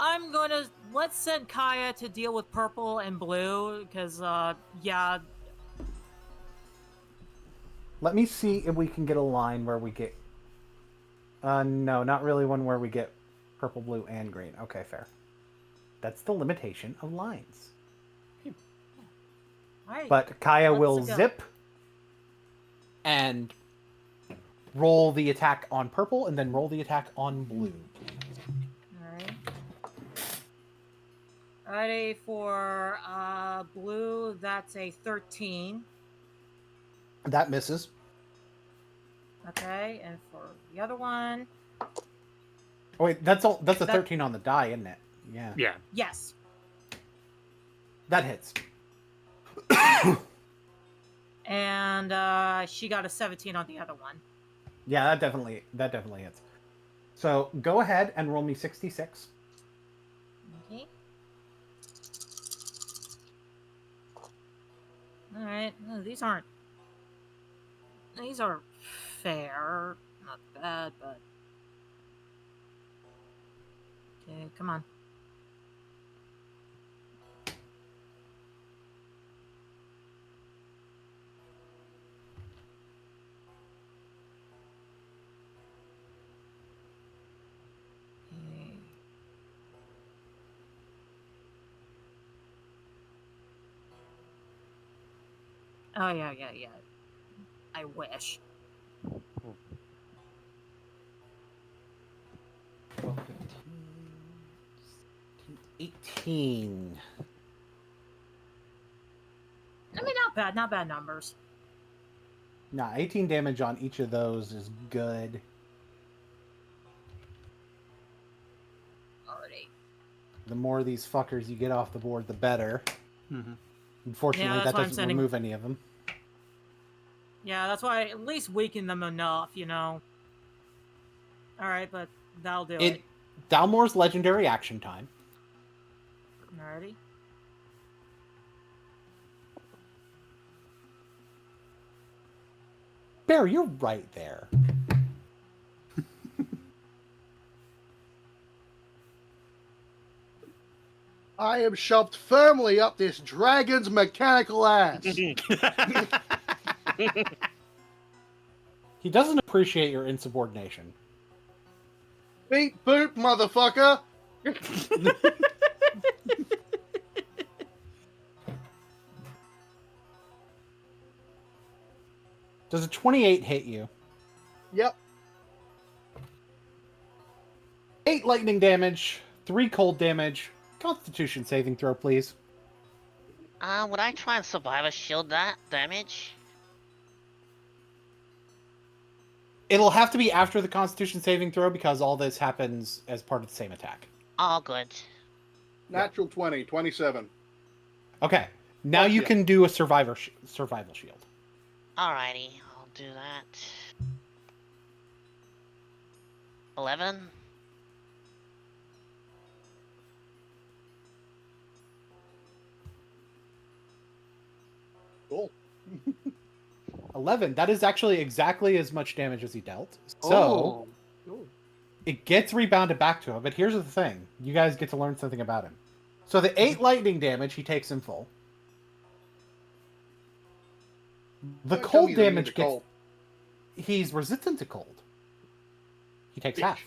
[SPEAKER 4] let's send Kaya to deal with purple and blue, because, yeah.
[SPEAKER 1] Let me see if we can get a line where we get... no, not really one where we get purple, blue, and green. Okay, fair. That's the limitation of lines.
[SPEAKER 4] Alright,
[SPEAKER 1] But Kaya will
[SPEAKER 4] go.
[SPEAKER 1] zip and roll the attack on purple and then roll the attack on blue.
[SPEAKER 4] Alright. Alrighty, for blue, that's a 13.
[SPEAKER 1] That misses.
[SPEAKER 4] Okay, and for the other one...
[SPEAKER 1] Oh wait, that's a 13 on the die, isn't it? Yeah.
[SPEAKER 6] Yeah.
[SPEAKER 4] Yes.
[SPEAKER 1] That hits.
[SPEAKER 4] And she got a 17 on the other one.
[SPEAKER 1] Yeah, that definitely hits. So go ahead and roll me 66.
[SPEAKER 4] Okay. Alright, no, these are fair. Not bad, but... Okay, come on. Okay. Oh, yeah. I wish.
[SPEAKER 1] 12, 15, 18.
[SPEAKER 4] I mean, not bad numbers.
[SPEAKER 1] Nah, 18 damage on each of those is good.
[SPEAKER 4] Already.
[SPEAKER 1] The more of these fuckers you get off the board, the better.
[SPEAKER 6] Mm-hmm.
[SPEAKER 1] Unfortunately,
[SPEAKER 4] Yeah,
[SPEAKER 1] that
[SPEAKER 4] that's why I'm
[SPEAKER 1] doesn't
[SPEAKER 4] sending-
[SPEAKER 1] remove any of them.
[SPEAKER 4] Yeah, that's why I at least weaken them enough, you know. Alright, but that'll do it.
[SPEAKER 1] Dalmore's legendary action time.
[SPEAKER 4] Alrighty.
[SPEAKER 1] Bear, you're right there.
[SPEAKER 7] I am shoved firmly up this dragon's mechanical ass.
[SPEAKER 1] He doesn't appreciate your insubordination.
[SPEAKER 7] Beep boop, motherfucker.
[SPEAKER 1] Does a 28 hit you?
[SPEAKER 7] Yep.
[SPEAKER 1] 8 lightning damage, 3 cold damage. Constitution saving throw, please.
[SPEAKER 5] Would I try and survive a shield that damage?
[SPEAKER 1] It'll have to be after the Constitution saving throw because all this happens as part of the same attack.
[SPEAKER 5] Oh, good.
[SPEAKER 7] Natural 20, 27.
[SPEAKER 1] Okay, now
[SPEAKER 7] Fuck
[SPEAKER 1] you
[SPEAKER 7] yeah.
[SPEAKER 1] can do a survival shield.
[SPEAKER 5] Alrighty, I'll do that. 11?
[SPEAKER 7] Cool.
[SPEAKER 1] 11. That is actually exactly as much damage as he dealt. So
[SPEAKER 5] Oh.
[SPEAKER 1] it gets rebounded back to him. But here's the thing: you guys get to learn something about him. So the 8 lightning damage he takes in full. The
[SPEAKER 7] Don't tell
[SPEAKER 1] cold
[SPEAKER 7] me you don't need
[SPEAKER 1] damage
[SPEAKER 7] the
[SPEAKER 1] gets.
[SPEAKER 7] cold.
[SPEAKER 1] He's resistant to cold. He takes half.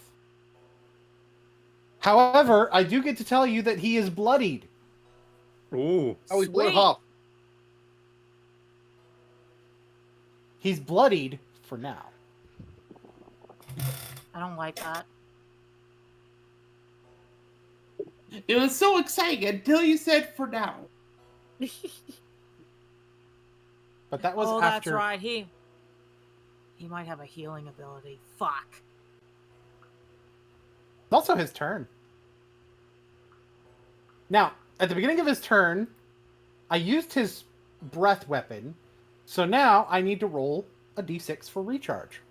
[SPEAKER 1] However, I do get to tell you that he is bloodied.
[SPEAKER 6] Ooh.
[SPEAKER 7] Oh, he's blood
[SPEAKER 4] Sweet.
[SPEAKER 7] half.
[SPEAKER 1] He's bloodied for now.
[SPEAKER 4] I don't like that.
[SPEAKER 2] It was so exciting until you said for now.
[SPEAKER 1] But that was
[SPEAKER 4] Oh,
[SPEAKER 1] after.
[SPEAKER 4] that's right. He might have a healing ability. Fuck.
[SPEAKER 1] It's also his turn. Now, at the beginning of his turn, I used his breath weapon, so now I need to roll a d6 for recharge.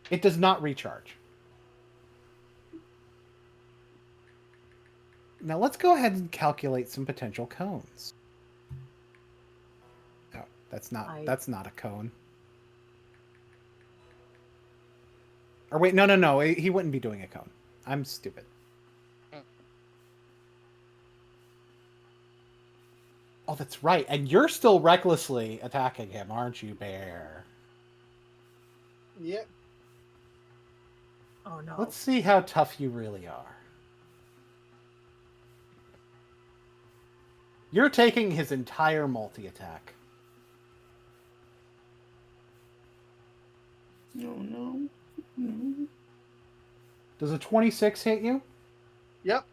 [SPEAKER 1] It does not recharge. Now let's go ahead and calculate some potential cones. Oh, that's not a cone. Or wait, no, he wouldn't be doing a cone. I'm stupid. Oh, that's right. And you're still recklessly attacking him, aren't you, Bear?
[SPEAKER 7] Yep.
[SPEAKER 4] Oh no.
[SPEAKER 1] Let's see how tough you really are. You're taking his entire multi-attack.
[SPEAKER 2] No.
[SPEAKER 1] Does a 26 hit you?
[SPEAKER 7] Yep.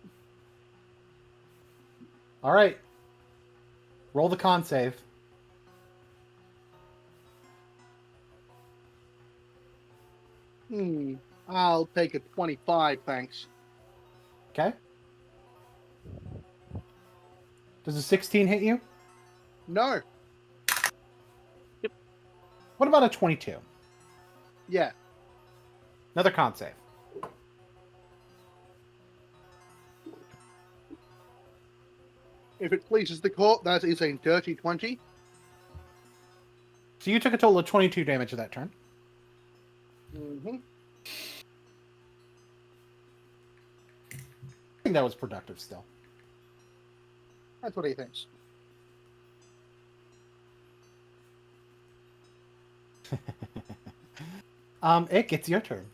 [SPEAKER 1] All right. Roll the con save.
[SPEAKER 7] I'll take a 25, thanks.
[SPEAKER 1] Okay. Does a 16 hit you?
[SPEAKER 7] No.
[SPEAKER 1] What about a 22?
[SPEAKER 7] Yeah.
[SPEAKER 1] Another con save.
[SPEAKER 7] If it pleases the court, that is a dirty 20.
[SPEAKER 1] So you took a total of 22 damage of that turn.
[SPEAKER 7] Mm-hmm.
[SPEAKER 1] I think that was productive still.
[SPEAKER 7] That's what he thinks.
[SPEAKER 1] Ick, it's your turn.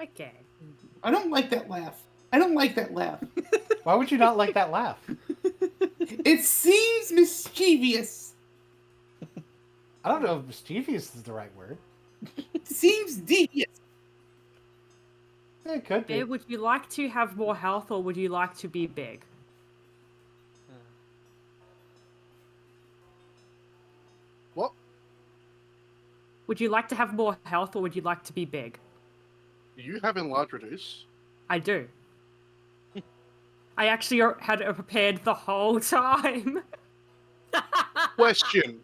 [SPEAKER 8] Okay.
[SPEAKER 2] I don't like that laugh. I don't like that laugh.
[SPEAKER 1] Why would you not like that laugh?
[SPEAKER 2] It seems mischievous.
[SPEAKER 1] I don't know if mischievous is the right word.
[SPEAKER 2] It seems devious.
[SPEAKER 1] It could be.
[SPEAKER 8] Bear, would you like to have more health or would you like to be big?
[SPEAKER 7] What?
[SPEAKER 8] Would you like to have more health or would you like to be big?
[SPEAKER 7] Do you have enlarge reduce?
[SPEAKER 8] I do. I actually had it prepared the whole time.
[SPEAKER 7] Question.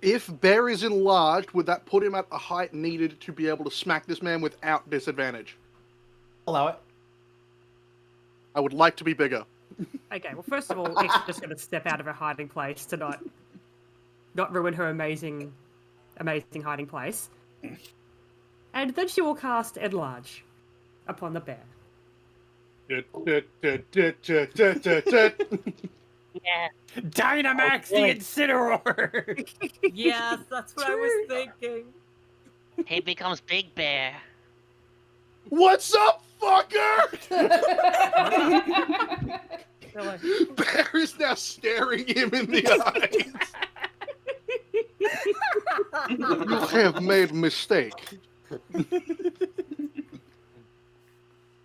[SPEAKER 7] If Bear is enlarged, would that put him at the height needed to be able to smack this man without disadvantage?
[SPEAKER 1] Allow it.
[SPEAKER 7] I would like to be bigger.
[SPEAKER 8] Okay, well, first of all, X is just going to step out of her hiding place to not ruin her amazing hiding place. And then she will cast Enlarge upon the bear.
[SPEAKER 5] Yeah.
[SPEAKER 6] Dynamax the Incineroar!
[SPEAKER 4] Yes, that's what I was thinking.
[SPEAKER 5] He becomes Big Bear.
[SPEAKER 7] What's up, fucker?
[SPEAKER 8] They're like,
[SPEAKER 7] Bear is now staring him in the eyes. You have made a mistake.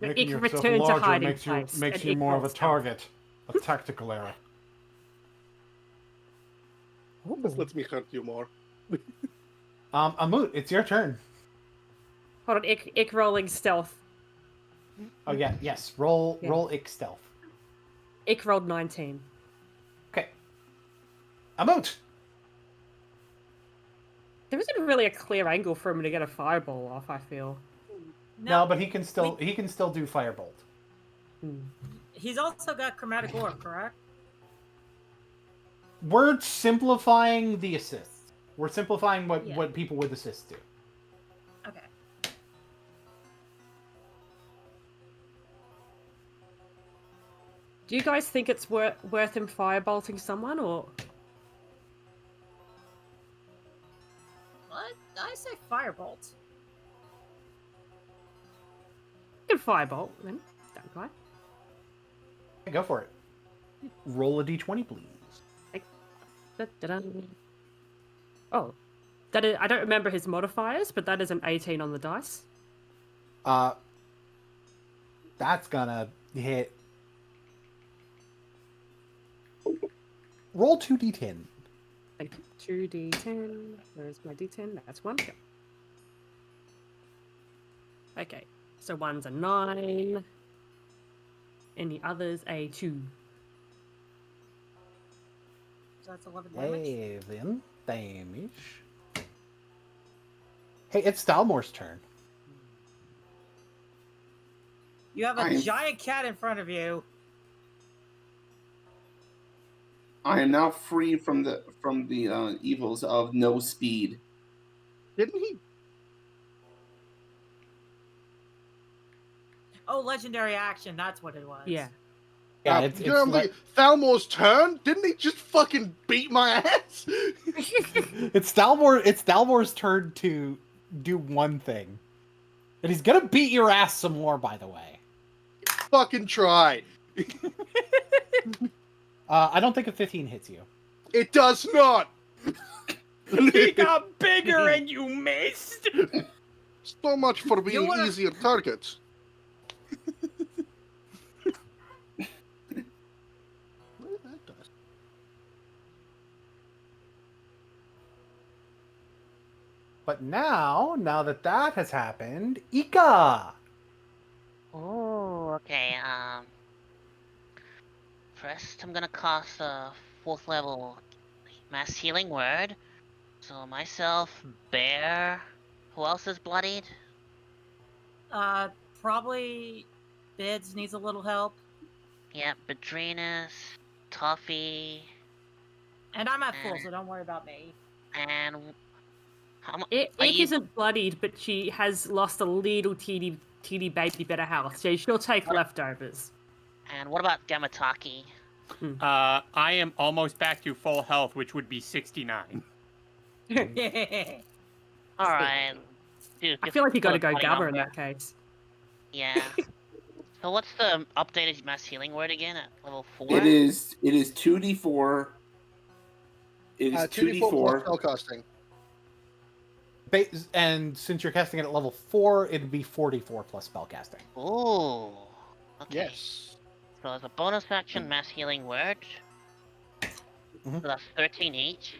[SPEAKER 8] It
[SPEAKER 1] Making
[SPEAKER 8] can
[SPEAKER 1] yourself
[SPEAKER 8] return to
[SPEAKER 1] larger
[SPEAKER 8] hiding
[SPEAKER 1] makes you,
[SPEAKER 8] place,
[SPEAKER 1] makes
[SPEAKER 8] and
[SPEAKER 1] you
[SPEAKER 8] it
[SPEAKER 1] more of a
[SPEAKER 8] rolls down.
[SPEAKER 1] target. A tactical error.
[SPEAKER 7] This lets me hurt you more.
[SPEAKER 1] Amut, it's your turn.
[SPEAKER 8] Hold on, Ick rolling stealth.
[SPEAKER 1] Oh yeah, yes. Roll
[SPEAKER 8] Yeah.
[SPEAKER 1] roll Ick stealth.
[SPEAKER 8] Ick rolled 19.
[SPEAKER 1] Okay. Amut!
[SPEAKER 8] There isn't really a clear angle for him to get a fireball off, I feel.
[SPEAKER 1] No, but he can still do firebolt.
[SPEAKER 4] He's also got chromatic orb, correct?
[SPEAKER 1] We're simplifying the assists. We're simplifying what
[SPEAKER 4] Yeah.
[SPEAKER 1] people with assists do.
[SPEAKER 4] Okay.
[SPEAKER 8] Do you guys think it's worth him firebolting someone, or
[SPEAKER 4] What? I say firebolt.
[SPEAKER 8] you can firebolt then? That guy.
[SPEAKER 1] Okay, go for it. Roll a d20, please.
[SPEAKER 8] Da-da-dun. Oh, that is, I don't remember his modifiers, but that is an 18 on the dice.
[SPEAKER 1] That's gonna hit roll 2d10.
[SPEAKER 8] Thank you. 2d10. Where's my d10? That's one. Yep. Okay, so one's a 9, and the other's a 2.
[SPEAKER 4] So that's 11 damage.
[SPEAKER 1] 11 damage. Hey, it's Stalmore's turn.
[SPEAKER 4] You have a giant cat in front of you.
[SPEAKER 9] I am now free from the evils of no speed.
[SPEAKER 7] Didn't he?
[SPEAKER 4] Oh, legendary action. That's what it was.
[SPEAKER 8] Yeah.
[SPEAKER 1] Yeah,
[SPEAKER 7] it's Thalmore's turn. Didn't he just fucking beat my ass?
[SPEAKER 1] It's Stalmore's turn to do one thing. And he's gonna beat your ass some more, by the way.
[SPEAKER 7] Fucking try.
[SPEAKER 1] I don't think a 15 hits you.
[SPEAKER 7] It does not.
[SPEAKER 6] He got bigger and you missed.
[SPEAKER 7] So much for being easier targets.
[SPEAKER 1] But now that has happened, Ika!
[SPEAKER 5] Oh, okay, first I'm gonna cast a 4th level mass healing word. So myself, Bear, who else is bloodied?
[SPEAKER 4] Probably Bids needs a little help.
[SPEAKER 5] Yeah, Bedrinus, Toffee.
[SPEAKER 4] And I'm at full, so don't worry about me.
[SPEAKER 5] And
[SPEAKER 8] It isn't bloodied, but she has lost a little teeny baby bit of health, so she'll take leftovers.
[SPEAKER 5] And what about Gamataki?
[SPEAKER 6] I am almost back to full health, which would be 69.
[SPEAKER 5] Alright. Dude,
[SPEAKER 8] I feel like you gotta go
[SPEAKER 5] bloody
[SPEAKER 8] Gabba in
[SPEAKER 5] number.
[SPEAKER 8] that case.
[SPEAKER 5] Yeah. So what's the updated mass healing word again at level 4?
[SPEAKER 9] It is 2d4. It is
[SPEAKER 7] 2d4 plus spellcasting.
[SPEAKER 1] And since you're casting it at level 4, it'd be 44 plus spellcasting.
[SPEAKER 5] Ooh. Okay.
[SPEAKER 7] Yes.
[SPEAKER 5] So as a bonus action, mass healing word.
[SPEAKER 1] Mhm.
[SPEAKER 5] So that's 13 each.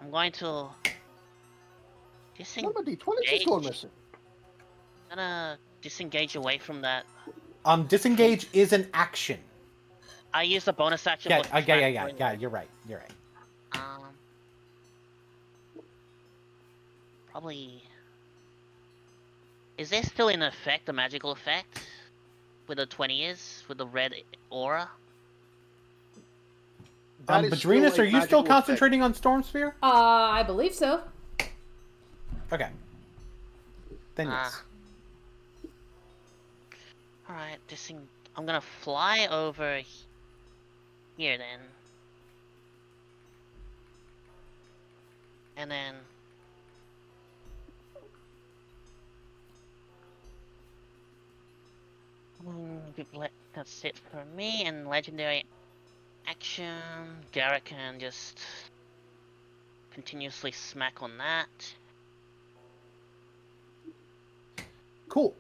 [SPEAKER 5] I'm going to
[SPEAKER 7] What about d20 just going missing?
[SPEAKER 5] I'm gonna disengage away from that.
[SPEAKER 1] Disengage is an action.
[SPEAKER 5] I use the bonus action.
[SPEAKER 1] Yeah,
[SPEAKER 5] for
[SPEAKER 1] yeah, you're right.
[SPEAKER 5] Probably. Is there still in effect a magical effect? With the 20 years? With the red aura?
[SPEAKER 1] Bedrinus, are you still concentrating on Storm Sphere?
[SPEAKER 3] I believe so.
[SPEAKER 1] Okay. Then yes.
[SPEAKER 5] Alright, I'm gonna fly over here then. And then... That's it for me, and legendary action. Garrett can just continuously smack on that.
[SPEAKER 1] Cool.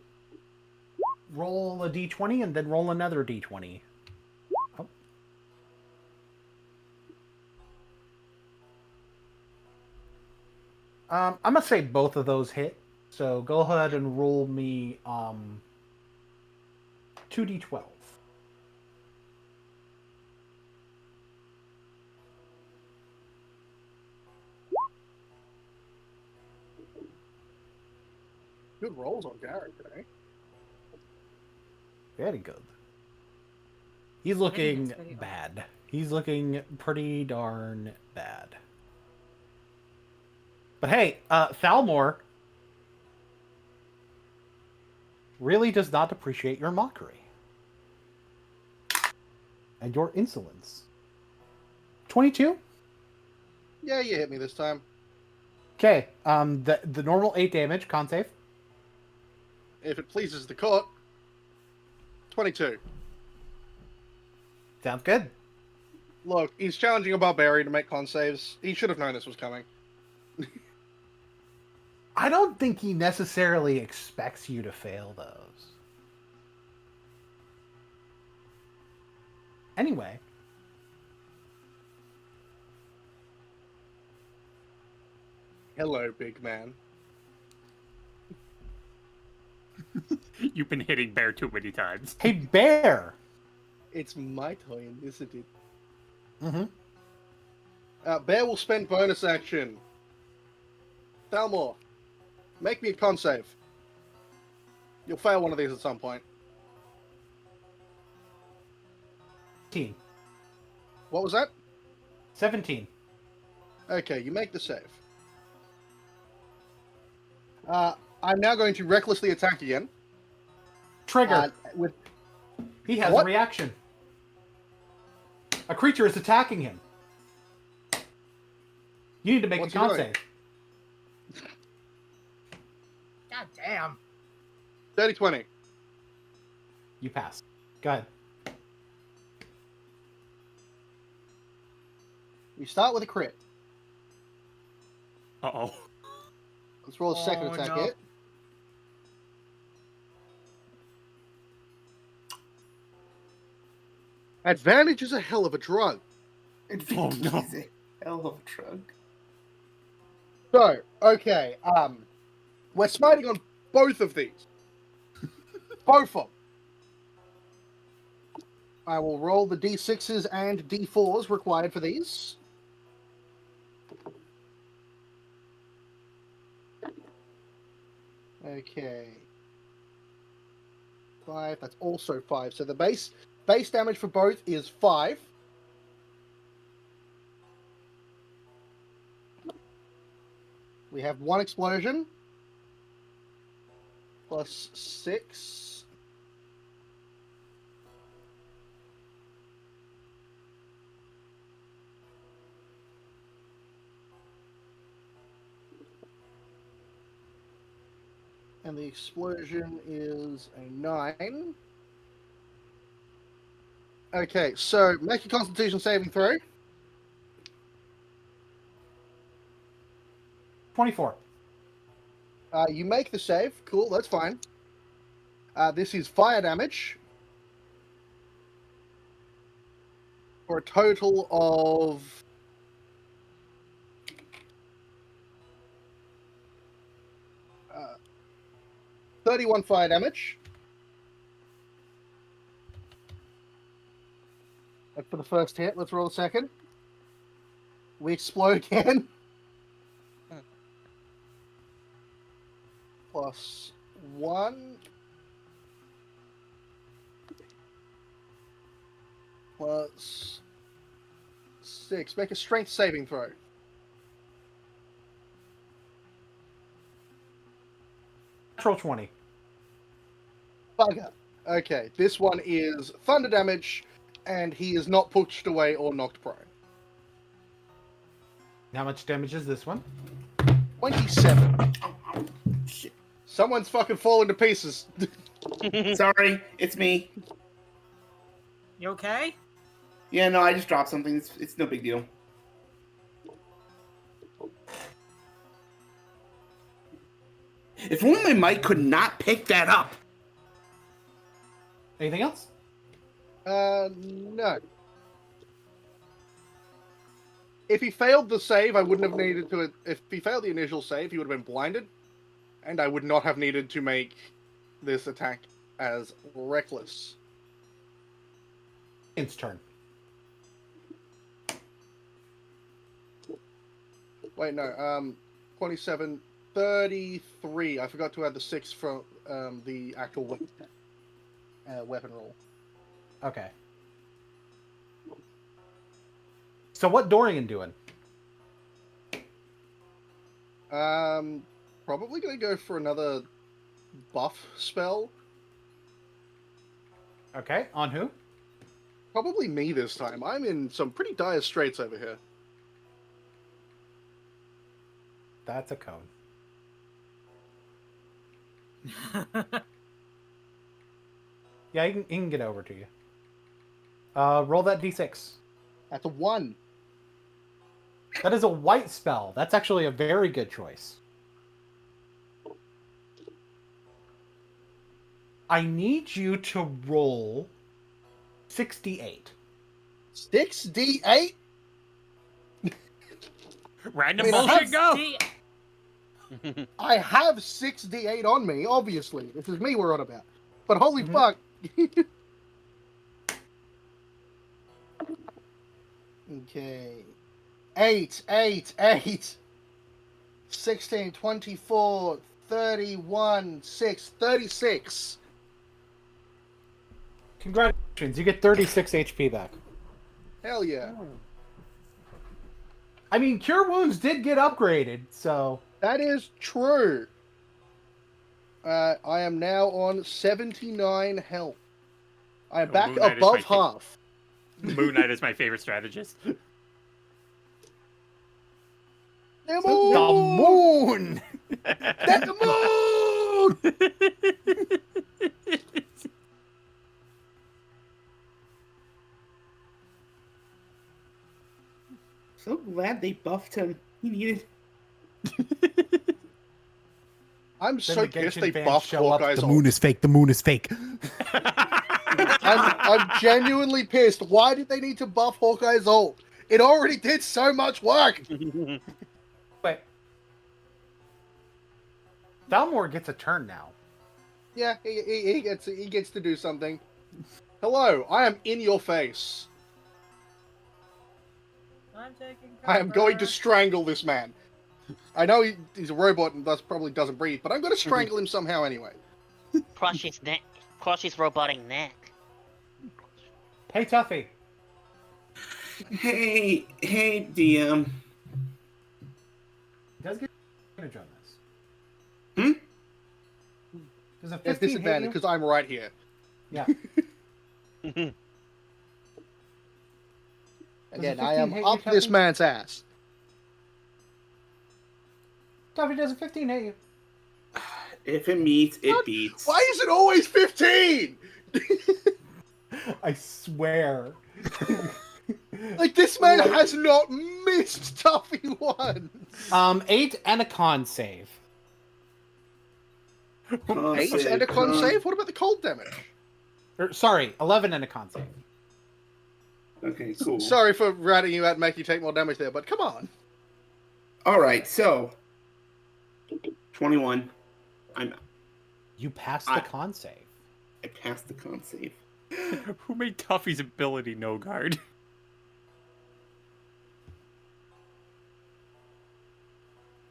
[SPEAKER 1] Roll a d20 and then roll another d20. Oh. I'm gonna say both of those hit. So go ahead and roll me 2d12.
[SPEAKER 7] Good rolls on Garrett today.
[SPEAKER 1] Very good. He's looking bad. He's looking pretty darn bad. But hey, Thalmor really does not appreciate your mockery. And your insolence. 22?
[SPEAKER 7] Yeah, you hit me this time.
[SPEAKER 1] Okay, the normal 8 damage, con save.
[SPEAKER 7] If it pleases the court, 22.
[SPEAKER 1] Sounds good.
[SPEAKER 7] Look, he's challenging a barbarian to make con saves. He should have known this was coming.
[SPEAKER 1] I don't think he necessarily expects you to fail those. Anyway.
[SPEAKER 7] Hello, big man.
[SPEAKER 6] You've been hitting bear too many times.
[SPEAKER 1] Hey, bear!
[SPEAKER 7] It's my turn, isn't it?
[SPEAKER 1] Mm-hmm.
[SPEAKER 7] Bear will spend bonus action. Thalmor, make me a con save. You'll fail one of these at some point.
[SPEAKER 1] 17.
[SPEAKER 7] What was that?
[SPEAKER 1] 17.
[SPEAKER 7] Okay, you make the save. I'm now going to recklessly attack again.
[SPEAKER 1] Trigger.
[SPEAKER 7] With
[SPEAKER 1] He has
[SPEAKER 7] What?
[SPEAKER 1] a reaction. A creature is attacking him. You need to make
[SPEAKER 7] What's
[SPEAKER 1] a
[SPEAKER 7] he
[SPEAKER 1] con
[SPEAKER 7] doing?
[SPEAKER 1] save.
[SPEAKER 4] God damn.
[SPEAKER 7] 30-20.
[SPEAKER 1] You pass. Go ahead.
[SPEAKER 7] We start with a crit.
[SPEAKER 6] Uh-oh.
[SPEAKER 7] Let's roll a second
[SPEAKER 4] Oh,
[SPEAKER 7] attack
[SPEAKER 4] no.
[SPEAKER 7] hit. Advantage is a hell of a drug.
[SPEAKER 6] Oh, no.
[SPEAKER 9] Is a hell of a drug.
[SPEAKER 7] So, okay, we're smiting on both of these. Both of them. I will roll the d6s and d4s required for these. Okay. 5, that's also 5. So the base damage for both is 5. We have 1 explosion. Plus 6. And the explosion is a 9. Okay, so make a Constitution saving throw.
[SPEAKER 1] 24.
[SPEAKER 7] You make the save. Cool, that's fine. This is fire damage. For a total of... 31 fire damage. That's for the first hit. Let's roll the second. We explode again. Plus 1. Plus 6. Make a strength saving throw.
[SPEAKER 1] Natural 20.
[SPEAKER 7] Bugger. Okay, this one is thunder damage, and he is not pushed away or knocked prone.
[SPEAKER 1] How much damage is this one?
[SPEAKER 7] 27.
[SPEAKER 9] Shit.
[SPEAKER 7] Someone's fucking falling to pieces.
[SPEAKER 9] Sorry, it's me.
[SPEAKER 4] You okay?
[SPEAKER 9] Yeah, no, I just dropped something. It's no big deal. If only my mic could not pick that up.
[SPEAKER 1] Anything else?
[SPEAKER 7] No. If he failed the save, I wouldn't have needed to... If he failed the initial save, he would have been blinded, and I would not have needed to make this attack as reckless.
[SPEAKER 1] It's turn.
[SPEAKER 7] Wait, no, 27, 33. I forgot to add the 6 from the actual weapon roll.
[SPEAKER 1] Okay. So what Dorian doing?
[SPEAKER 7] Probably gonna go for another buff spell.
[SPEAKER 1] Okay, on who?
[SPEAKER 7] Probably me this time. I'm in some pretty dire straits over here.
[SPEAKER 1] That's a cone. Yeah, he can get over to you. Roll that d6.
[SPEAKER 7] That's a 1.
[SPEAKER 1] That is a white spell. That's actually a very good choice. I need you to roll 68.
[SPEAKER 7] 6d8?
[SPEAKER 6] Random
[SPEAKER 7] Wait,
[SPEAKER 6] bullshit, go!
[SPEAKER 7] I have 6d8 on me, obviously. This is me we're on about. But holy fuck. Okay. 8, 16, 24, 31, 6, 36.
[SPEAKER 1] Congratulations, you get 36 HP back.
[SPEAKER 7] Hell yeah.
[SPEAKER 1] I mean, Cure Wounds did get upgraded, so...
[SPEAKER 7] That is true. I am now on 79 health. I am back
[SPEAKER 6] Moon Knight is
[SPEAKER 7] above
[SPEAKER 6] my
[SPEAKER 7] half.
[SPEAKER 6] Moon Knight is my favorite strategist.
[SPEAKER 7] The
[SPEAKER 1] moon!
[SPEAKER 7] The moon!
[SPEAKER 2] So glad they buffed him. He needed.
[SPEAKER 7] I'm so
[SPEAKER 1] the
[SPEAKER 7] pissed
[SPEAKER 1] Genshin
[SPEAKER 7] they
[SPEAKER 1] fans
[SPEAKER 7] buffed
[SPEAKER 1] show up,
[SPEAKER 7] Hawkeye's
[SPEAKER 1] the
[SPEAKER 7] ult.
[SPEAKER 1] moon is fake, the moon is fake.
[SPEAKER 7] I'm genuinely pissed. Why did they need to buff Hawkeye's ult? It already did so much work.
[SPEAKER 1] Wait. Thalmor gets a turn now.
[SPEAKER 7] Yeah, he gets to do something. Hello, I am in your face.
[SPEAKER 4] I'm taking
[SPEAKER 7] I am going to
[SPEAKER 4] cover.
[SPEAKER 7] strangle this man. I know he's a robot and thus probably doesn't breathe, but I'm going to strangle him somehow anyway.
[SPEAKER 5] Crush his neck. Crush his robotic neck.
[SPEAKER 1] Hey, Tuffy.
[SPEAKER 2] Hey, DM.
[SPEAKER 1] He does get advantage on this. Does a
[SPEAKER 7] It's
[SPEAKER 1] 15 hit
[SPEAKER 7] disadvantage
[SPEAKER 1] you?
[SPEAKER 7] because I'm right here.
[SPEAKER 1] Yeah.
[SPEAKER 7] Again,
[SPEAKER 1] Does a
[SPEAKER 7] I
[SPEAKER 1] 15
[SPEAKER 7] am
[SPEAKER 1] hit you,
[SPEAKER 7] up this
[SPEAKER 1] Tuffy?
[SPEAKER 7] man's ass.
[SPEAKER 1] Tuffy, does a 15 hit you?
[SPEAKER 2] If it meets, it
[SPEAKER 7] What?
[SPEAKER 2] beats.
[SPEAKER 7] Why is it always 15?
[SPEAKER 1] I swear.
[SPEAKER 7] Like, this man has not missed Tuffy once.
[SPEAKER 1] 8 and a con save.
[SPEAKER 7] 8 and a con save? What about the cold damage?
[SPEAKER 1] Sorry, 11 and a con save.
[SPEAKER 2] Okay, cool.
[SPEAKER 7] Sorry for ratting you out and making you take more damage there, but come on.
[SPEAKER 2] All right, so 21.
[SPEAKER 1] You passed the con save.
[SPEAKER 2] I passed the con save.
[SPEAKER 6] Who made Tuffy's ability no guard?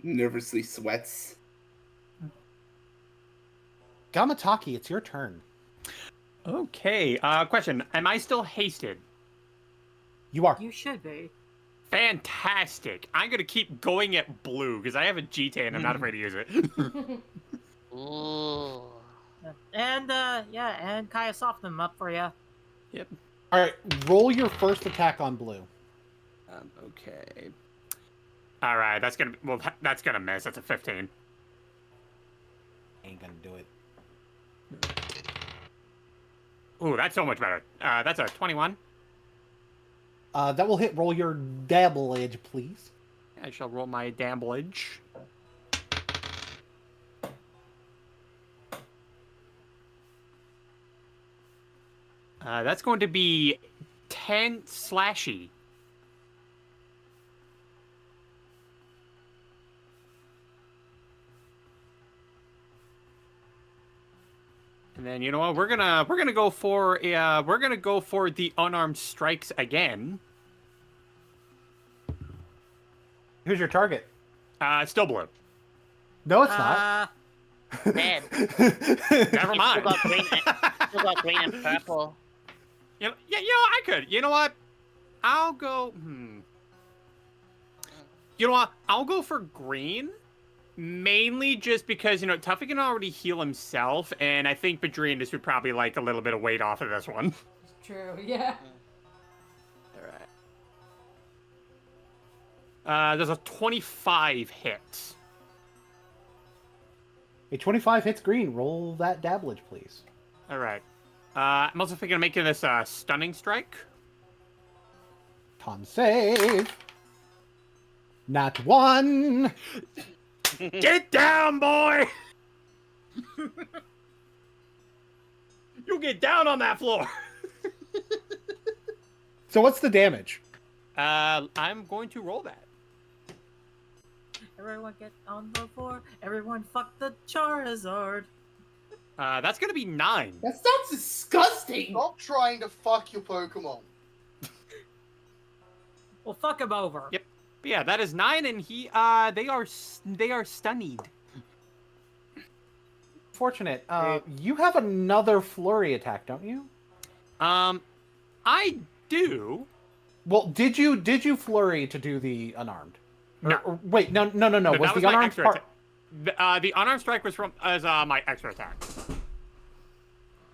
[SPEAKER 2] Nervously sweats.
[SPEAKER 1] Gamataki, it's your turn.
[SPEAKER 6] Okay, question. Am I still hasted?
[SPEAKER 1] You are.
[SPEAKER 4] You should be.
[SPEAKER 6] Fantastic. I'm gonna keep going at blue, because I have a GT and I'm not afraid to use it.
[SPEAKER 5] Ooh.
[SPEAKER 4] And and Kaya soften them up for you.
[SPEAKER 6] Yep.
[SPEAKER 1] Alright, roll your first attack on blue.
[SPEAKER 6] Okay. Alright, that's gonna miss. That's a 15.
[SPEAKER 1] Ain't gonna do it.
[SPEAKER 6] Ooh, that's so much better. That's a 21.
[SPEAKER 1] That will hit. Roll your dabblage, please.
[SPEAKER 6] I shall roll my damage. That's going to be 10 slashy. And then you know what? We're gonna go for the unarmed strikes again.
[SPEAKER 1] Who's your target?
[SPEAKER 6] Still blue.
[SPEAKER 1] No, it's not.
[SPEAKER 5] Dead.
[SPEAKER 6] Never mind.
[SPEAKER 5] Still got green and purple.
[SPEAKER 6] You know, I could. You know what? I'll go. You know what? I'll go for green, mainly just because Tuffy can already heal himself, and I think Badrian would probably like a little bit of weight off of this one.
[SPEAKER 3] True, yeah.
[SPEAKER 6] All right. There's a 25 hit.
[SPEAKER 1] A 25 hits green. Roll that dabblage, please.
[SPEAKER 6] All right. I'm also thinking of making this a stunning strike.
[SPEAKER 1] Con save. Not 1.
[SPEAKER 6] Get down, boy! You get down on that floor.
[SPEAKER 1] So what's the damage?
[SPEAKER 6] I'm going to roll that.
[SPEAKER 4] Everyone get on the floor. Everyone fuck the Charizard.
[SPEAKER 6] That's gonna be 9.
[SPEAKER 2] That sounds disgusting.
[SPEAKER 7] Stop trying to fuck your Pokemon.
[SPEAKER 4] Well, fuck him over.
[SPEAKER 6] Yep. But yeah, that is 9, and they are stunned.
[SPEAKER 1] Fortunate. You have another flurry attack, don't you?
[SPEAKER 6] I do.
[SPEAKER 1] Well, did you flurry to do the unarmed?
[SPEAKER 6] No.
[SPEAKER 1] Wait, no. Was
[SPEAKER 6] that
[SPEAKER 1] the
[SPEAKER 6] was my
[SPEAKER 1] unarmed
[SPEAKER 6] extra
[SPEAKER 1] part?
[SPEAKER 6] The unarmed strike was as my extra attack.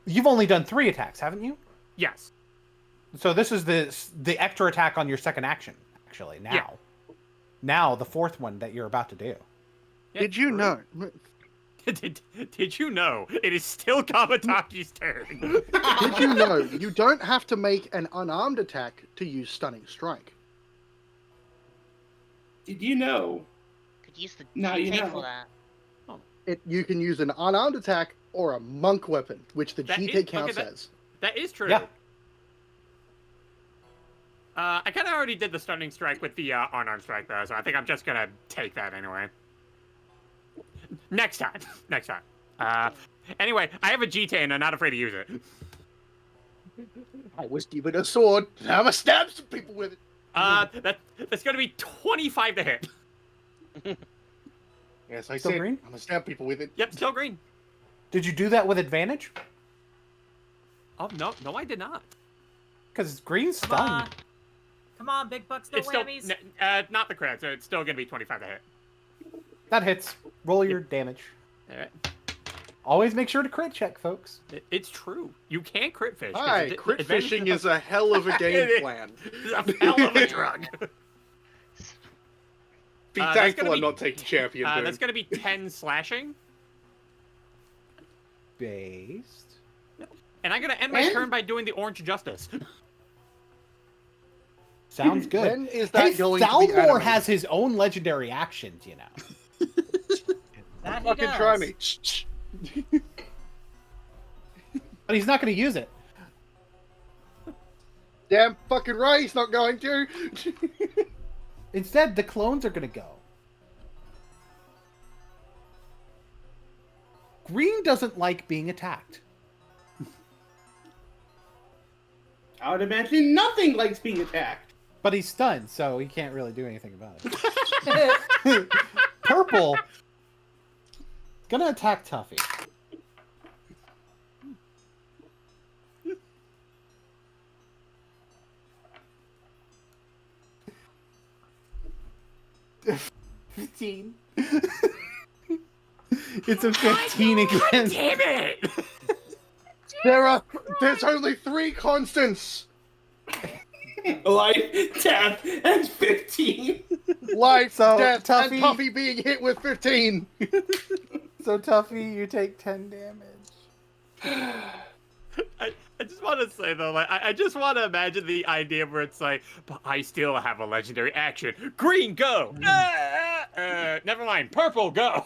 [SPEAKER 1] You've only done 3 attacks, haven't you?
[SPEAKER 6] Yes.
[SPEAKER 1] So this is the extra attack on your second action, actually. Now,
[SPEAKER 6] Yeah.
[SPEAKER 1] now the 4th one that you're about to do.
[SPEAKER 6] Yeah,
[SPEAKER 7] Did you
[SPEAKER 6] true.
[SPEAKER 7] know?
[SPEAKER 6] Did you know it is still Kamataki's turn?
[SPEAKER 7] Did you know you don't have to make an unarmed attack to use Stunning Strike?
[SPEAKER 2] Did you know?
[SPEAKER 5] Could use the
[SPEAKER 2] Now you
[SPEAKER 5] GT
[SPEAKER 2] know.
[SPEAKER 5] for that.
[SPEAKER 7] You can use an unarmed attack or a monk weapon, which the
[SPEAKER 6] That
[SPEAKER 7] GT
[SPEAKER 6] is-
[SPEAKER 7] counts
[SPEAKER 6] okay,
[SPEAKER 7] as.
[SPEAKER 6] That is true.
[SPEAKER 1] Yeah.
[SPEAKER 6] I kind of already did the stunning strike with the unarmed strike, though, so I think I'm just gonna take that anyway. Next time. Next time. Anyway, I have a GT and I'm not afraid to use it.
[SPEAKER 7] I was given a sword. Now I'm gonna stab some people with it.
[SPEAKER 6] That's gonna be 25 to hit.
[SPEAKER 7] Yes, I
[SPEAKER 1] Still
[SPEAKER 7] said
[SPEAKER 1] green?
[SPEAKER 7] I'm gonna stab people with it.
[SPEAKER 6] Yep, still green.
[SPEAKER 1] Did you do that with advantage?
[SPEAKER 6] Oh, no, I did not.
[SPEAKER 1] Because green's
[SPEAKER 4] Come on.
[SPEAKER 1] stunned.
[SPEAKER 4] Come on, big bucks, no
[SPEAKER 6] It's still
[SPEAKER 4] whammies.
[SPEAKER 6] not the crit, so it's still gonna be 25 to hit.
[SPEAKER 1] That hits. Roll your damage.
[SPEAKER 6] All right.
[SPEAKER 1] Always make sure to crit check, folks.
[SPEAKER 6] It's true. You can't crit fish. 'cause
[SPEAKER 7] Hi, crit
[SPEAKER 6] advantage
[SPEAKER 7] fishing is a hell of a game plan.
[SPEAKER 6] is a hell of a drug.
[SPEAKER 7] Be
[SPEAKER 6] That's
[SPEAKER 7] thankful
[SPEAKER 6] gonna
[SPEAKER 7] I'm
[SPEAKER 6] be-
[SPEAKER 7] not taking champion. Boom.
[SPEAKER 6] That's gonna be 10 slashing,
[SPEAKER 1] Based.
[SPEAKER 6] and I'm gonna end my
[SPEAKER 2] And-
[SPEAKER 6] turn by doing the orange justice.
[SPEAKER 1] Sounds good.
[SPEAKER 7] When is that
[SPEAKER 1] Hey,
[SPEAKER 7] going to be
[SPEAKER 1] Thalmor
[SPEAKER 7] animated?
[SPEAKER 1] has his own legendary actions, you know.
[SPEAKER 4] That he
[SPEAKER 7] Fucking
[SPEAKER 4] does.
[SPEAKER 7] try me.
[SPEAKER 1] But he's not going to use it.
[SPEAKER 7] Damn fucking right, he's not going to.
[SPEAKER 1] Instead, the clones are going to go. Green doesn't like being attacked.
[SPEAKER 2] I would imagine nothing likes being attacked.
[SPEAKER 1] But he's stunned, so he can't really do anything about it. Purple gonna attack Tuffy. $15. It's a 15 again.
[SPEAKER 6] Damn it!
[SPEAKER 7] There's only 3 constants.
[SPEAKER 2] Life, death, and 15.
[SPEAKER 7] Life,
[SPEAKER 1] So,
[SPEAKER 7] death,
[SPEAKER 1] Tuffy-
[SPEAKER 7] and Tuffy being hit with 15.
[SPEAKER 1] So Tuffy, you take 10 damage.
[SPEAKER 6] I just want to say though, like I just want to imagine the idea where it's like, but I still have a legendary action. Green, go. Never mind. Purple, go.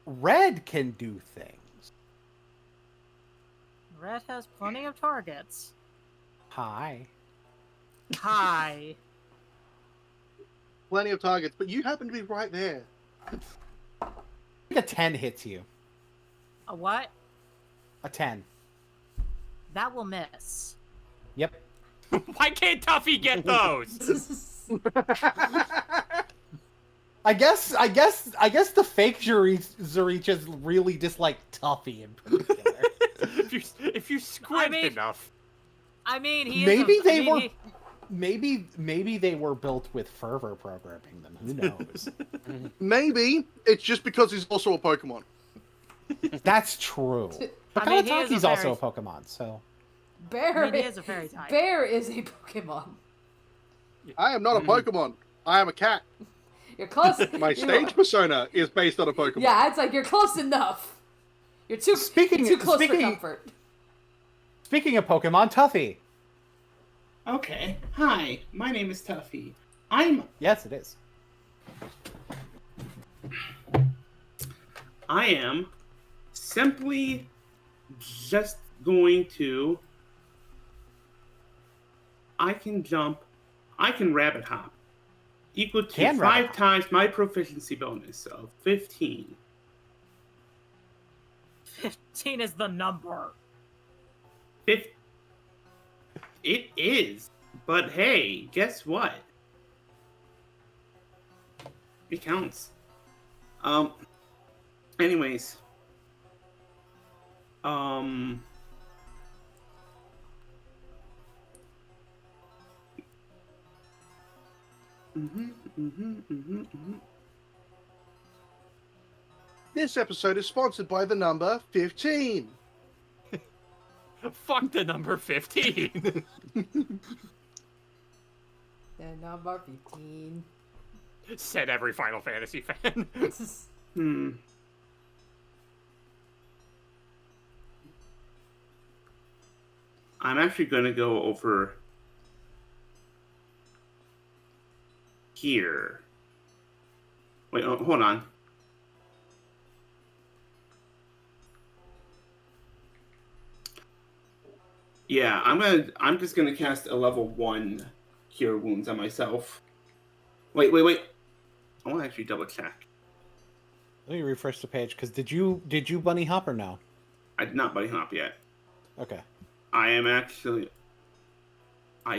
[SPEAKER 1] Red can do things.
[SPEAKER 4] Red has plenty of targets.
[SPEAKER 1] Hi.
[SPEAKER 4] Hi.
[SPEAKER 7] Plenty of targets, but you happen to be right there.
[SPEAKER 1] I think a 10 hits you.
[SPEAKER 4] A what?
[SPEAKER 1] A 10.
[SPEAKER 4] That will miss.
[SPEAKER 1] Yep.
[SPEAKER 6] Why can't Tuffy get those?
[SPEAKER 1] I guess the fake Zurichas really dislike Tuffy in particular.
[SPEAKER 6] if you squint enough.
[SPEAKER 4] I mean, he
[SPEAKER 1] Maybe
[SPEAKER 4] is
[SPEAKER 1] they were. Maybe they were built with fervor programming them. Who knows?
[SPEAKER 7] Maybe it's just because he's also a Pokemon.
[SPEAKER 1] That's true. But
[SPEAKER 4] I mean, he is a
[SPEAKER 1] Kawataki's also
[SPEAKER 4] very-
[SPEAKER 1] a Pokemon, so
[SPEAKER 3] Bear,
[SPEAKER 4] I mean, he is a fairy type.
[SPEAKER 3] Bear is a Pokemon.
[SPEAKER 7] I am not a Pokemon. I am a cat.
[SPEAKER 3] You're close.
[SPEAKER 7] My stage persona is based on a Pokemon.
[SPEAKER 3] Yeah, it's like you're close enough. You're too you're too close for comfort.
[SPEAKER 1] Speaking of Pokemon, Tuffy.
[SPEAKER 2] Okay. Hi, my name is Tuffy. I'm
[SPEAKER 1] Yes, it is.
[SPEAKER 2] I am simply just going to. I can jump I can rabbit hop. Equal to
[SPEAKER 1] Can rabbit
[SPEAKER 2] 5
[SPEAKER 1] hop.
[SPEAKER 2] times my proficiency bonus of 15.
[SPEAKER 4] 15 is the number.
[SPEAKER 2] It is. But hey, guess what? It counts. Anyways.
[SPEAKER 7] This episode is sponsored by the number 15.
[SPEAKER 6] Fuck the number 15.
[SPEAKER 3] The number 15.
[SPEAKER 6] Said every Final Fantasy fan.
[SPEAKER 2] I'm actually going to go over here. Wait, hold on. Yeah, I'm just gonna cast a level 1 Cure Wounds on myself. Wait. I want to actually double check.
[SPEAKER 1] Let me refresh the page, because did you bunny hop or no?
[SPEAKER 2] I did not bunny hop yet.
[SPEAKER 1] Okay.
[SPEAKER 2] I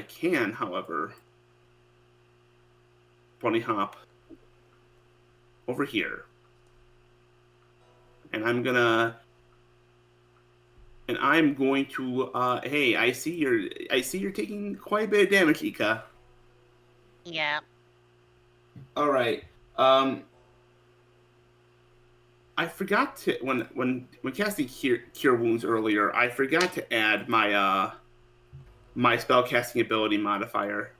[SPEAKER 2] can, however, bunny hop over here. And I'm going to hey, I see you're taking quite a bit of damage, Ika.
[SPEAKER 5] Yeah.
[SPEAKER 2] All right. I forgot to when casting cure wounds earlier, I forgot to add my my spell casting ability modifier.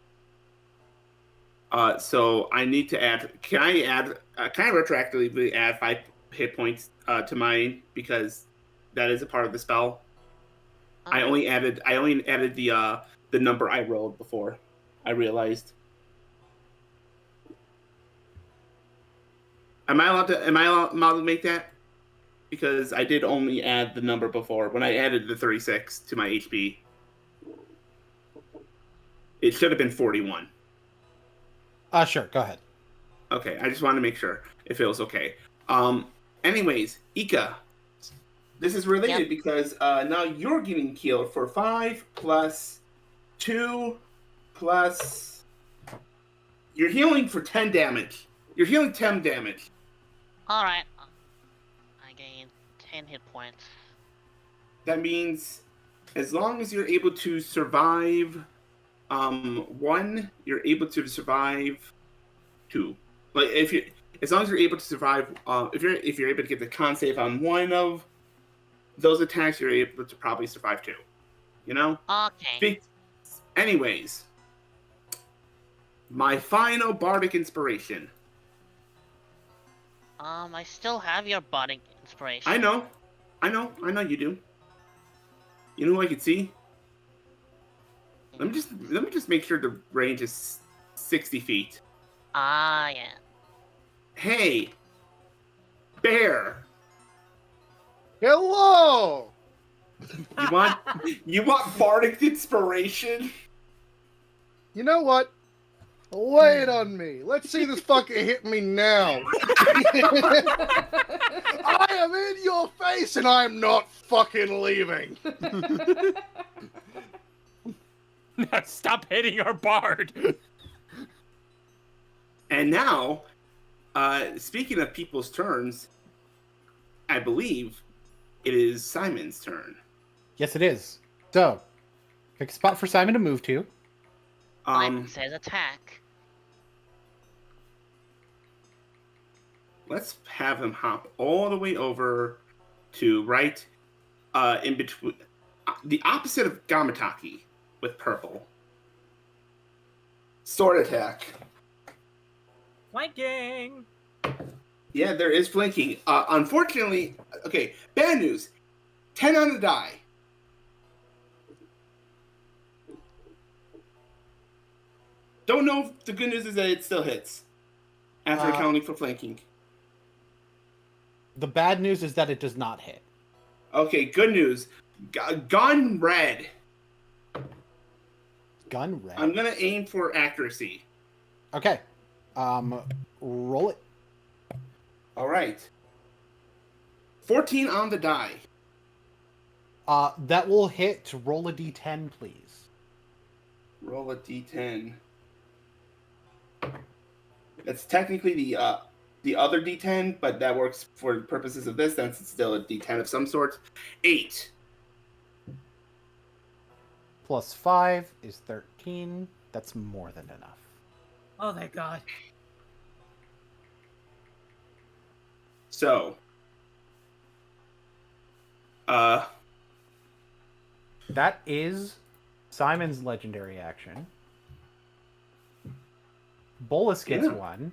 [SPEAKER 2] So I need to add. Can I retroactively add 5 hit points to mine, because that is a part of the spell? I only added the number I rolled before I realized. Am I allowed to make that? Because I did only add the number before when I added the 36 to my HP. It should have been 41.
[SPEAKER 1] Sure, go ahead.
[SPEAKER 2] Okay, I just wanted to make sure if it was okay. Anyways, Ika, this is related because now you're getting killed for 5 plus 2 plus. You're healing for 10 damage. You're healing 10 damage.
[SPEAKER 5] Alright. I gained 10 hit points.
[SPEAKER 2] That means as long as you're able to survive 1, you're able to survive 2. Like as long as you're able to survive, if you're able to get the con save on 1 of those attacks, you're able to probably survive 2. You know?
[SPEAKER 5] Okay.
[SPEAKER 2] Anyways, my final bardic inspiration.
[SPEAKER 5] I still have your bardic inspiration.
[SPEAKER 2] I know you do. You know who I can see? Let me just make sure the range is 60 feet.
[SPEAKER 5] Ah, yeah.
[SPEAKER 2] Hey, bear.
[SPEAKER 7] Hello!
[SPEAKER 2] You want bardic inspiration?
[SPEAKER 7] You know what? Lay it on me. Let's see this fucker hit me now. I am in your face and I'm not fucking leaving.
[SPEAKER 6] Now stop hitting our bard.
[SPEAKER 2] And now, speaking of people's turns, I believe it is Simon's turn.
[SPEAKER 1] Yes, it is. So, pick a spot for Simon to move to.
[SPEAKER 5] Simon says attack.
[SPEAKER 2] Let's have him hop all the way over to right in between, the opposite of Gamataki with purple. Sword attack.
[SPEAKER 4] Flanking.
[SPEAKER 2] Yeah, there is flanking. Unfortunately, okay, bad news. 10 on the die. Don't know if the good news is that it still hits after accounting for flanking.
[SPEAKER 1] The bad news is that it does not hit.
[SPEAKER 2] Okay, good news. Gone red.
[SPEAKER 1] gun red.
[SPEAKER 2] I'm gonna aim for accuracy.
[SPEAKER 1] Okay. Roll it.
[SPEAKER 2] All right. 14 on the die.
[SPEAKER 1] That will hit. Roll a d10, please.
[SPEAKER 2] Roll a d10. It's technically the other d10, but that works for the purposes of this, since it's still a d10 of some sort. 8.
[SPEAKER 1] Plus 5 is 13. That's more than enough.
[SPEAKER 4] Oh, thank God.
[SPEAKER 2] So,
[SPEAKER 1] that is Simon's legendary action. Bolas gets one.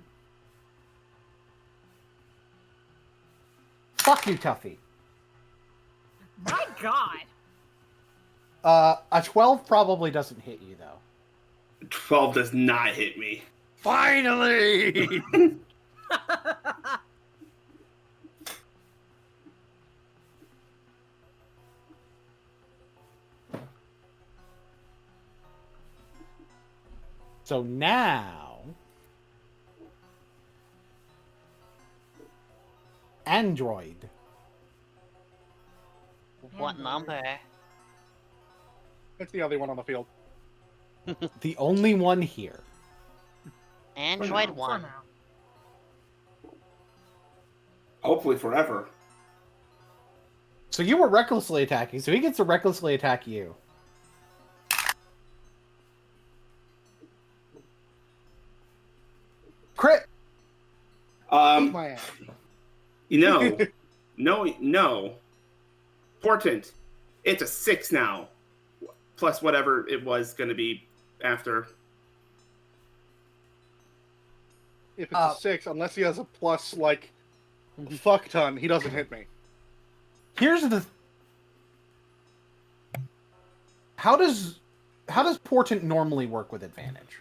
[SPEAKER 1] Fuck you, Tuffy.
[SPEAKER 4] My God.
[SPEAKER 1] A 12 probably doesn't hit you, though.
[SPEAKER 2] 12 does not hit me.
[SPEAKER 6] Finally!
[SPEAKER 1] So now... Android.
[SPEAKER 5] What number?
[SPEAKER 10] It's the only one on the field.
[SPEAKER 1] The only one here.
[SPEAKER 5] Android
[SPEAKER 4] For
[SPEAKER 5] 1.
[SPEAKER 4] now.
[SPEAKER 2] Hopefully forever.
[SPEAKER 1] So you were recklessly attacking, so he gets to recklessly attack you. Crit!
[SPEAKER 10] Eat my ass.
[SPEAKER 2] No. Portent. It's a 6 now. Plus whatever it was going to be after.
[SPEAKER 10] If it's a 6, unless he has a plus, like, fuck ton, he doesn't hit me.
[SPEAKER 1] Here's the... How does Portent normally work with advantage?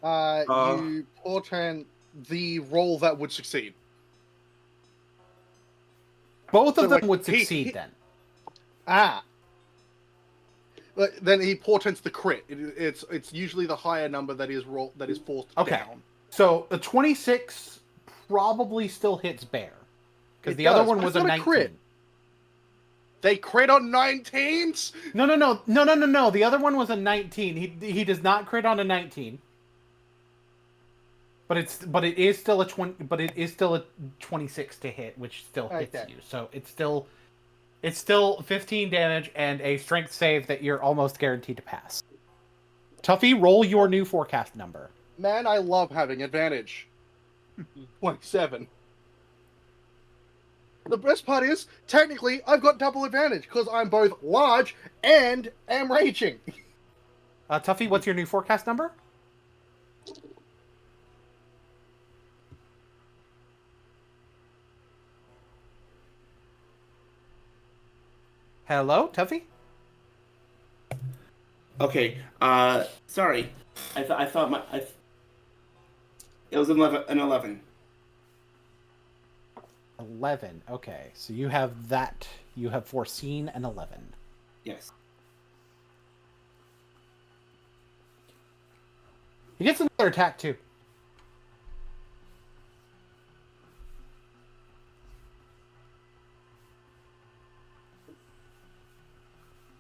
[SPEAKER 10] You portent the roll that would succeed.
[SPEAKER 1] Both of
[SPEAKER 10] So,
[SPEAKER 1] them
[SPEAKER 10] like,
[SPEAKER 1] would succeed then.
[SPEAKER 10] Ah. But then he portents the crit. It's usually the higher number that is forced down.
[SPEAKER 1] So the 26 probably still hits Bear. Because the other one was a 19.
[SPEAKER 10] Crit. They crit on 19s?
[SPEAKER 1] No. The other one was a 19. He does not crit on a 19. But it is still a 26 to hit, which still hits you. So it's still 15 damage and a strength save that you're almost guaranteed to pass. Tuffy, roll your new forecast number.
[SPEAKER 10] Man, I love having advantage. 27. The best part is, technically, I've got double advantage, because I'm both large and am raging.
[SPEAKER 1] Tuffy, what's your new forecast number? Hello, Tuffy?
[SPEAKER 2] Okay. Sorry. I thought it was an 11.
[SPEAKER 1] 11. Okay, so you have that. You have foreseen an 11.
[SPEAKER 2] Yes.
[SPEAKER 1] He gets another attack too.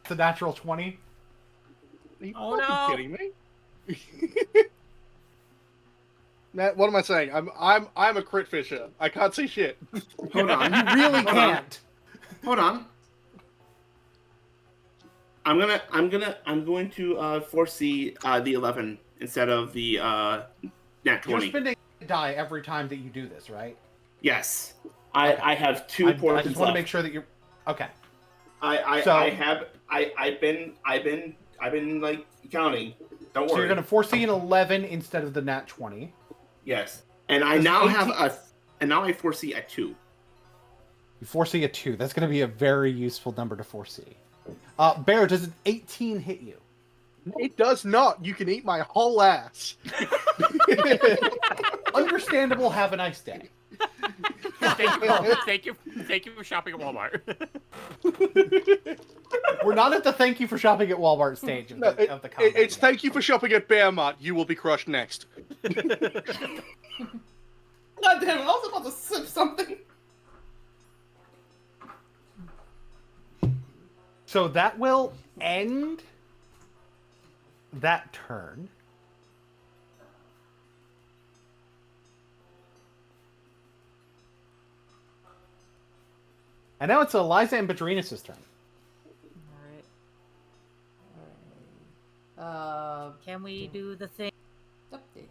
[SPEAKER 1] It's a natural 20.
[SPEAKER 10] Are you
[SPEAKER 4] Oh,
[SPEAKER 10] fucking
[SPEAKER 4] no.
[SPEAKER 10] kidding me? Matt, what am I saying? I'm a crit fisher. I can't see shit.
[SPEAKER 2] Hold on.
[SPEAKER 1] You really can't.
[SPEAKER 2] Hold on. I'm going to foresee the 11 instead of the nat 20.
[SPEAKER 1] You're spending a die every time that you do this, right?
[SPEAKER 2] Yes.
[SPEAKER 1] Okay.
[SPEAKER 2] I have 2
[SPEAKER 1] I
[SPEAKER 2] portents
[SPEAKER 1] just want to
[SPEAKER 2] left.
[SPEAKER 1] make sure that you're okay.
[SPEAKER 2] I've been like counting. Don't
[SPEAKER 1] So
[SPEAKER 2] worry.
[SPEAKER 1] you're going to foresee an 11 instead of the nat 20.
[SPEAKER 2] Yes. And I
[SPEAKER 1] Does
[SPEAKER 2] now
[SPEAKER 1] 18
[SPEAKER 2] have now I foresee a 2.
[SPEAKER 1] You foresee a 2. That's going to be a very useful number to foresee. Bear, does an 18 hit you?
[SPEAKER 10] It does not. You can eat my whole ass.
[SPEAKER 1] Understandable. Have a nice day.
[SPEAKER 6] Thank you for shopping at Walmart.
[SPEAKER 1] We're not at the thank you for shopping at Walmart stage of
[SPEAKER 10] No,
[SPEAKER 1] the, of the combat
[SPEAKER 10] it's
[SPEAKER 1] yet.
[SPEAKER 10] thank you for shopping at Bearmart. You will be crushed next.
[SPEAKER 2] God damn it, I was about to sip something.
[SPEAKER 1] So that will end that turn. And now it's Eliza and Badrinus' turn.
[SPEAKER 4] Alright. Can we do the thing?
[SPEAKER 3] Update.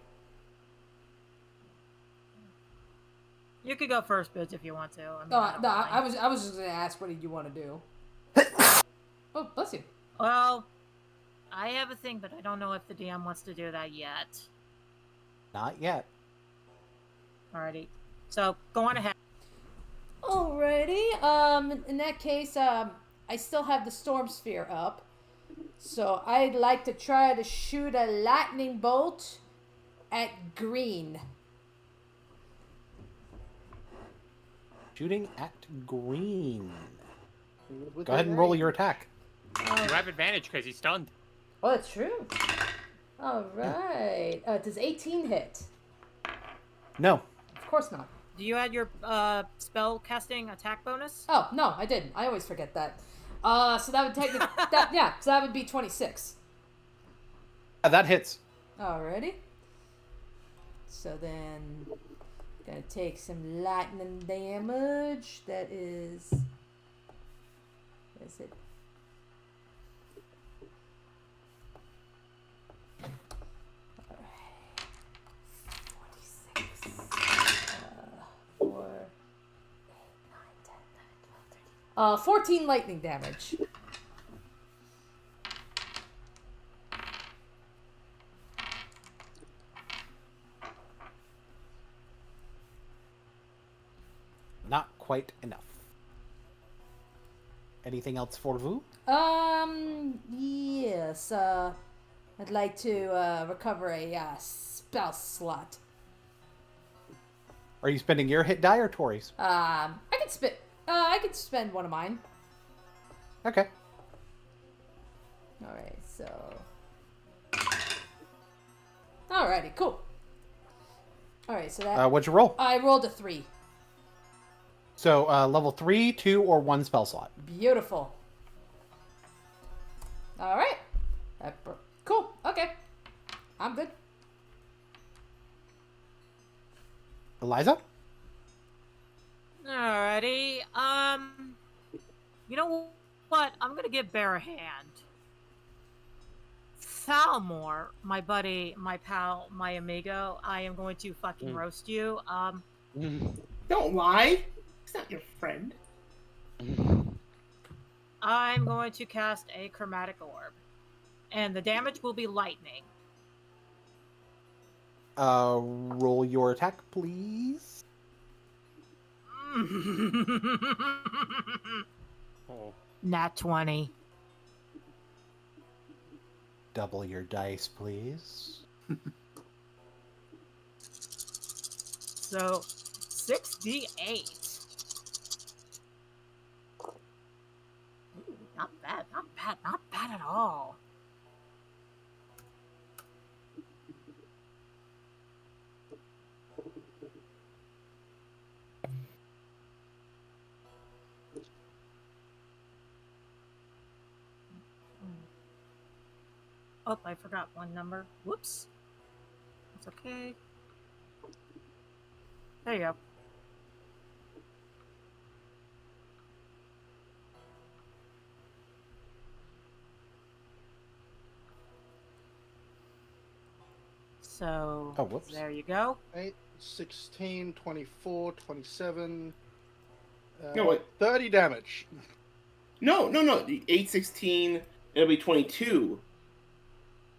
[SPEAKER 4] You could go first, Bitch, if you want to. I mean,
[SPEAKER 3] No,
[SPEAKER 4] I don't
[SPEAKER 3] no,
[SPEAKER 4] mind.
[SPEAKER 3] I was just gonna ask, what did you want to do? Oh, bless you.
[SPEAKER 4] Well, I have a thing, but I don't know if the DM wants to do that yet.
[SPEAKER 1] Not yet.
[SPEAKER 4] Alrighty. So, go on ahead.
[SPEAKER 3] Alrighty. In that case, I still have the storm sphere up, so I'd like to try to shoot a lightning bolt at green.
[SPEAKER 1] Shooting at green. Go ahead and roll your attack.
[SPEAKER 6] You have advantage because he's stunned.
[SPEAKER 3] Oh, that's true. Alright. Does 18 hit?
[SPEAKER 1] No.
[SPEAKER 3] Of course not.
[SPEAKER 4] Do you add your spell casting attack bonus?
[SPEAKER 3] Oh, no, I didn't. I always forget that. So that would take so that would be 26.
[SPEAKER 1] That hits.
[SPEAKER 3] Alrighty. So then, gonna take some lightning damage. That is, what is it? Alright. 46. 4, 8, 9, 10, 11, 13. 14 lightning damage.
[SPEAKER 1] Not quite enough. Anything else for vous?
[SPEAKER 3] Yes. I'd like to recover a spell slot.
[SPEAKER 1] Are you spending your hit die or Tori's?
[SPEAKER 3] I could spend one of mine.
[SPEAKER 1] Okay.
[SPEAKER 3] Alright, so. Alrighty, cool. Alright, so that.
[SPEAKER 1] What'd you roll?
[SPEAKER 3] I rolled a 3.
[SPEAKER 1] So, level 3, 2, or 1 spell slot.
[SPEAKER 3] Beautiful. Alright. Cool, okay. I'm good.
[SPEAKER 1] Eliza?
[SPEAKER 4] Alrighty. You know what? I'm gonna give Bear a hand. Falmore, my buddy, my pal, my amigo, I am going to fucking roast you.
[SPEAKER 2] Don't lie. He's not your friend.
[SPEAKER 4] I'm going to cast a chromatic orb. And the damage will be lightning.
[SPEAKER 1] Roll your attack, please.
[SPEAKER 6] Oh.
[SPEAKER 4] Nat 20.
[SPEAKER 1] Double your dice, please.
[SPEAKER 4] So, 6d8. Not bad, not bad, not bad at all. Oh, I forgot one number. Whoops. It's okay. There you go. So,
[SPEAKER 1] Oh, whoops.
[SPEAKER 4] there you go.
[SPEAKER 10] 8, 16, 24, 27.
[SPEAKER 2] No, wait.
[SPEAKER 10] 30 damage.
[SPEAKER 2] No. The 8, 16, it'll be 22.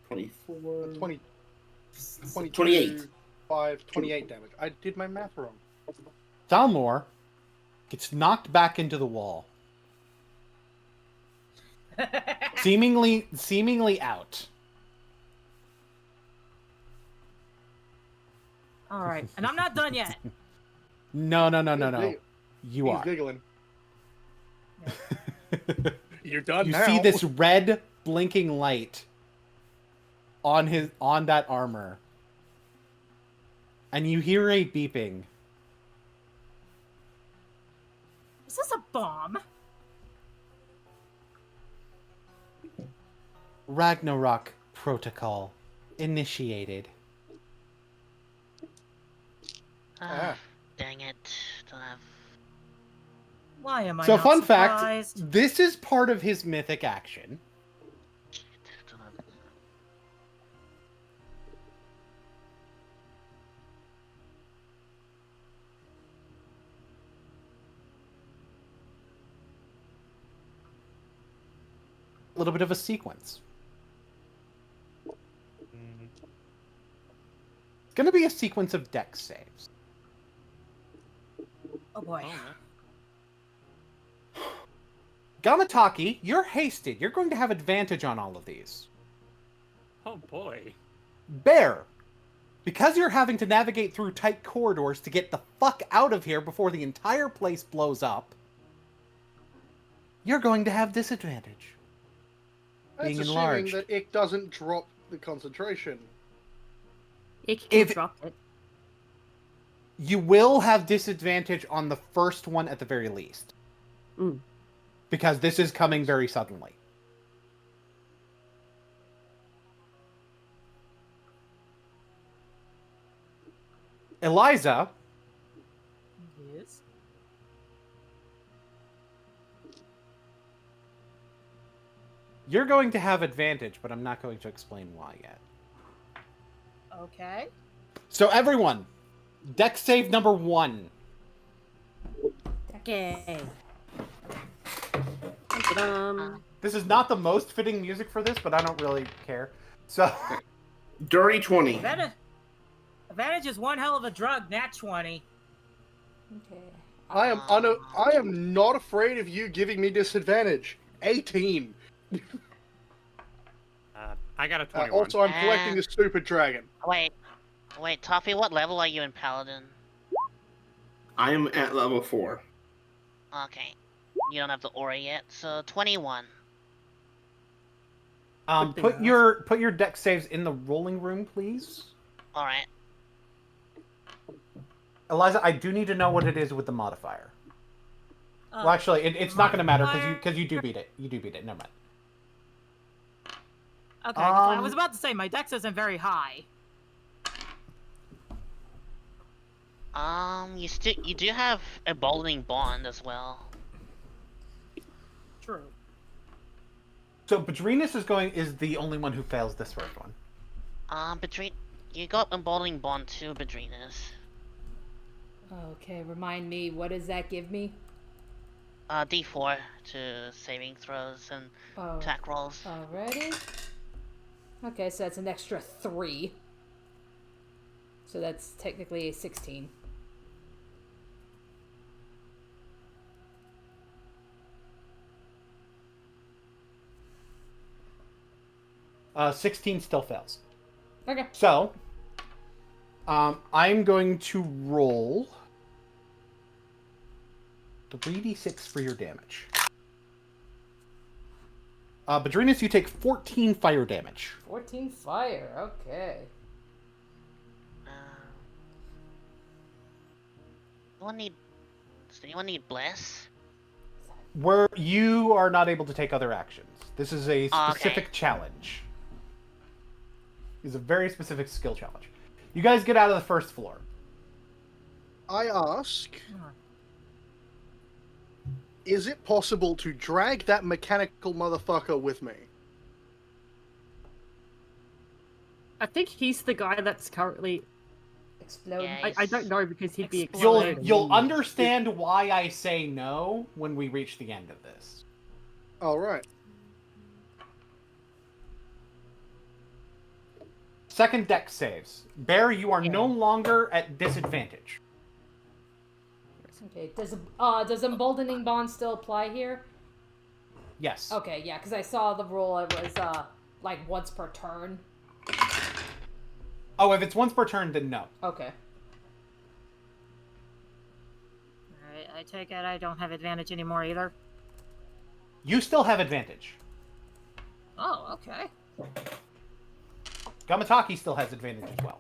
[SPEAKER 2] 24.
[SPEAKER 10] 20,
[SPEAKER 2] 28.
[SPEAKER 10] 5, 28 damage. I did my math wrong.
[SPEAKER 1] Dalmor gets knocked back into the wall. seemingly out.
[SPEAKER 4] All right, and I'm not done yet.
[SPEAKER 1] No. You
[SPEAKER 10] He's
[SPEAKER 1] are.
[SPEAKER 10] giggling. You're done
[SPEAKER 1] You
[SPEAKER 10] now.
[SPEAKER 1] see this red blinking light on that armor. And you hear a beeping.
[SPEAKER 4] Is this a bomb?
[SPEAKER 1] Ragnarok protocol initiated.
[SPEAKER 5] Ah, dang it. Don't have...
[SPEAKER 4] Why am I
[SPEAKER 1] So
[SPEAKER 4] not
[SPEAKER 1] fun
[SPEAKER 4] surprised?
[SPEAKER 1] fact, this is part of his mythic action.
[SPEAKER 5] Don't have...
[SPEAKER 1] A little bit of a sequence. It's going to be a sequence of dex saves.
[SPEAKER 4] Oh boy.
[SPEAKER 1] Gamataki, you're hasted. You're going to have advantage on all of these.
[SPEAKER 6] Oh boy.
[SPEAKER 1] Bear, because you're having to navigate through tight corridors to get the fuck out of here before the entire place blows up, you're going to have disadvantage.
[SPEAKER 7] That's
[SPEAKER 1] Being
[SPEAKER 7] assuming
[SPEAKER 1] enlarged.
[SPEAKER 7] that it doesn't drop the concentration.
[SPEAKER 8] It can
[SPEAKER 1] If-
[SPEAKER 8] drop it.
[SPEAKER 1] You will have disadvantage on the first one at the very least.
[SPEAKER 8] Mm.
[SPEAKER 1] Because this is coming very suddenly. Eliza,
[SPEAKER 4] Yes.
[SPEAKER 1] you're going to have advantage, but I'm not going to explain why yet.
[SPEAKER 4] Okay.
[SPEAKER 1] So everyone, dex save number 1.
[SPEAKER 8] Okay.
[SPEAKER 1] This is not the most fitting music for this, but I don't really care. So,
[SPEAKER 9] Dirty 20.
[SPEAKER 4] Advantage is one hell of a drug, nat 20.
[SPEAKER 3] Okay.
[SPEAKER 7] I am not afraid of you giving me disadvantage. 18.
[SPEAKER 6] I got a 21.
[SPEAKER 7] Also, I'm collecting the stupid dragon.
[SPEAKER 5] Wait, Toffee, what level are you in Paladin?
[SPEAKER 9] I am at level 4.
[SPEAKER 5] Okay. You don't have the aura yet, so 21.
[SPEAKER 1] put your dex saves in the rolling room, please.
[SPEAKER 5] Alright.
[SPEAKER 1] Eliza, I do need to know what it is with the modifier.
[SPEAKER 4] Uh,
[SPEAKER 1] Well, actually, it's not going to matter
[SPEAKER 4] modifier?
[SPEAKER 1] because you do beat it. You do beat it. Never mind.
[SPEAKER 4] Okay, 'cause I was about to say my dex isn't very high.
[SPEAKER 5] You do have a emboldening bond as well.
[SPEAKER 4] True.
[SPEAKER 1] So Badrinus is the only one who fails this first one.
[SPEAKER 5] You got emboldening bond too, Badrinus.
[SPEAKER 3] Okay, remind me, what does that give me?
[SPEAKER 5] D4 to saving throws and
[SPEAKER 3] Oh,
[SPEAKER 5] attack rolls.
[SPEAKER 3] already? Okay, so that's an extra 3. So that's technically a 16.
[SPEAKER 1] Uh, 16 still fails.
[SPEAKER 3] Okay.
[SPEAKER 1] So, I'm going to roll 3d6 for your damage. Badrinus, you take 14 fire damage.
[SPEAKER 3] 14 fire, okay.
[SPEAKER 5] Does anyone need bless?
[SPEAKER 1] Where you are not able to take other actions. This is a
[SPEAKER 5] Okay.
[SPEAKER 1] specific challenge. It's a very specific skill challenge. You guys get out of the first floor.
[SPEAKER 7] I ask, is it possible to drag that mechanical motherfucker with me?
[SPEAKER 8] I think he's the guy that's currently.
[SPEAKER 3] Explode.
[SPEAKER 5] Yeah,
[SPEAKER 8] I don't know because he'd be
[SPEAKER 3] Explode.
[SPEAKER 8] exploding.
[SPEAKER 1] You'll understand why I say no when we reach the end of this.
[SPEAKER 7] All right.
[SPEAKER 1] Second dex saves. Bear, you are no longer at disadvantage.
[SPEAKER 3] Okay, does emboldening bond still apply here?
[SPEAKER 1] Yes.
[SPEAKER 3] Okay, yeah, because I saw the rule, it was, like, once per turn.
[SPEAKER 1] Oh, if it's once per turn, then no.
[SPEAKER 3] Okay.
[SPEAKER 4] Alright, I take it I don't have advantage anymore either.
[SPEAKER 1] You still have advantage.
[SPEAKER 4] Oh, okay.
[SPEAKER 1] Gamataki still has advantage as well.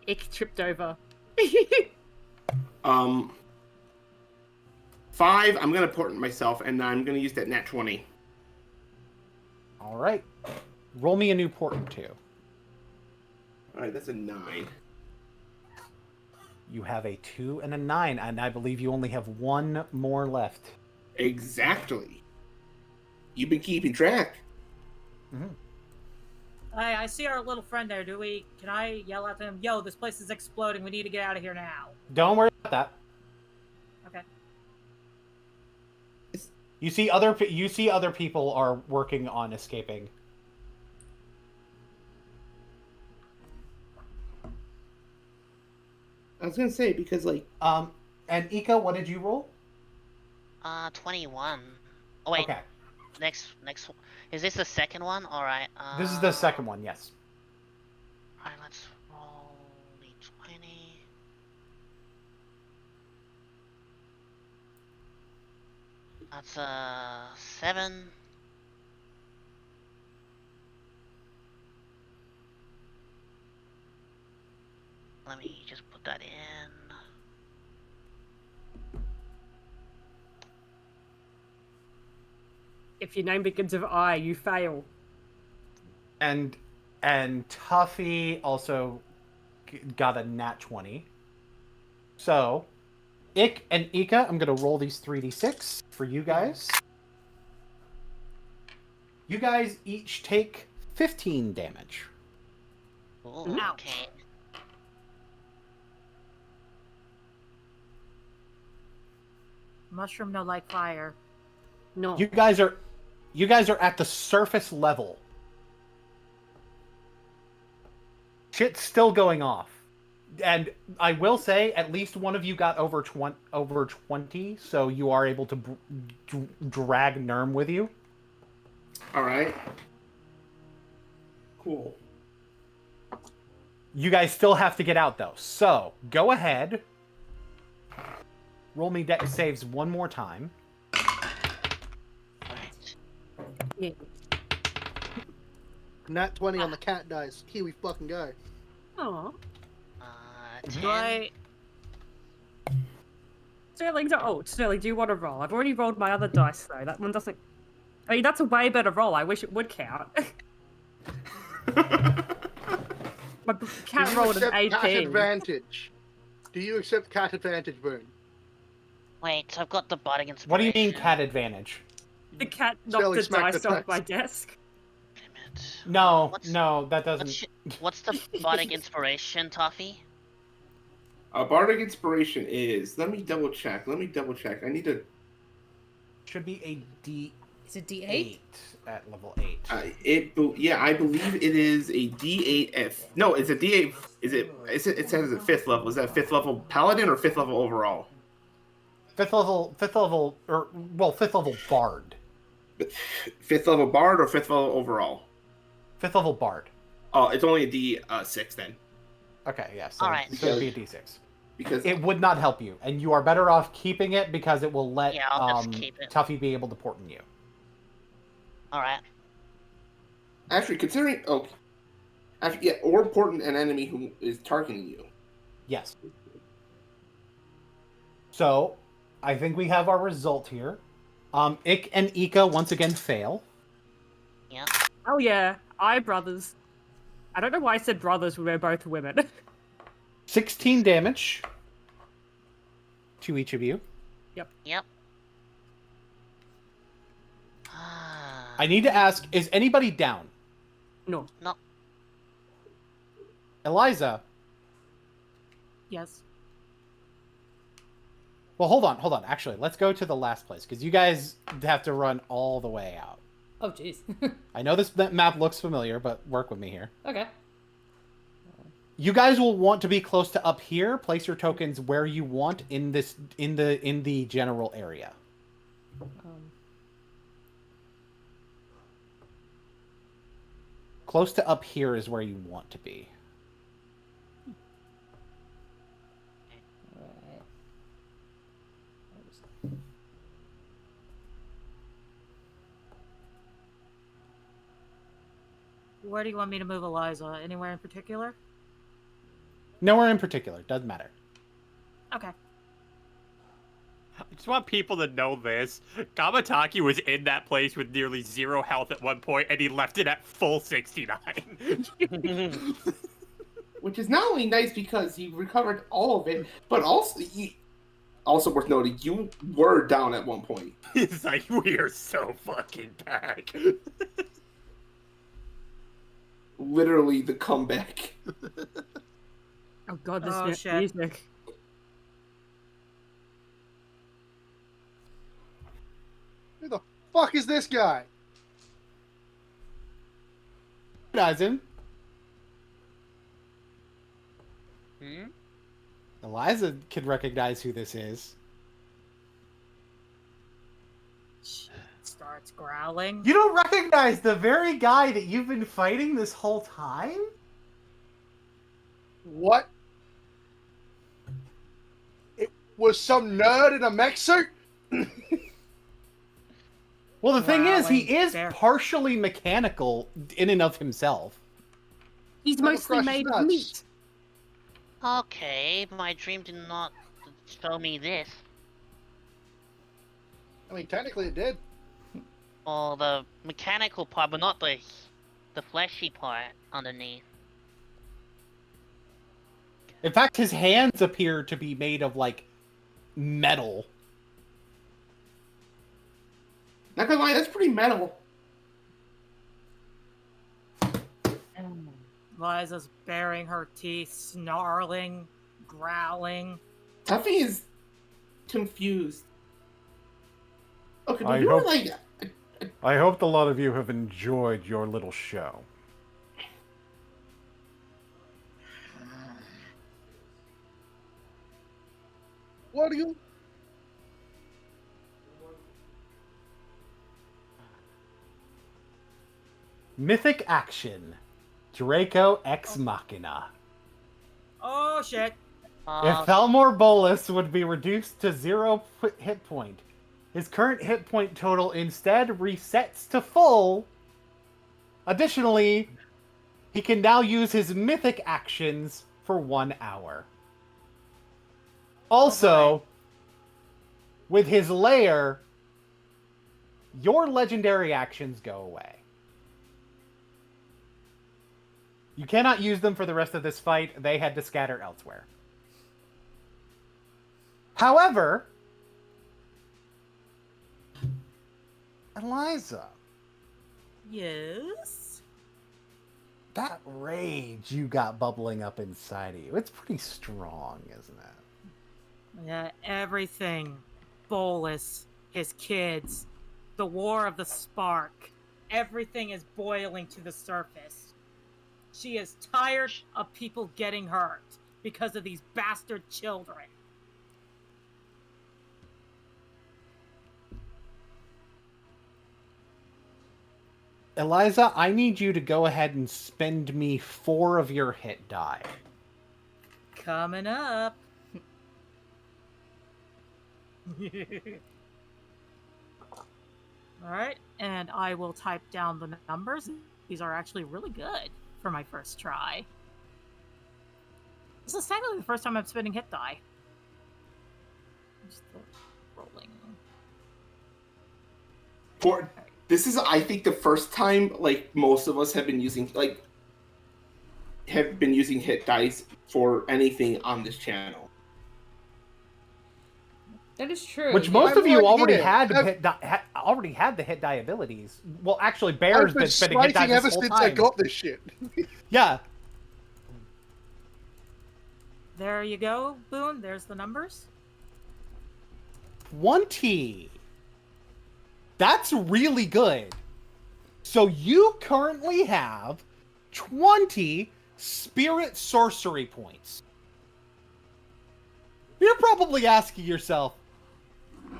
[SPEAKER 8] Ick tripped over.
[SPEAKER 11] 5. I'm gonna port myself, and I'm gonna use that nat 20.
[SPEAKER 1] All right. Roll me a new portent too.
[SPEAKER 11] All right, that's a 9.
[SPEAKER 1] You have a 2 and a 9, and I believe you only have one more left.
[SPEAKER 11] Exactly. You've been keeping track.
[SPEAKER 1] Mm-hmm.
[SPEAKER 4] Hey, I see our little friend there. Can I yell at him? Yo, this place is exploding. We need to get out of here now.
[SPEAKER 1] Don't worry about that.
[SPEAKER 4] Okay.
[SPEAKER 1] You see other people are working on escaping.
[SPEAKER 11] I was gonna say, because, like...
[SPEAKER 1] And Ika, what did you roll?
[SPEAKER 5] 21. Oh, wait.
[SPEAKER 1] Okay.
[SPEAKER 5] Next. Is this the second one? Alright.
[SPEAKER 1] This is the second one, yes.
[SPEAKER 5] Alright, let's roll d20. That's 7. Let me just put that in.
[SPEAKER 8] If your name begins with I, you fail.
[SPEAKER 1] And Tuffy also got a nat 20. So, Ik and Ika, I'm going to roll these 3d6 for you guys. You guys each take 15 damage.
[SPEAKER 5] Ooh, okay.
[SPEAKER 4] Mushroom no like fire.
[SPEAKER 8] No.
[SPEAKER 1] You guys are at the surface level. Shit's still going off. And I will say, at least one of you got over 20, so you are able to drag Nerm with you.
[SPEAKER 11] All right. Cool.
[SPEAKER 1] You guys still have to get out, though. So, go ahead. Roll me dex saves one more time.
[SPEAKER 8] Yeah.
[SPEAKER 10] Nat 20 on the cat dice. Kiwi fucking guy.
[SPEAKER 8] Aw.
[SPEAKER 5] 10.
[SPEAKER 4] Right.
[SPEAKER 8] Sterling, do you want to roll? I've already rolled my other dice, though. That one doesn't... I mean, that's a way better roll. I wish it would count. My cat rolled an 18.
[SPEAKER 10] Cat advantage? Do you accept cat advantage, Boone?
[SPEAKER 5] Wait, so I've got the bardic inspiration.
[SPEAKER 1] What do you mean cat advantage?
[SPEAKER 8] The cat knocked
[SPEAKER 10] Sterling
[SPEAKER 8] the
[SPEAKER 10] smacked
[SPEAKER 8] dice
[SPEAKER 10] the
[SPEAKER 8] off
[SPEAKER 10] dice.
[SPEAKER 8] my desk.
[SPEAKER 5] Wait a minute.
[SPEAKER 1] No,
[SPEAKER 5] What's-
[SPEAKER 1] no, that doesn't...
[SPEAKER 5] What's the bardic inspiration, Toffee?
[SPEAKER 11] Bardic Inspiration is... Let me double check. I need to...
[SPEAKER 1] Should be a D8
[SPEAKER 3] Is it D8?
[SPEAKER 1] at level 8.
[SPEAKER 11] I believe it is a D8. No, it's a D8. It says at 5th level. Is that 5th level Paladin or 5th level overall?
[SPEAKER 1] 5th level Bard.
[SPEAKER 11] 5th level Bard or 5th level overall?
[SPEAKER 1] 5th level Bard.
[SPEAKER 11] Oh, it's only a D6 then.
[SPEAKER 1] Okay, yeah, so,
[SPEAKER 5] Alright.
[SPEAKER 1] so it'd be a D6.
[SPEAKER 11] Because
[SPEAKER 1] It would not help you, and you are better off keeping it because it will let
[SPEAKER 5] Yeah, I'll just keep it.
[SPEAKER 1] Tuffy be able to portent you.
[SPEAKER 5] Alright.
[SPEAKER 11] actually, considering or important an enemy who is targeting you.
[SPEAKER 1] Yes. So, I think we have our result here. Ik and Ika once again fail.
[SPEAKER 5] Yeah.
[SPEAKER 8] Oh yeah, brothers. I don't know why I said brothers when we're both women.
[SPEAKER 1] 16 damage to each of you.
[SPEAKER 5] Yep.
[SPEAKER 1] I need to ask, is anybody down?
[SPEAKER 8] No.
[SPEAKER 5] No.
[SPEAKER 1] Eliza.
[SPEAKER 4] Yes.
[SPEAKER 1] Well, hold on. Actually, let's go to the last place, because you guys have to run all the way out.
[SPEAKER 3] Oh, jeez.
[SPEAKER 1] I know this map looks familiar, but work with me here.
[SPEAKER 3] Okay.
[SPEAKER 1] You guys will want to be close to up here. Place your tokens where you want in the general area. Close to up here is where you want to be.
[SPEAKER 3] Alright.
[SPEAKER 4] Where do you want me to move Eliza? Anywhere in particular?
[SPEAKER 1] Nowhere in particular. Doesn't matter.
[SPEAKER 4] Okay.
[SPEAKER 6] I just want people to know this. Kamataki was in that place with nearly 0 health at one point, and he left it at full 69.
[SPEAKER 11] Which is not only nice because he recovered all of it, but also worth noting, you were down at one point.
[SPEAKER 6] It's like, we are so fucking back.
[SPEAKER 11] Literally the comeback.
[SPEAKER 8] Oh god, this
[SPEAKER 4] Oh, shit.
[SPEAKER 8] music.
[SPEAKER 10] Who the fuck is this guy?
[SPEAKER 1] Recognize him.
[SPEAKER 5] Hmm?
[SPEAKER 1] Eliza can recognize who this is.
[SPEAKER 4] Starts growling.
[SPEAKER 1] You don't recognize the very guy that you've been fighting this whole time?
[SPEAKER 10] What? It was some nerd in a mech suit?
[SPEAKER 1] Well, the thing is, he
[SPEAKER 4] Growling.
[SPEAKER 1] is
[SPEAKER 4] Fair.
[SPEAKER 1] partially mechanical in and of himself.
[SPEAKER 8] He's
[SPEAKER 10] Double
[SPEAKER 8] mostly
[SPEAKER 10] crush
[SPEAKER 8] made of
[SPEAKER 10] nuts.
[SPEAKER 8] meat.
[SPEAKER 5] Okay, my dream did not show me this.
[SPEAKER 10] I mean, technically it did.
[SPEAKER 5] Or the mechanical part, but not the fleshy part underneath.
[SPEAKER 1] In fact, his hands appear to be made of, like, metal.
[SPEAKER 11] Not gonna lie, that's pretty metal.
[SPEAKER 4] Eliza's baring her teeth, snarling, growling.
[SPEAKER 11] Tuffy is confused. Okay, but
[SPEAKER 1] I
[SPEAKER 11] you were
[SPEAKER 1] hope-
[SPEAKER 11] like,
[SPEAKER 1] I hope a lot of you have enjoyed your little show.
[SPEAKER 10] What are you?
[SPEAKER 1] Mythic action. Draco Ex Machina.
[SPEAKER 4] Oh shit!
[SPEAKER 1] If Nicol Bolas would be reduced to 0 hit point, his current hit point total instead resets to full. Additionally, he can now use his mythic actions for 1 hour. Also, with his lair, your legendary actions go away. You cannot use them for the rest of this fight. They had to scatter elsewhere. However, Eliza,
[SPEAKER 4] Yes?
[SPEAKER 1] that rage you got bubbling up inside of you, it's pretty strong, isn't it?
[SPEAKER 4] Yeah, everything. Bolus, his kids, the War of the Spark. Everything is boiling to the surface. She is tired of people getting hurt because of these bastard children.
[SPEAKER 1] Eliza, I need you to go ahead and spend me 4 of your hit die.
[SPEAKER 4] Coming up. Alright, and I will type down the numbers. These are actually really good for my first try. This is technically the first time I'm spending hit die. Just rolling.
[SPEAKER 11] this is, I think, the first time like most of us have been using hit dice for anything on this channel.
[SPEAKER 3] That is true.
[SPEAKER 1] Which most of you already
[SPEAKER 10] here.
[SPEAKER 1] had
[SPEAKER 10] I've-
[SPEAKER 1] already had the hit die abilities. Well, actually,
[SPEAKER 10] I've
[SPEAKER 1] Bear's
[SPEAKER 10] been
[SPEAKER 1] been spending hit
[SPEAKER 10] striking
[SPEAKER 1] dice
[SPEAKER 10] ever
[SPEAKER 1] this whole
[SPEAKER 10] since I
[SPEAKER 1] time.
[SPEAKER 10] got this shit.
[SPEAKER 1] Yeah.
[SPEAKER 4] There you go, Boone. There's the numbers.
[SPEAKER 1] 20. That's really good. So you currently have 20 spirit sorcery points. You're probably asking yourself,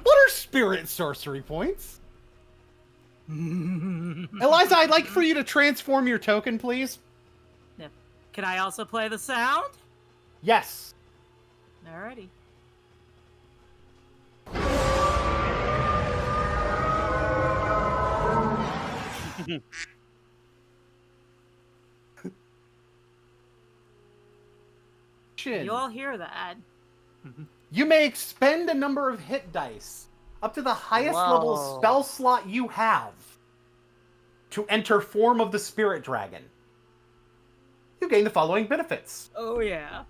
[SPEAKER 1] what are spirit sorcery points? Eliza, I'd like for you to transform your token, please.
[SPEAKER 4] Yep. Can I also play the sound?
[SPEAKER 1] Yes.
[SPEAKER 4] Alrighty. You all hear that?
[SPEAKER 1] You may expend a number of hit dice up to the highest level
[SPEAKER 5] Whoa.
[SPEAKER 1] spell slot you have to enter form of the spirit dragon. You gain the following benefits.
[SPEAKER 4] Oh yeah.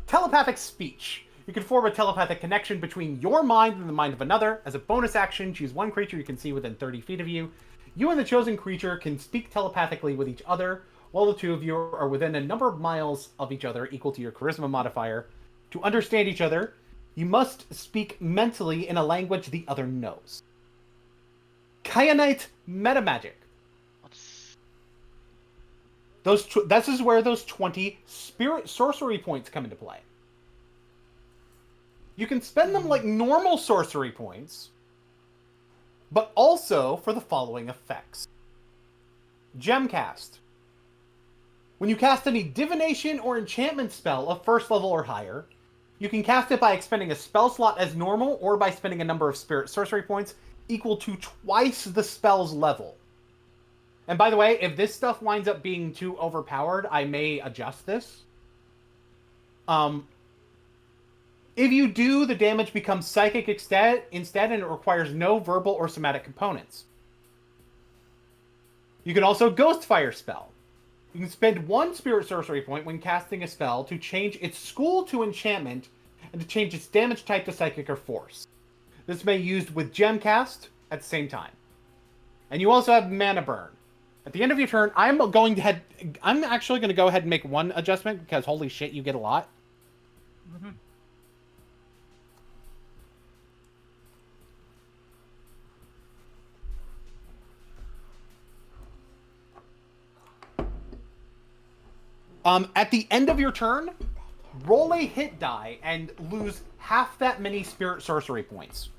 [SPEAKER 1] Telepathic speech. You can form a telepathic connection between your mind and the mind of another. As a bonus action, choose one creature you can see within 30 feet of you. You and the chosen creature can speak telepathically with each other, while the two of you are within a number of miles of each other equal to your charisma modifier. To understand each other, you must speak mentally in a language the other knows. Kyanite metamagic. This is where those 20 spirit sorcery points come into play. You can spend them like normal sorcery points, but also for the following effects. Gemcast. When you cast any divination or enchantment spell of first level or higher, you can cast it by expending a spell slot as normal or by spending a number of spirit sorcery points equal to twice the spell's level. And by the way, if this stuff winds up being too overpowered, I may adjust this. If you do, the damage becomes psychic instead, and it requires no verbal or somatic components. You can also Ghost Fire spell. You can spend one spirit sorcery point when casting a spell to change its school to enchantment and to change its damage type to psychic or force. This may be used with Gemcast at the same time. And you also have Mana Burn. At the end of your turn, I'm actually going to go ahead and make one adjustment because holy shit, you get a lot.
[SPEAKER 4] Mm-hmm.
[SPEAKER 1] At the end of your turn, roll a hit die and lose half that many spirit sorcery points.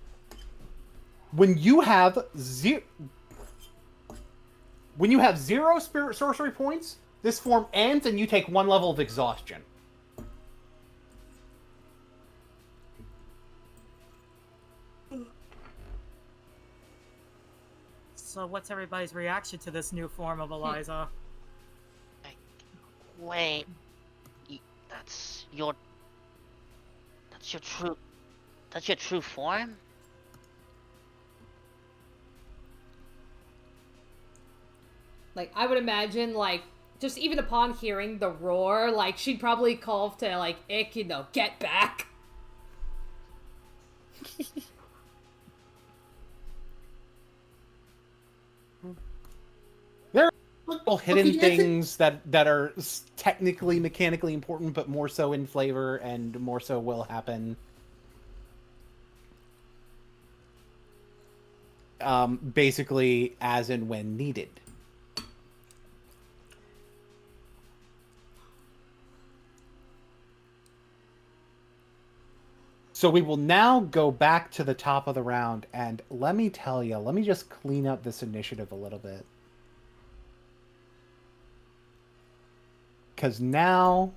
[SPEAKER 1] When you have zero spirit sorcery points, this form ends and you take one level of exhaustion.
[SPEAKER 4] So what's everybody's reaction to this new form of Eliza?
[SPEAKER 5] Wait, that's your true form?
[SPEAKER 3] Like, I would imagine, like, just even upon hearing the roar, like, she'd probably call to, like, Ick, get back.
[SPEAKER 1] There are little hidden things that are technically mechanically important, but more so in flavor and more so will happen. Basically, as and when needed. So we will now go back to the top of the round, and let me tell you, let me just clean up this initiative a little bit. Because now...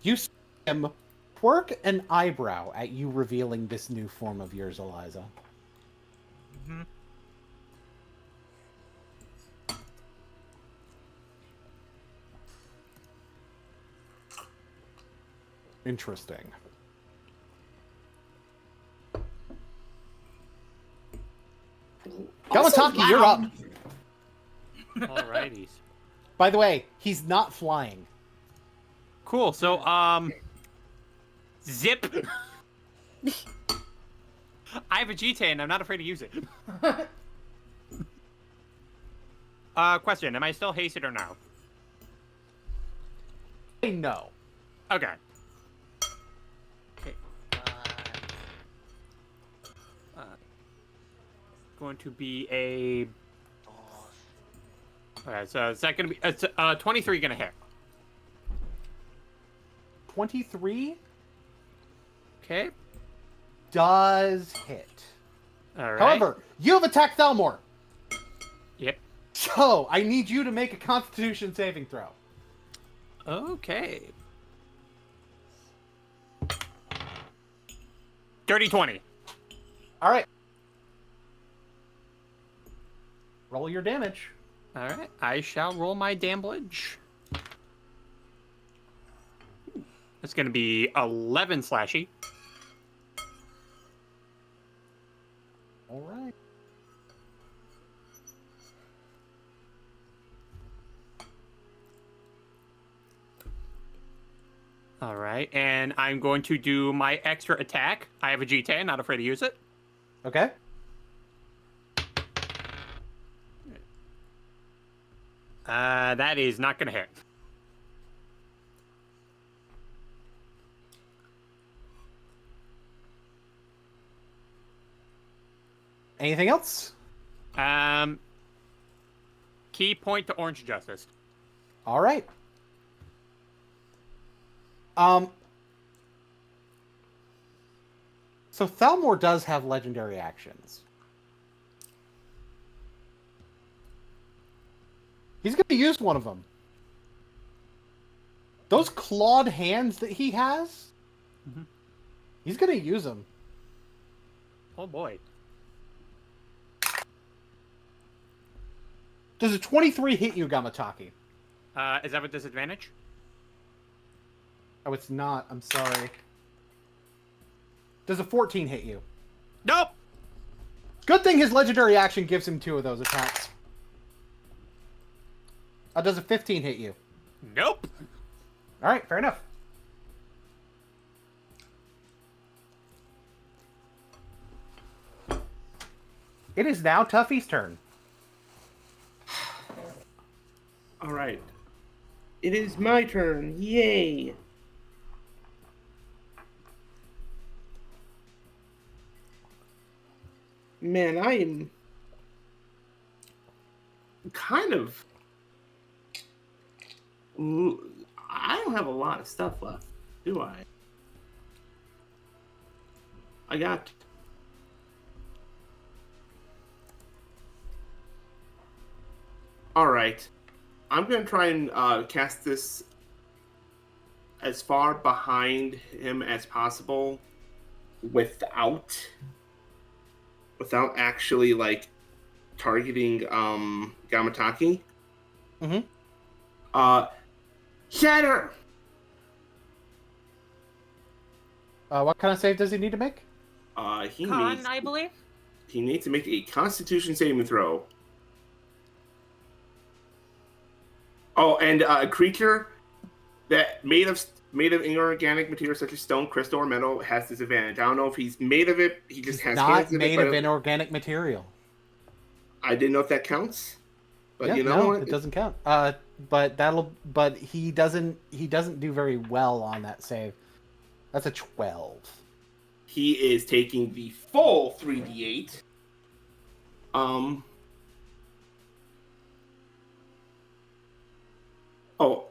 [SPEAKER 1] You see him quirk an eyebrow at you revealing this new form of yours, Eliza.
[SPEAKER 4] Mm-hmm.
[SPEAKER 1] Interesting. Gamataki, you're up.
[SPEAKER 6] Alrighties.
[SPEAKER 1] By the way, he's not flying.
[SPEAKER 6] Cool. So, zip. I have a G-Tay and I'm not afraid to use it. Question: am I still hasted or no?
[SPEAKER 1] No.
[SPEAKER 6] Okay. Okay. Going to be a. Okay, so is that gonna be? It's 23 gonna hit.
[SPEAKER 1] 23
[SPEAKER 6] Okay.
[SPEAKER 1] does hit.
[SPEAKER 6] All right.
[SPEAKER 1] However, you have attacked Thalmor.
[SPEAKER 6] Yep.
[SPEAKER 1] So, I need you to make a Constitution saving throw.
[SPEAKER 6] Okay. Dirty 20.
[SPEAKER 1] All right. Roll your damage.
[SPEAKER 6] All right. I shall roll my damage. It's going to be 11 slashy.
[SPEAKER 1] All right.
[SPEAKER 6] All right, and I'm going to do my extra attack. I have a GTA, not afraid to use it.
[SPEAKER 1] Okay.
[SPEAKER 6] That is not going to hit.
[SPEAKER 1] Anything else?
[SPEAKER 6] Key point to Orange Justice.
[SPEAKER 1] All right. So Thalmor does have legendary actions. He's going to use one of them. Those clawed hands that he has, he's going to use them.
[SPEAKER 6] Oh boy.
[SPEAKER 1] Does a 23 hit you, Gamataki?
[SPEAKER 6] Is that with disadvantage?
[SPEAKER 1] Oh, it's not. I'm sorry. Does a 14 hit you?
[SPEAKER 6] Nope!
[SPEAKER 1] Good thing his legendary action gives him 2 of those attacks. Does a 15 hit you?
[SPEAKER 6] Nope!
[SPEAKER 1] Alright, fair enough. It is now Tuffy's turn.
[SPEAKER 11] All right. It is my turn. Yay. Man, I am kind of... I don't have a lot of stuff left, do I? I got... Alright. I'm going to try and cast this as far behind him as possible without actually, like, targeting Gamataki. Shatter!
[SPEAKER 1] What kind of save does he need to make?
[SPEAKER 4] I believe.
[SPEAKER 11] He needs to make a Constitution saving throw. Oh, and a creature that made of inorganic material such as stone, crystal, or metal has disadvantage. I don't know if he's made of it. He just has
[SPEAKER 1] not
[SPEAKER 11] hands in
[SPEAKER 1] made
[SPEAKER 11] it,
[SPEAKER 1] of inorganic material.
[SPEAKER 11] I didn't know if that counts. But
[SPEAKER 1] Yeah,
[SPEAKER 11] you know
[SPEAKER 1] no,
[SPEAKER 11] what?
[SPEAKER 1] it doesn't count. But he doesn't do very well on that save. That's a 12.
[SPEAKER 11] He is taking the full 3d8. Oh.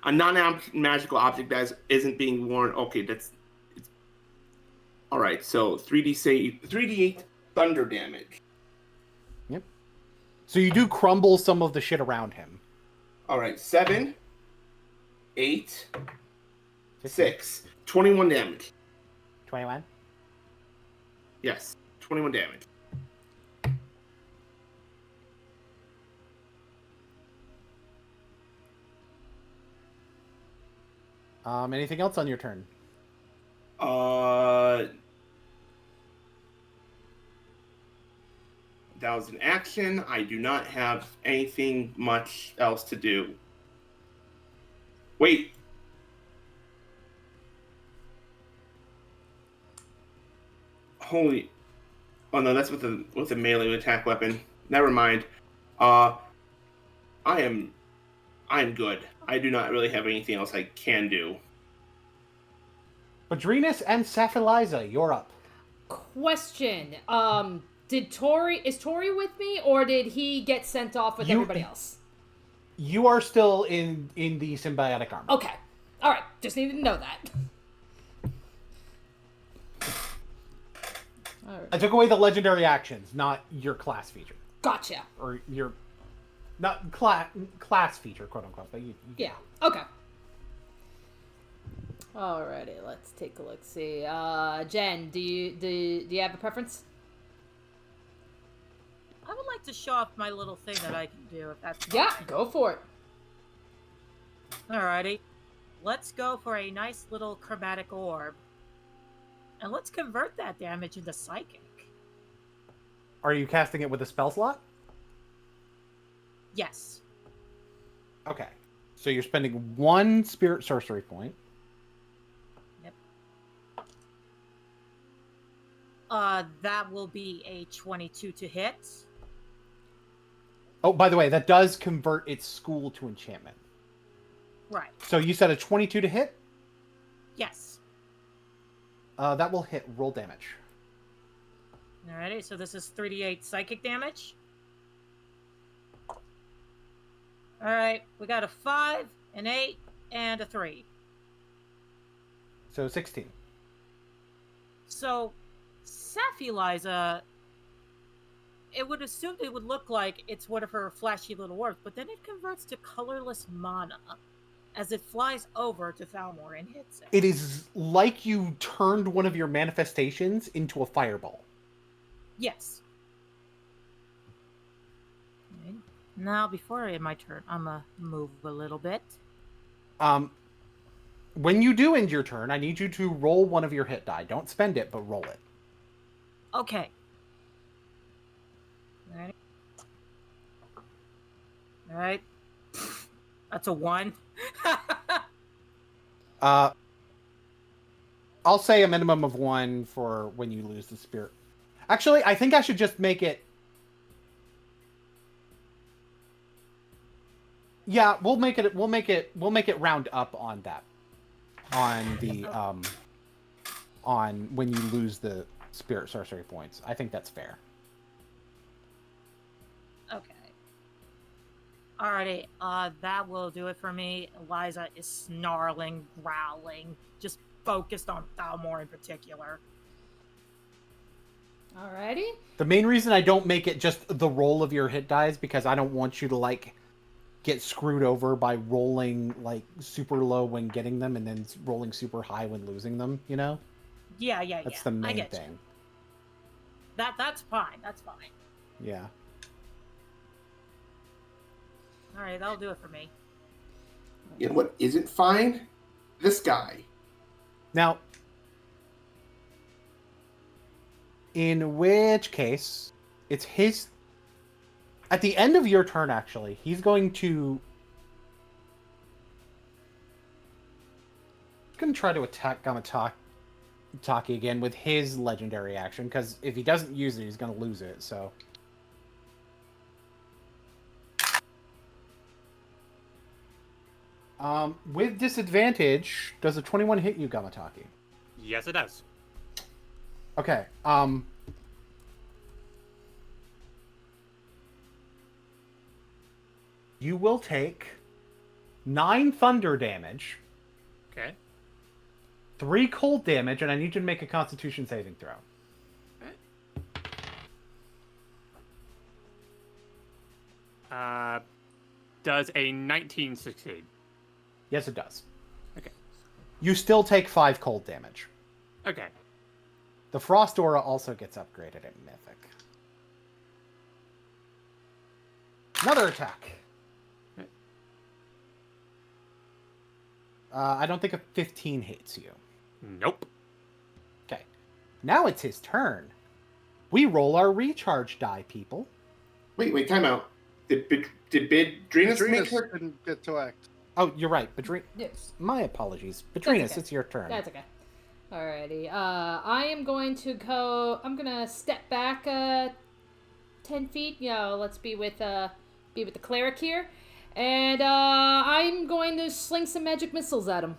[SPEAKER 11] A non-magical object that isn't being worn. Okay, it's all right. So 3d8 thunder damage.
[SPEAKER 1] Yep. So you do crumble some of the shit around him.
[SPEAKER 11] All right, 7, 8, 6, 21 damage.
[SPEAKER 1] 21.
[SPEAKER 11] Yes, 21 damage.
[SPEAKER 1] Anything else on your turn?
[SPEAKER 11] That was an action. I do not have anything much else to do. Wait. Holy. Oh no, that's with a melee attack weapon. Never mind. I am good. I do not really have anything else I can do.
[SPEAKER 1] Padrinus and Saphiliza, you're up.
[SPEAKER 3] Question. Is Tori with me, or did he get sent off with everybody else?
[SPEAKER 1] You are still in the symbiotic armor.
[SPEAKER 3] Okay. Alright, just needed to know that.
[SPEAKER 1] I took away the legendary actions, not your class feature.
[SPEAKER 3] Gotcha.
[SPEAKER 1] Or your not class feature, quote unquote, but you
[SPEAKER 3] Yeah. Okay. Alrighty, let's take a look. See, Jen, do you have a preference?
[SPEAKER 4] I would like to show off my little thing that I can do, if that's
[SPEAKER 3] Yeah,
[SPEAKER 4] fine.
[SPEAKER 3] go for it.
[SPEAKER 4] Alrighty. Let's go for a nice little chromatic orb. And let's convert that damage into psychic.
[SPEAKER 1] Are you casting it with a spell slot?
[SPEAKER 4] Yes.
[SPEAKER 1] Okay. So you're spending 1 spirit sorcery point.
[SPEAKER 4] Yep. That will be a 22 to hit.
[SPEAKER 1] Oh, by the way, that does convert its school to enchantment.
[SPEAKER 4] Right.
[SPEAKER 1] So you said a 22 to hit?
[SPEAKER 4] Yes.
[SPEAKER 1] That will hit. Roll damage.
[SPEAKER 4] Alrighty, so this is 3d8 psychic damage. Alright, we got a 5, an 8, and a 3.
[SPEAKER 1] So 16.
[SPEAKER 4] So, Sappy Liza, it would assume it would look like it's one of her flashy little orbs, but then it converts to colorless mana as it flies over to Thalmor and hits it.
[SPEAKER 1] It is like you turned one of your manifestations into a fireball.
[SPEAKER 4] Yes. Okay. Now, before I end my turn, I'm gonna move a little bit.
[SPEAKER 1] When you do end your turn, I need you to roll one of your hit die. Don't spend it, but roll it.
[SPEAKER 4] Okay. Alright. Alright. That's a 1.
[SPEAKER 1] I'll say a minimum of 1 for when you lose the spirit. Actually, I think I should just make it... Yeah, we'll make it round up on that. On the, on when you lose the spirit sorcery points. I think that's fair.
[SPEAKER 4] Okay. Alrighty, that will do it for me. Eliza is snarling, growling, just focused on Thalmor in particular.
[SPEAKER 3] Alrighty.
[SPEAKER 1] The main reason I don't make it just the roll of your hit die is because I don't want you to, like, get screwed over by rolling, like, super low when getting them and then rolling super high when losing them, you know?
[SPEAKER 4] Yeah.
[SPEAKER 1] That's the main
[SPEAKER 4] I get
[SPEAKER 1] thing.
[SPEAKER 4] You. That's fine. That's fine.
[SPEAKER 1] Yeah.
[SPEAKER 4] Alright, that'll do it for me.
[SPEAKER 9] You know what isn't fine? This guy.
[SPEAKER 1] Now, in which case, it's his... At the end of your turn, actually, he's going to... He's going to try to attack Gamataki again with his legendary action, because if he doesn't use it, he's going to lose it, so... With disadvantage, does a 21 hit you, Gamataki?
[SPEAKER 6] Yes, it does.
[SPEAKER 1] Okay, you will take 9 thunder damage,
[SPEAKER 6] Okay.
[SPEAKER 1] 3 cold damage, and I need you to make a Constitution saving throw.
[SPEAKER 6] Does a 19 succeed?
[SPEAKER 1] Yes, it does.
[SPEAKER 6] Okay.
[SPEAKER 1] You still take 5 cold damage.
[SPEAKER 6] Okay.
[SPEAKER 1] The Frost Aura also gets upgraded at Mythic. Another attack. I don't think a 15 hits you.
[SPEAKER 6] Nope.
[SPEAKER 1] Okay. Now it's his turn. We roll our recharge die, people.
[SPEAKER 9] Wait, time out. Did Bedrinus make
[SPEAKER 10] Adrenus
[SPEAKER 9] her?
[SPEAKER 10] didn't get to act.
[SPEAKER 1] Oh, you're right.
[SPEAKER 3] Yes.
[SPEAKER 1] My apologies. Bedrinus,
[SPEAKER 3] okay.
[SPEAKER 1] it's your turn.
[SPEAKER 3] That's okay. Alrighty. I am going to go... I'm going to step back 10 feet. You know, let's be with the cleric here. And I'm going to sling some magic missiles at him.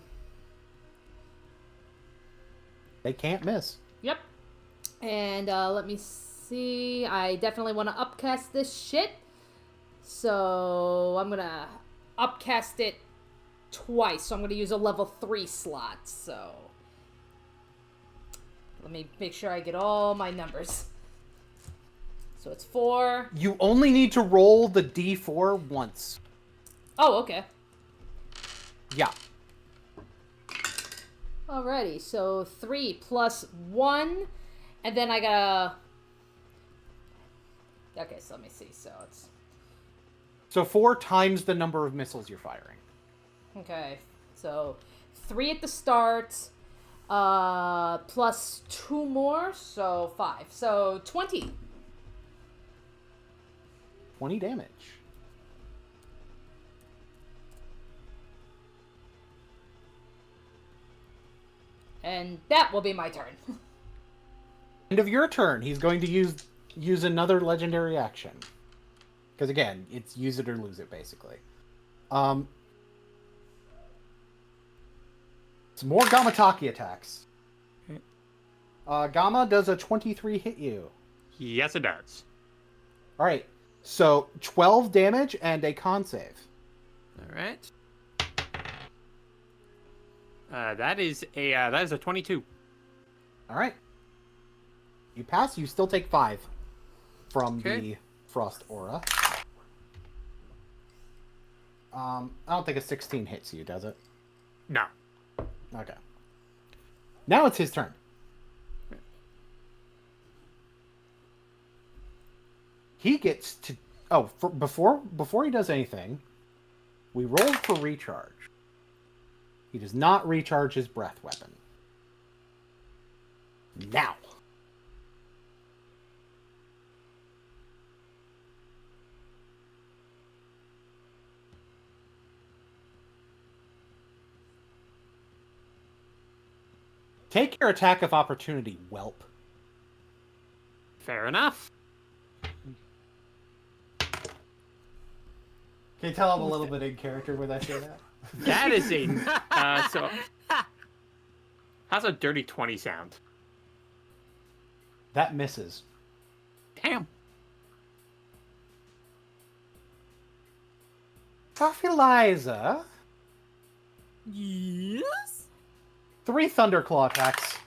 [SPEAKER 1] They can't miss.
[SPEAKER 3] Yep. And let me see. I definitely want to upcast this shit. So I'm going to upcast it twice. So I'm going to use a level 3 slot. So let me make sure I get all my numbers. So So it's 4.
[SPEAKER 1] You only need to roll the d4 once.
[SPEAKER 3] Oh, okay.
[SPEAKER 1] Yeah.
[SPEAKER 3] Alrighty, so 3 plus 1, and then I gotta... Okay, so let me see, so it's...
[SPEAKER 1] So 4 times the number of missiles you're firing.
[SPEAKER 3] Okay, so 3 at the start, plus 2 more, so 5. So 20.
[SPEAKER 1] 20 damage.
[SPEAKER 3] And that will be my turn.
[SPEAKER 1] End of your turn. He's going to use another legendary action. Because again, it's use it or lose it, basically. Some more Gamataki attacks. Gamma, does a 23 hit you?
[SPEAKER 6] Yes, it does.
[SPEAKER 1] Alright. So 12 damage and a con save.
[SPEAKER 6] All right. That is a 22.
[SPEAKER 1] Alright. You pass, you still take 5 from the Frost Aura. I don't think a 16 hits you, does it?
[SPEAKER 6] No.
[SPEAKER 1] Okay. Now it's his turn. He gets to... Oh, before he does anything, we roll for recharge. He does not recharge his breath weapon. Now. Take your attack of opportunity, whelp.
[SPEAKER 6] Fair enough.
[SPEAKER 1] Can you tell I'm a little bit in character when I say that?
[SPEAKER 6] That is a... so... How's a dirty 20 sound?
[SPEAKER 1] That misses.
[SPEAKER 6] Damn.
[SPEAKER 1] Coffee Liza.
[SPEAKER 4] Yes?
[SPEAKER 1] 3 Thunderclaw attacks.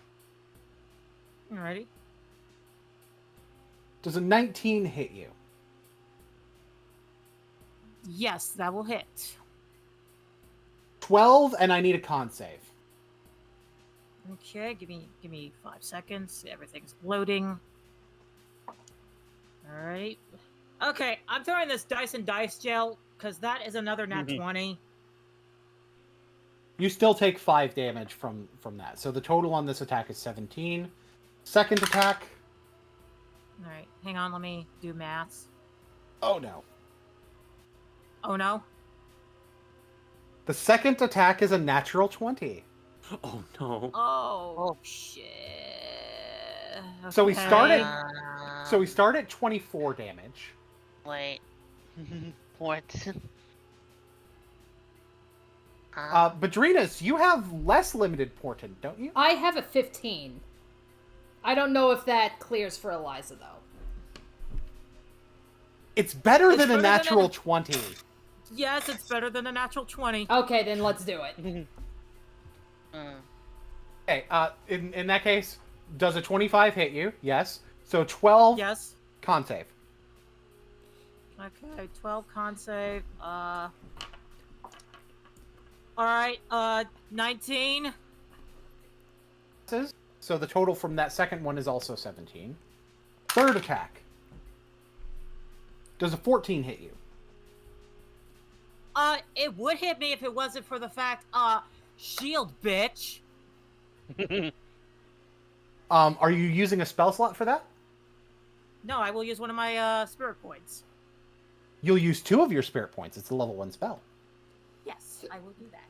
[SPEAKER 4] Alrighty.
[SPEAKER 1] Does a 19 hit you?
[SPEAKER 4] Yes, that will hit.
[SPEAKER 1] 12, and I need a con save.
[SPEAKER 4] Okay, give me 5 seconds. Everything's loading. Alright. Okay, I'm throwing this dice and dice gel because that is another nat 20.
[SPEAKER 1] You still take 5 damage from that. So the total on this attack is 17. Second attack.
[SPEAKER 4] Alright, hang on, let me do maths.
[SPEAKER 1] Oh no.
[SPEAKER 4] Oh no?
[SPEAKER 1] The second attack is a natural 20.
[SPEAKER 6] Oh no.
[SPEAKER 4] Oh, shit.
[SPEAKER 1] So we start
[SPEAKER 4] Okay.
[SPEAKER 1] at 24 damage.
[SPEAKER 5] Wait. What?
[SPEAKER 1] Badrinas, you have less limited portent, don't you?
[SPEAKER 3] I have a 15. I don't know if that clears for Eliza, though.
[SPEAKER 1] It's better
[SPEAKER 4] It's
[SPEAKER 1] than a
[SPEAKER 4] better than
[SPEAKER 1] natural
[SPEAKER 4] a-
[SPEAKER 1] 20.
[SPEAKER 4] Yes, it's better than a natural 20.
[SPEAKER 3] Okay, then let's do it.
[SPEAKER 1] Okay, in that case, does a 25 hit you? Yes. So 12
[SPEAKER 4] Yes.
[SPEAKER 1] con save.
[SPEAKER 4] Okay, 12 con save. Alright, 19.
[SPEAKER 1] So the total from that second one is also 17. Third attack. Does a 14 hit you?
[SPEAKER 4] It would hit me if it wasn't for the fact, shield, bitch.
[SPEAKER 1] Are you using a spell slot for that?
[SPEAKER 4] No, I will use one of my, spirit points.
[SPEAKER 1] You'll use 2 of your spirit points. It's a level 1 spell.
[SPEAKER 4] Yes, I will do that.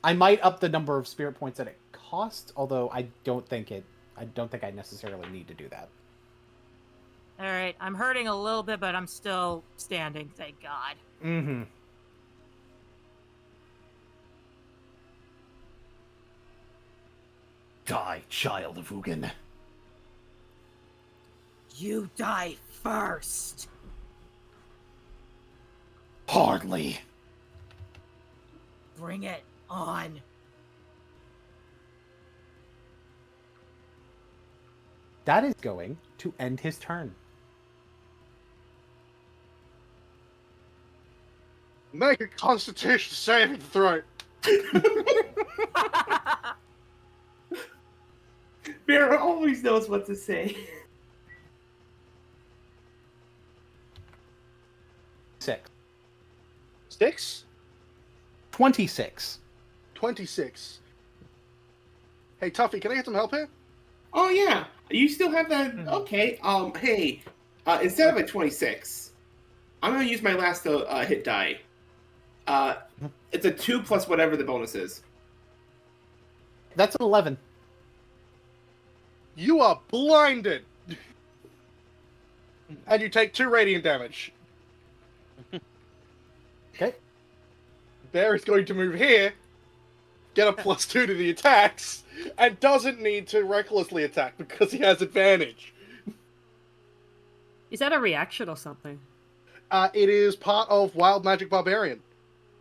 [SPEAKER 1] I might up the number of spirit points that it costs, although I don't think I necessarily need to do that.
[SPEAKER 4] Alright, I'm hurting a little bit, but I'm still standing, thank God.
[SPEAKER 1] Mm-hmm. Die, child of Ugin.
[SPEAKER 4] You die first.
[SPEAKER 1] Hardly.
[SPEAKER 4] Bring it on.
[SPEAKER 1] That is going to end his turn.
[SPEAKER 10] Make a Constitution saving throw.
[SPEAKER 2] Vera always knows what to say.
[SPEAKER 1] 6.
[SPEAKER 10] 6?
[SPEAKER 1] 26.
[SPEAKER 10] 26. Hey, Tuffy, can I get some help here?
[SPEAKER 11] Oh yeah, you still have that. Okay. Hey, instead of a 26, I'm gonna use my last hit die. It's a 2 plus whatever the bonus is.
[SPEAKER 1] That's an 11.
[SPEAKER 10] You are blinded! And you take 2 radiant damage.
[SPEAKER 1] Okay.
[SPEAKER 10] Bear is going to move here, get a +2 to the attacks, and doesn't need to recklessly attack because he has advantage.
[SPEAKER 8] Is that a reaction or something?
[SPEAKER 10] It is part of Wild Magic Barbarian.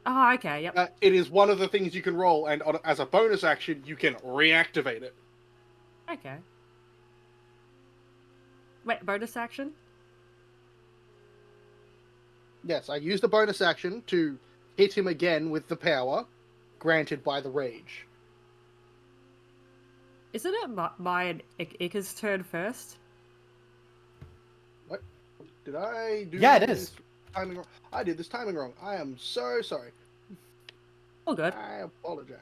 [SPEAKER 8] Oh, okay, yep.
[SPEAKER 10] It is one of the things you can roll, and as a bonus action, you can reactivate it.
[SPEAKER 8] Okay. Wait, bonus action?
[SPEAKER 10] Yes, I used the bonus action to hit him again with the power granted by the rage.
[SPEAKER 8] Isn't it my and Ika's turn first?
[SPEAKER 10] What? Did I do
[SPEAKER 1] Yeah, it
[SPEAKER 10] this
[SPEAKER 1] is.
[SPEAKER 10] timing wrong? I did this timing wrong. I am so sorry.
[SPEAKER 8] All good.
[SPEAKER 10] I apologize.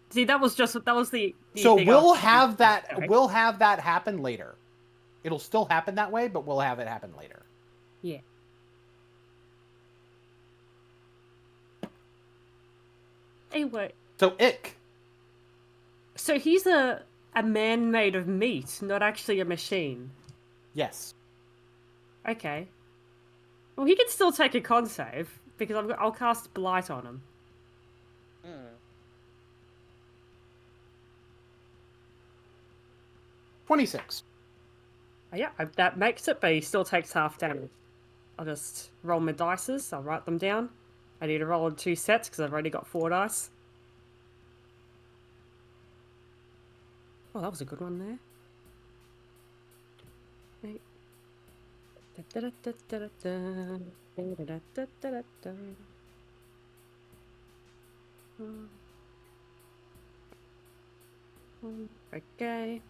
[SPEAKER 8] See, that was the
[SPEAKER 1] So
[SPEAKER 8] thing
[SPEAKER 1] we'll
[SPEAKER 8] I was-
[SPEAKER 1] have that.
[SPEAKER 8] Okay.
[SPEAKER 1] We'll have that happen later. It'll still happen that way, but we'll have it happen later.
[SPEAKER 8] Yeah. Anyway,
[SPEAKER 1] So Ick.
[SPEAKER 8] so he's a man made of meat, not actually a machine.
[SPEAKER 1] Yes.
[SPEAKER 8] Okay. Well, he can still take a con save because I'll cast Blight on him.
[SPEAKER 1] 26.
[SPEAKER 8] Yeah, that makes it, but he still takes half damage. I'll just roll my dices. I'll write them down. I need to roll in 2 sets because I've already got 4 dice. Oh, that was a good one there. Right. Okay.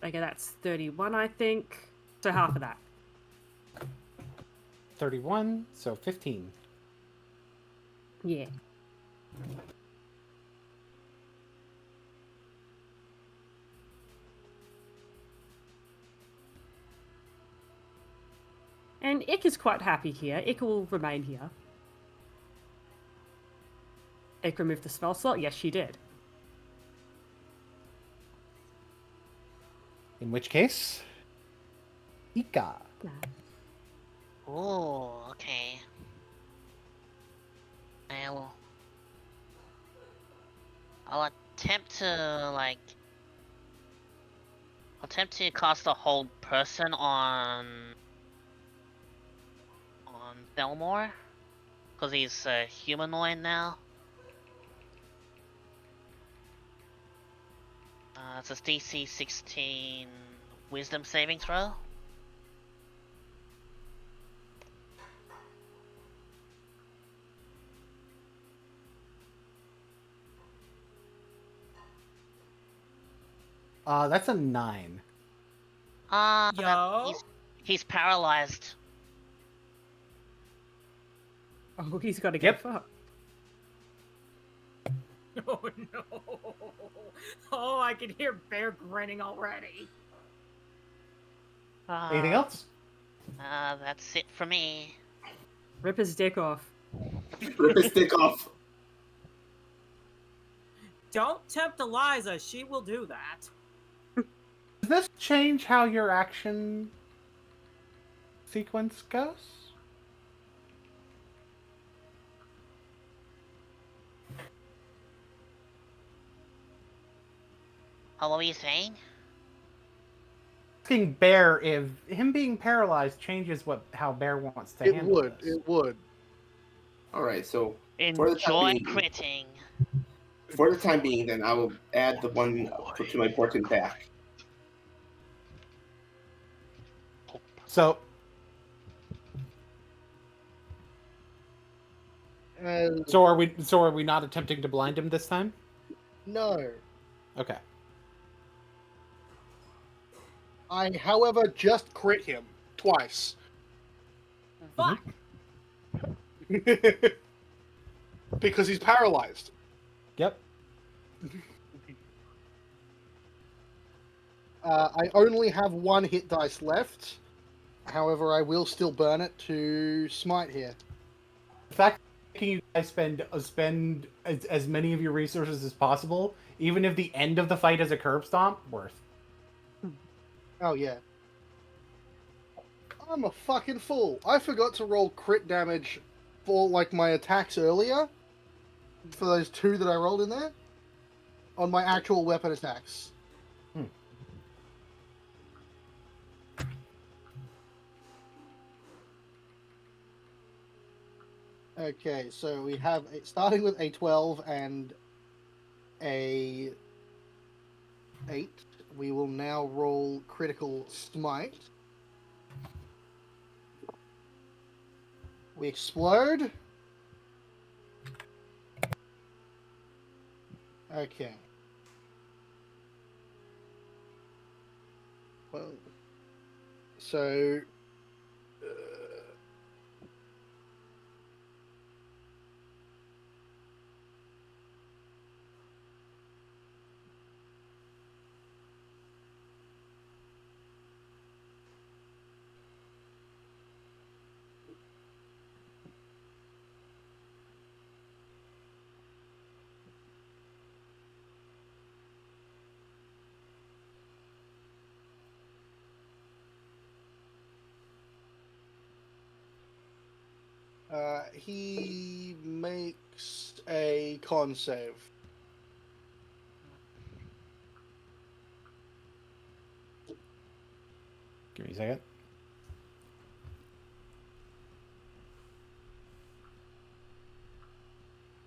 [SPEAKER 8] Okay, that's 31, I think. So half of that.
[SPEAKER 1] 31, so 15.
[SPEAKER 8] Yeah. And Ick is quite happy here. Ick will remain here. Ick removed the spell slot? Yes, she did.
[SPEAKER 1] In which case, Ika.
[SPEAKER 5] Ooh, okay. I'll attempt to cast a hold person on Thelmore, because he's a humanoid now. It's a DC 16 Wisdom saving throw.
[SPEAKER 1] That's a 9.
[SPEAKER 4] Yo.
[SPEAKER 5] He's paralyzed.
[SPEAKER 8] Oh, he's got to get fucked.
[SPEAKER 4] Oh no! Oh, I can hear Bear grinning already.
[SPEAKER 1] Anything else?
[SPEAKER 5] That's it for me.
[SPEAKER 8] Rip his dick off.
[SPEAKER 9] Rip his dick off.
[SPEAKER 4] Don't tempt Eliza, she will do that.
[SPEAKER 1] Does this change how your action sequence goes?
[SPEAKER 5] Oh, what were you saying?
[SPEAKER 1] asking Bear if him being paralyzed changes how Bear wants to handle this.
[SPEAKER 10] It would.
[SPEAKER 9] All right, so
[SPEAKER 5] Enjoy
[SPEAKER 9] being-
[SPEAKER 5] critting.
[SPEAKER 9] for the time being, then I will add the one to my portent back.
[SPEAKER 1] So, so are we not attempting to blind him this time?
[SPEAKER 10] No.
[SPEAKER 1] Okay.
[SPEAKER 10] I, however, just crit him twice.
[SPEAKER 3] Fuck.
[SPEAKER 10] Because he's paralyzed.
[SPEAKER 1] Yep.
[SPEAKER 10] I only have one hit dice left. However, I will still burn it to smite here.
[SPEAKER 1] The fact that you guys spend as many of your resources as possible, even if the end of the fight is a curb stomp, worth.
[SPEAKER 10] Oh, yeah. I'm a fucking fool. I forgot to roll crit damage for, like, my attacks earlier. For those 2 that I rolled in there. On my actual weapon attacks. Okay, so we have, starting with a 12 and a 8, we will now roll critical smite. We explode. Okay. Well, so... he makes a con save.
[SPEAKER 1] Give me a second.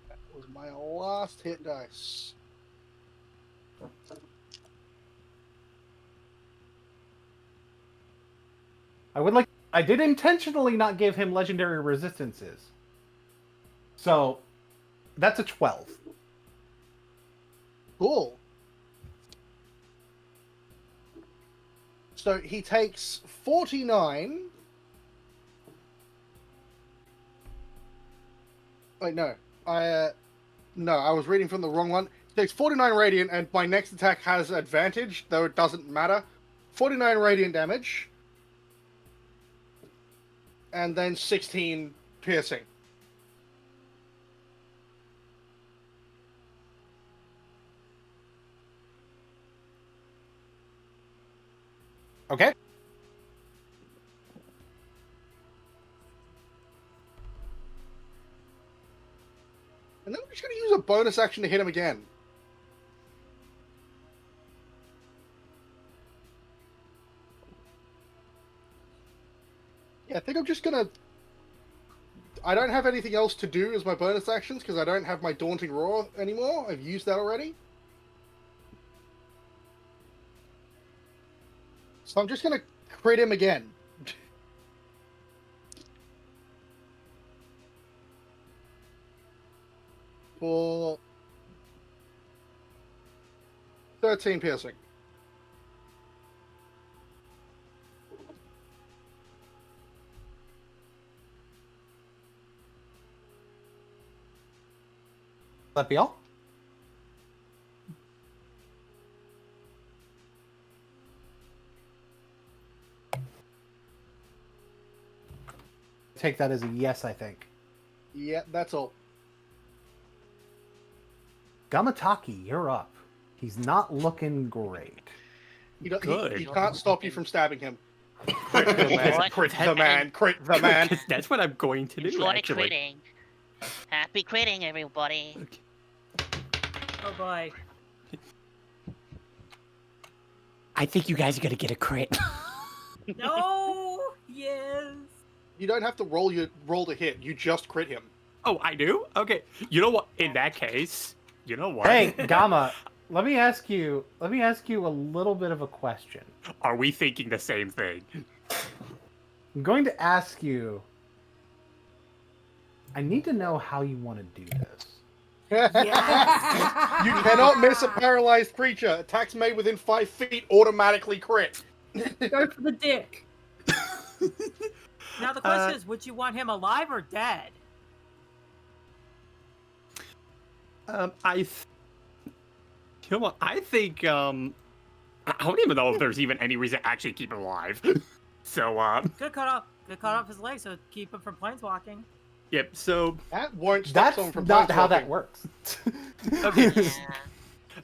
[SPEAKER 10] That was my last hit dice.
[SPEAKER 1] I did intentionally not give him legendary resistances. So, that's a 12.
[SPEAKER 10] Cool. So he takes 49. Wait, no. I was reading from the wrong one. He takes 49 radiant, and my next attack has advantage, though it doesn't matter. 49 radiant damage. And then 16 piercing.
[SPEAKER 1] Okay.
[SPEAKER 10] And then we're just going to use a bonus action to hit him again. Yeah, I think I'm just going to... I don't have anything else to do as my bonus actions because I don't have my Daunting Roar anymore. I've used that already. So I'm just going to crit him again. For 13 piercing.
[SPEAKER 1] That be all? Take that as a yes, I think.
[SPEAKER 10] Yeah, that's all.
[SPEAKER 1] Gamataki, you're up. He's not looking great.
[SPEAKER 10] He can't stop you from stabbing him.
[SPEAKER 6] Crit the man.
[SPEAKER 5] What?
[SPEAKER 10] Crit the man.
[SPEAKER 6] That's what I'm going to do,
[SPEAKER 5] Enjoy
[SPEAKER 6] actually.
[SPEAKER 5] critting. Happy critting, everybody.
[SPEAKER 8] Oh boy.
[SPEAKER 6] I think you guys are gonna get a crit.
[SPEAKER 4] No. Yes.
[SPEAKER 7] You don't have to roll to hit. You just crit him.
[SPEAKER 6] Oh, I do? Okay. You know what? In that case, you know what?
[SPEAKER 1] Hey, Gamma, let me ask you a little bit of a question.
[SPEAKER 6] Are we thinking the same thing?
[SPEAKER 1] I'm going to ask you. I need to know how you want to do this.
[SPEAKER 4] Yes.
[SPEAKER 7] You cannot miss a paralyzed creature. Attacks made within 5 feet automatically crit.
[SPEAKER 8] Go for the dick.
[SPEAKER 4] Now the question is, would you want him alive or dead?
[SPEAKER 6] You know what? I think, I don't even know if there's even any reason to actually keep him alive. So,
[SPEAKER 4] Could cut off his legs to keep him from planeswalking.
[SPEAKER 6] yep, so...
[SPEAKER 7] That won't stop
[SPEAKER 1] That's
[SPEAKER 7] someone from
[SPEAKER 1] not how
[SPEAKER 7] planeswalking.
[SPEAKER 1] that works.
[SPEAKER 6] Okay.
[SPEAKER 5] Yeah.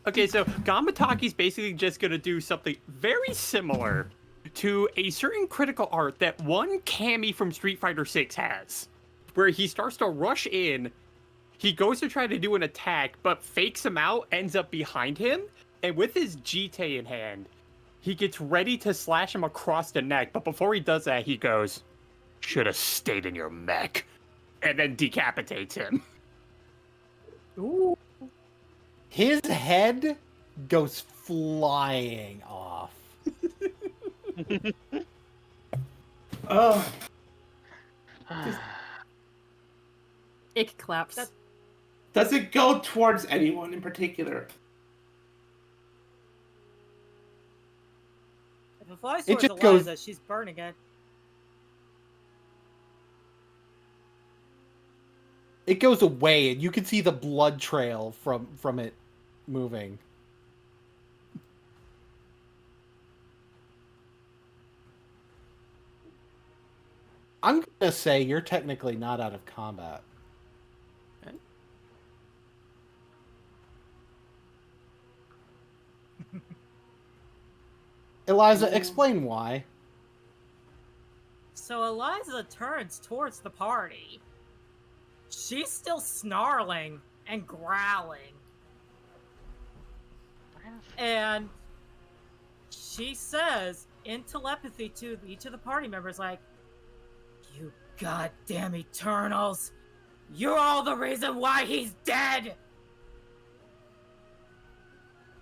[SPEAKER 6] Okay, so Gamataki's basically just gonna do something very similar to a certain critical art that one Cammy from Street Fighter 6 has, where he starts to rush in, he goes to try to do an attack, but fakes him out, ends up behind him, and with his Jite in hand, he gets ready to slash him across the neck, but before he does that, he goes, "Should have stayed in your mech," and then decapitates him.
[SPEAKER 8] Ooh.
[SPEAKER 1] His head goes flying off.
[SPEAKER 11] Oh,
[SPEAKER 8] Ick claps.
[SPEAKER 11] does it go towards anyone in particular?
[SPEAKER 4] If it flies
[SPEAKER 1] It
[SPEAKER 4] towards
[SPEAKER 1] just goes-
[SPEAKER 4] Eliza, she's burning it.
[SPEAKER 1] It goes away, and you can see the blood trail from it moving. I'm gonna say you're technically not out of combat.
[SPEAKER 6] Okay.
[SPEAKER 1] Eliza, explain why.
[SPEAKER 4] So Eliza turns towards the party. She's still snarling and growling. And she says in telepathy to each of the party members, like, "You goddamn Eternals! You're all the reason why he's dead!"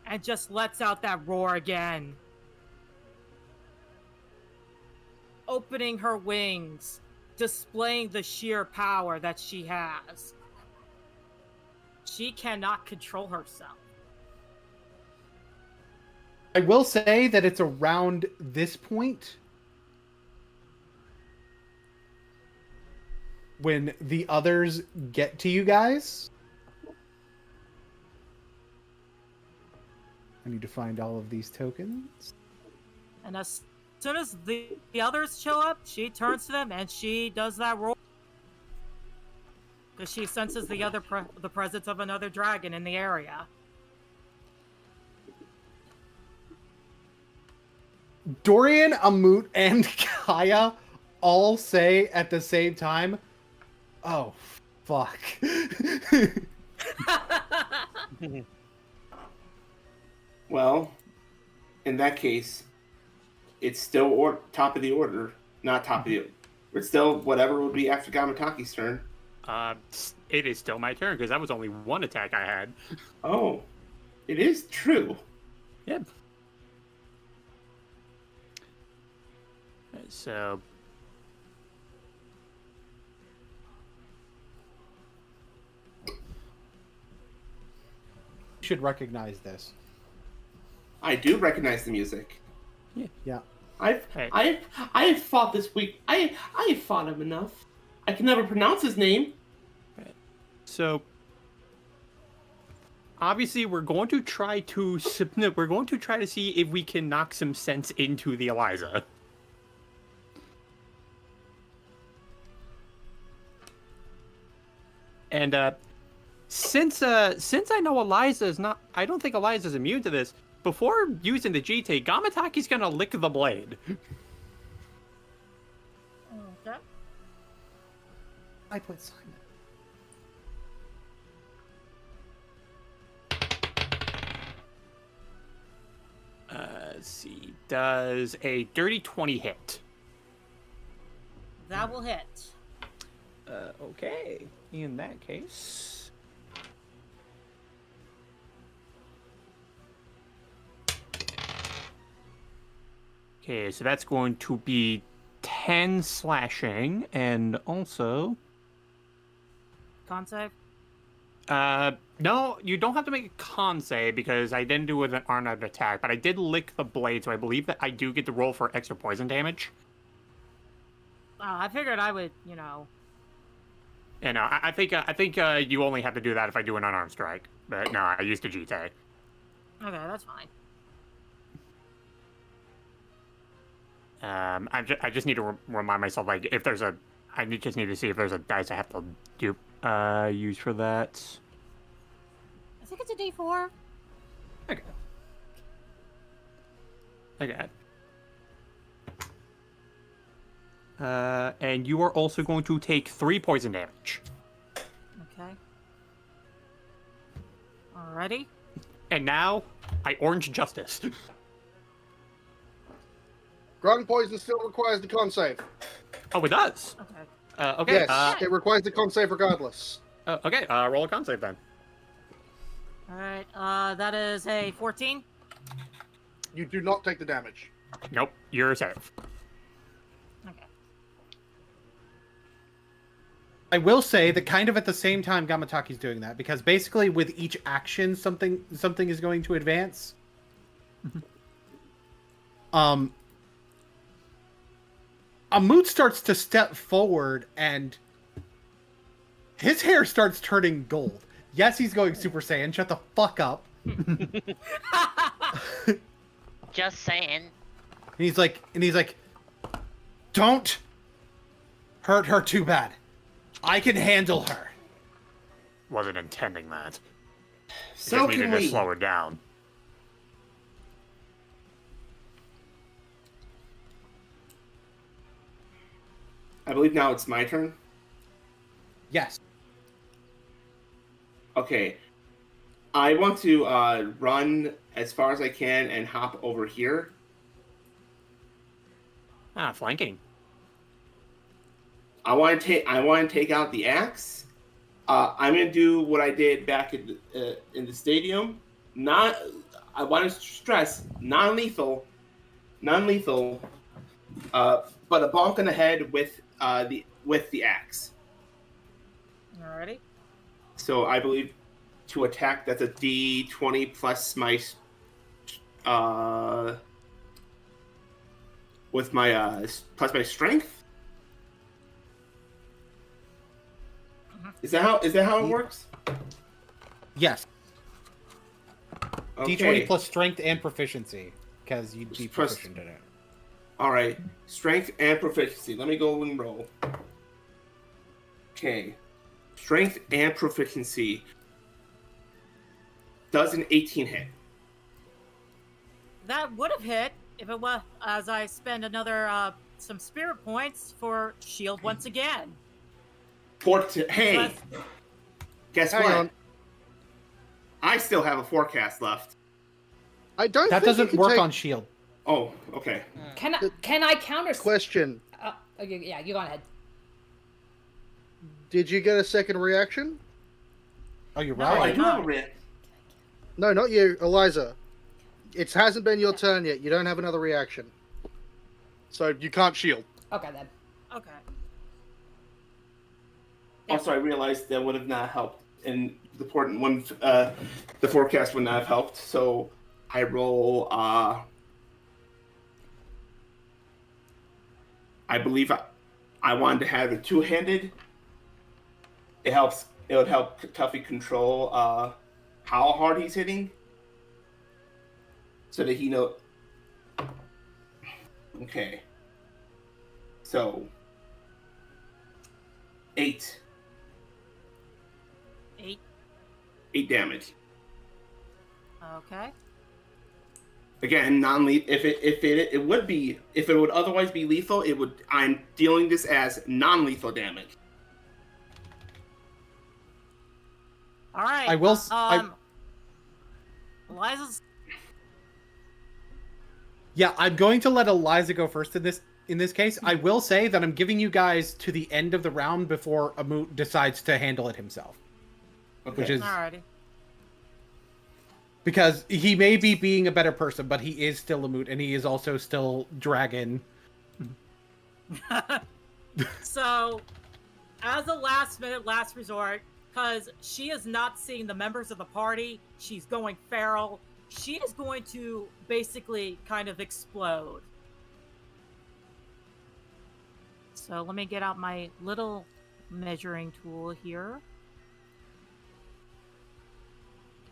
[SPEAKER 4] And just lets out that roar again. Opening her wings, displaying the sheer power that she has. She cannot control herself.
[SPEAKER 1] I will say that it's around this point when the others get to you guys. I need to find all of these tokens.
[SPEAKER 4] And as soon as the others show up, she turns to them and she does that roar. Because she senses the presence of another dragon in the area.
[SPEAKER 1] Dorian, Amut, and Kaya all say at the same time, "Oh, fuck."
[SPEAKER 11] Well, in that case, it's still top of the order. Not top of the order. It's still whatever would be after Gamataki's turn.
[SPEAKER 6] It is still my turn, because that was only one attack I had.
[SPEAKER 11] Oh, it is true.
[SPEAKER 6] Yep. So...
[SPEAKER 1] You should recognize this.
[SPEAKER 11] I do recognize the music.
[SPEAKER 1] Yeah.
[SPEAKER 11] I've fought this week. I have fought him enough. I can never pronounce his name.
[SPEAKER 6] So, obviously, we're going to try to see if we can knock some sense into the Eliza. And since I know Eliza is not, I don't think Eliza's immune to this. Before using the GT, Gamataki's gonna lick the blade.
[SPEAKER 4] Okay.
[SPEAKER 1] I put Simon.
[SPEAKER 6] let's see. Does a dirty 20 hit?
[SPEAKER 4] That will hit.
[SPEAKER 6] Okay. In that case. Okay, so that's going to be 10 slashing, and also...
[SPEAKER 4] Con save?
[SPEAKER 6] No, you don't have to make a con save because I didn't do it with an unarmed attack, but I did lick the blade, so I believe that I do get to roll for extra poison damage.
[SPEAKER 4] I figured I would, you know.
[SPEAKER 6] And I think you only have to do that if I do an unarmed strike. But no, I used a GT.
[SPEAKER 4] Okay, that's fine.
[SPEAKER 6] I just need to remind myself, like, if there's a... just need to see if there's a dice I have to do use for that.
[SPEAKER 4] I think it's a D4.
[SPEAKER 6] Okay. Okay. And you are also going to take 3 poison damage.
[SPEAKER 4] Okay. Alrighty.
[SPEAKER 6] And now, I orange justice.
[SPEAKER 7] Ground poison still requires the con save.
[SPEAKER 6] Oh, it does?
[SPEAKER 4] Okay.
[SPEAKER 6] Okay.
[SPEAKER 7] Yes, it requires the con save regardless.
[SPEAKER 6] Okay, roll a con save then.
[SPEAKER 4] Alright, that is a 14.
[SPEAKER 7] You do not take the damage.
[SPEAKER 6] Nope, you're safe.
[SPEAKER 4] Okay.
[SPEAKER 1] I will say that kind of at the same time Gamataki's doing that, because basically with each action something is going to advance. Amut starts to step forward and his hair starts turning gold. Yes, he's going Super Saiyan. Shut the fuck up.
[SPEAKER 5] Just saying.
[SPEAKER 1] And he's like, don't hurt her too bad. I can handle her.
[SPEAKER 6] Wasn't intending that.
[SPEAKER 11] So
[SPEAKER 6] Just needed
[SPEAKER 11] can
[SPEAKER 6] to
[SPEAKER 11] we.
[SPEAKER 6] slow her down.
[SPEAKER 11] I believe now it's my turn.
[SPEAKER 1] Yes.
[SPEAKER 11] Okay. I want to run as far as I can and hop over here.
[SPEAKER 6] Flanking.
[SPEAKER 11] I want to take out the axe. I'm gonna do what I did back in the stadium. I want to stress non-lethal, but a bonk on the head with the axe.
[SPEAKER 4] Alrighty.
[SPEAKER 11] So I believe to attack, that's a D20 plus my with my plus my strength. Is that how it works?
[SPEAKER 1] Yes.
[SPEAKER 11] Okay.
[SPEAKER 1] D20 plus strength and proficiency, because you'd be proficient in it.
[SPEAKER 11] All right, strength and proficiency. Let me go and roll. Okay, strength and proficiency. Does an 18 hit?
[SPEAKER 4] That would have hit if it was as I spend another some spirit points for shield once again.
[SPEAKER 11] Hey, guess
[SPEAKER 7] Hang
[SPEAKER 11] what?
[SPEAKER 7] on.
[SPEAKER 11] I still have a forecast left.
[SPEAKER 7] I don't.
[SPEAKER 1] That
[SPEAKER 7] think
[SPEAKER 1] doesn't
[SPEAKER 7] you can
[SPEAKER 1] work
[SPEAKER 7] take...
[SPEAKER 1] on shield.
[SPEAKER 11] Oh, okay.
[SPEAKER 3] Can I counter?
[SPEAKER 7] Question:
[SPEAKER 3] Okay, yeah, you go ahead.
[SPEAKER 7] Did you get a second reaction?
[SPEAKER 1] Oh, you're
[SPEAKER 11] Oh, I
[SPEAKER 1] right.
[SPEAKER 11] do have a reaction.
[SPEAKER 7] No, not you, Eliza. It hasn't been your turn yet. You don't have another reaction, so you can't shield.
[SPEAKER 3] Okay then.
[SPEAKER 4] Okay.
[SPEAKER 11] Also, I realized that would have not helped, and the important one, the forecast would not have helped. So I roll. I believe I wanted to have it two-handed. It helps. It would help Tuffy control how hard he's hitting, so that he know. Okay. So 8. 8 damage.
[SPEAKER 4] Okay.
[SPEAKER 11] Again, non-lethal. If it would otherwise be lethal, it would. I'm dealing this as non-lethal damage.
[SPEAKER 4] All right.
[SPEAKER 1] I will.
[SPEAKER 4] Eliza's
[SPEAKER 1] Yeah, I'm going to let Eliza go first in this case. I will say that I'm giving you guys to the end of the round before Amut decides to handle it himself.
[SPEAKER 11] Okay.
[SPEAKER 1] Which is
[SPEAKER 4] Alrighty.
[SPEAKER 1] because he may be being a better person, but he is still Amut, and he is also still Dragon.
[SPEAKER 4] So, as a last-minute, last resort, because she is not seeing the members of the party, she's going feral. She is going to basically kind of explode. So let me get out my little measuring tool here.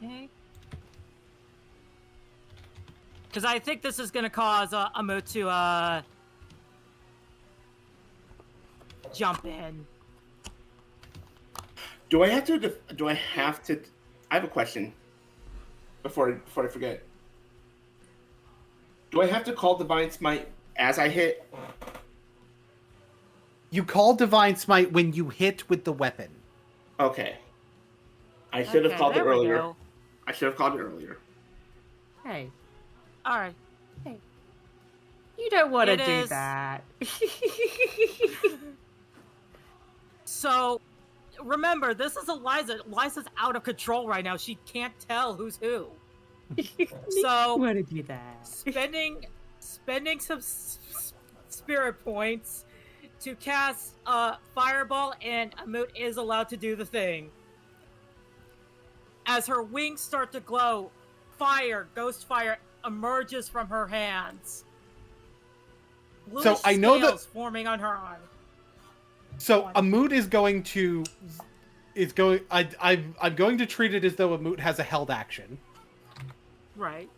[SPEAKER 4] Okay. Because I think this is going to cause Amut to jump in.
[SPEAKER 11] Do I have to? I have a question. Before I forget, do I have to call Divine Smite as I hit?
[SPEAKER 1] You call Divine Smite when you hit with the weapon.
[SPEAKER 11] Okay. I should have called it
[SPEAKER 4] there we
[SPEAKER 11] earlier.
[SPEAKER 4] go.
[SPEAKER 11] I should have called it earlier.
[SPEAKER 8] Hey,
[SPEAKER 4] All right.
[SPEAKER 8] you don't want to
[SPEAKER 4] It
[SPEAKER 8] do
[SPEAKER 4] is-
[SPEAKER 8] that.
[SPEAKER 4] So, remember, this is Eliza. Eliza's out of control right now. She can't tell who's who. So,
[SPEAKER 8] want to do that.
[SPEAKER 4] spending some spirit points to cast Fireball, and Amut is allowed to do the thing. As her wings start to glow, ghost fire emerges from her hands.
[SPEAKER 1] So I know that-
[SPEAKER 4] scales forming on her arm.
[SPEAKER 1] So Amut is going to I'm going to treat it as though Amut has a held action.
[SPEAKER 4] Right.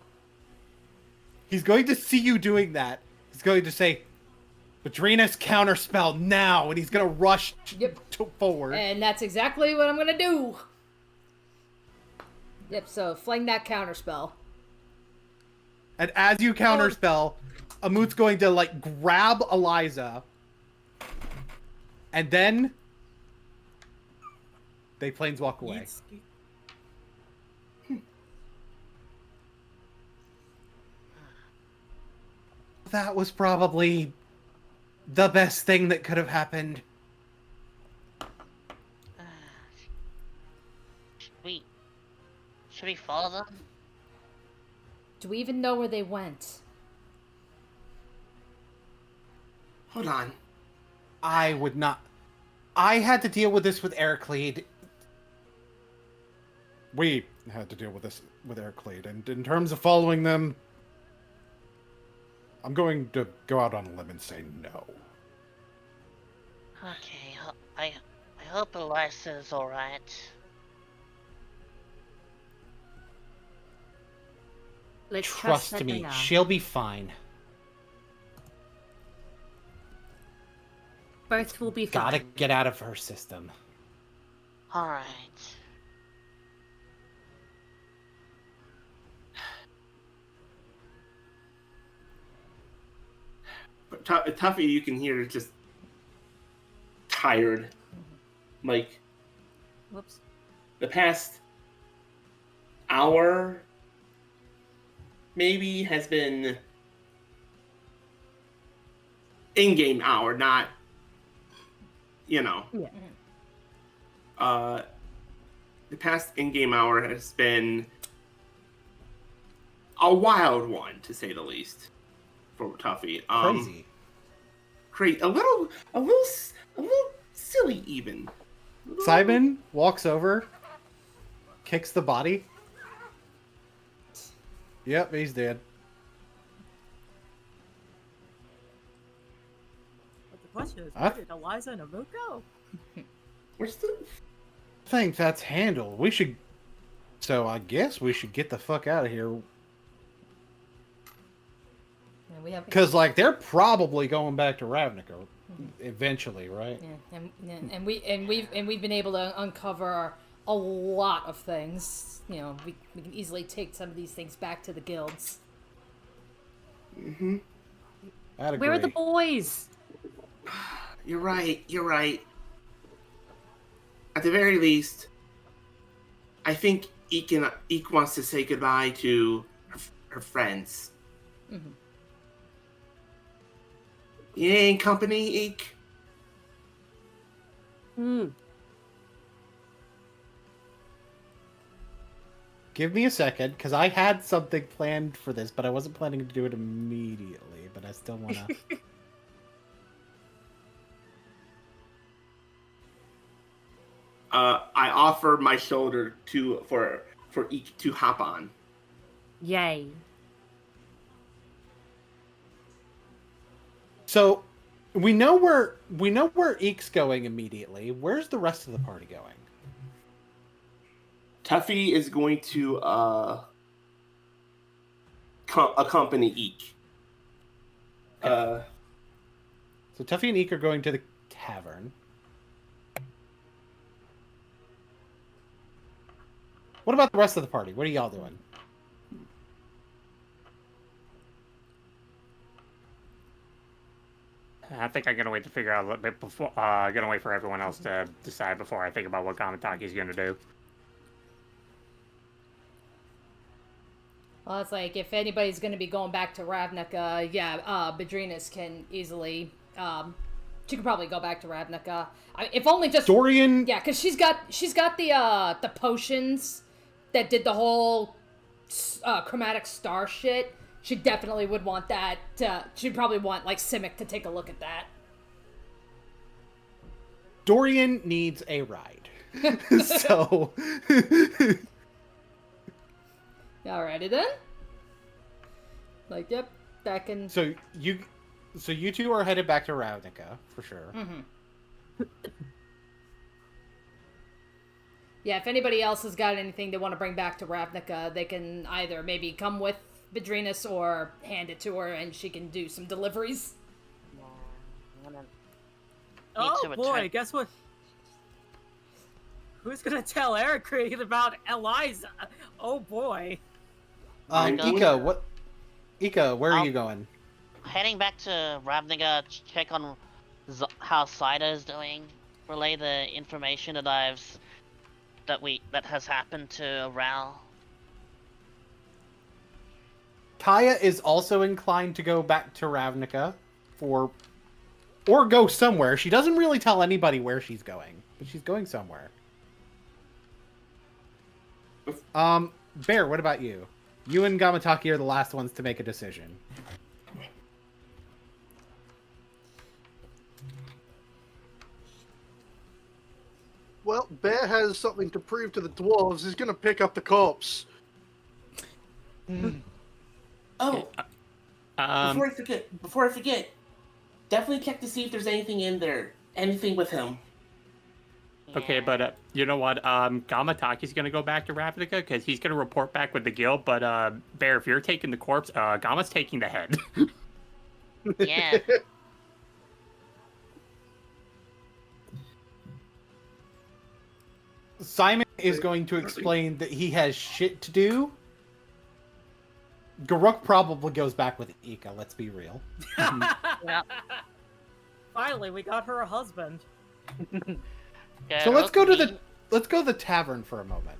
[SPEAKER 1] He's going to see you doing that. He's going to say, Badrina's counterspell now, and he's going to rush forward.
[SPEAKER 3] And that's exactly what I'm gonna do. Yep, so fling that counterspell.
[SPEAKER 1] And as you counterspell, Amut's going to, like, grab Eliza, and then they planeswalk away. That was probably the best thing that could have happened.
[SPEAKER 5] Should we follow them?
[SPEAKER 3] Do we even know where they went?
[SPEAKER 11] Hold on.
[SPEAKER 1] I would not. I had to deal with this with Ericlead. We had to deal with this with Ericlead, and in terms of following them, I'm going to go out on a limb and say no.
[SPEAKER 5] Okay, I hope Eliza's alright.
[SPEAKER 8] Let's
[SPEAKER 1] Trust me, she'll be fine.
[SPEAKER 8] Both will be fine.
[SPEAKER 1] Gotta get out of her system.
[SPEAKER 5] Alright.
[SPEAKER 11] But Tuffy, you can hear, is just tired. Like,
[SPEAKER 4] Whoops.
[SPEAKER 11] the past hour, maybe, has been in-game hour, not, you know.
[SPEAKER 8] Yeah.
[SPEAKER 11] The past in-game hour has been a wild one, to say the least, for Tuffy.
[SPEAKER 1] Crazy.
[SPEAKER 11] A little silly, even.
[SPEAKER 1] Simon walks over, kicks the body. Yep, he's dead.
[SPEAKER 4] But the question is,
[SPEAKER 1] Huh?
[SPEAKER 4] where did Eliza and Amut go?
[SPEAKER 11] Where's the...
[SPEAKER 1] I think that's handled. We should. So I guess we should get the fuck out of here.
[SPEAKER 3] Yeah, we have.
[SPEAKER 1] Because, like, they're probably going back to Ravnica eventually, right?
[SPEAKER 3] Yeah, and we've been able to uncover a lot of things. You know, we can easily take some of these things back to the guilds.
[SPEAKER 11] Mm-hmm.
[SPEAKER 1] I'd agree.
[SPEAKER 8] Where are the boys?
[SPEAKER 11] You're right. At the very least, I think Eek wants to say goodbye to her friends.
[SPEAKER 3] Mm-hmm.
[SPEAKER 11] Yay, company, eek.
[SPEAKER 8] Hmm.
[SPEAKER 1] Give me a second, because I had something planned for this, but I wasn't planning to do it immediately, but I still want to...
[SPEAKER 11] I offer my shoulder for eek to hop on.
[SPEAKER 8] Yay.
[SPEAKER 1] So, we know where Eek's going immediately. Where's the rest of the party going?
[SPEAKER 11] Tuffy is going to accompany Eek.
[SPEAKER 1] So Tuffy and Eek are going to the tavern. What about the rest of the party? What are y'all doing?
[SPEAKER 6] I think I'm gonna wait to figure out a little bit before. Gonna wait for everyone else to decide before I think about what Gamataki's gonna do.
[SPEAKER 3] Well, it's like, if anybody's going to be going back to Ravnica, Bedrinas can easily, she could probably go back to Ravnica. If only just...
[SPEAKER 1] Dorian...
[SPEAKER 3] Yeah, because she's got the potions that did the whole chromatic star shit. She definitely would want that. She'd probably want, like, Simic to take a look at that.
[SPEAKER 1] Dorian needs a ride. So...
[SPEAKER 3] Alrighty then. Like, yep, that can...
[SPEAKER 1] So you two are headed back to Ravnica, for sure.
[SPEAKER 3] Mm-hmm. Yeah, if anybody else has got anything they want to bring back to Ravnica, they can either maybe come with Bedrinas or hand it to her and she can do some deliveries.
[SPEAKER 4] Oh boy, guess what? Who's gonna tell Eric Creed about Eliza? Oh boy.
[SPEAKER 1] Ika, where are you going?
[SPEAKER 5] Heading back to Ravnica, check on how Saida is doing. Relay the information that has happened to Ral.
[SPEAKER 1] Kaya is also inclined to go back to Ravnica or go somewhere. She doesn't really tell anybody where she's going, but she's going somewhere. Bear, what about you? You and Gamataki are the last ones to make a decision.
[SPEAKER 7] Well, Bear has something to prove to the dwarves. He's going to pick up the corpse.
[SPEAKER 11] Oh, before I forget, definitely check to see if there's anything in there, anything with him.
[SPEAKER 6] Okay, but you know what? Gamataki's gonna go back to Ravnica because he's gonna report back with the guild. But Bear, if you're taking the corpse, Gama's taking the head.
[SPEAKER 5] Yeah.
[SPEAKER 1] Simon is going to explain that he has shit to do. Garuk probably goes back with Ika, let's be real.
[SPEAKER 5] Yeah.
[SPEAKER 4] Finally, we got her a husband.
[SPEAKER 1] So let's go to the tavern for a moment.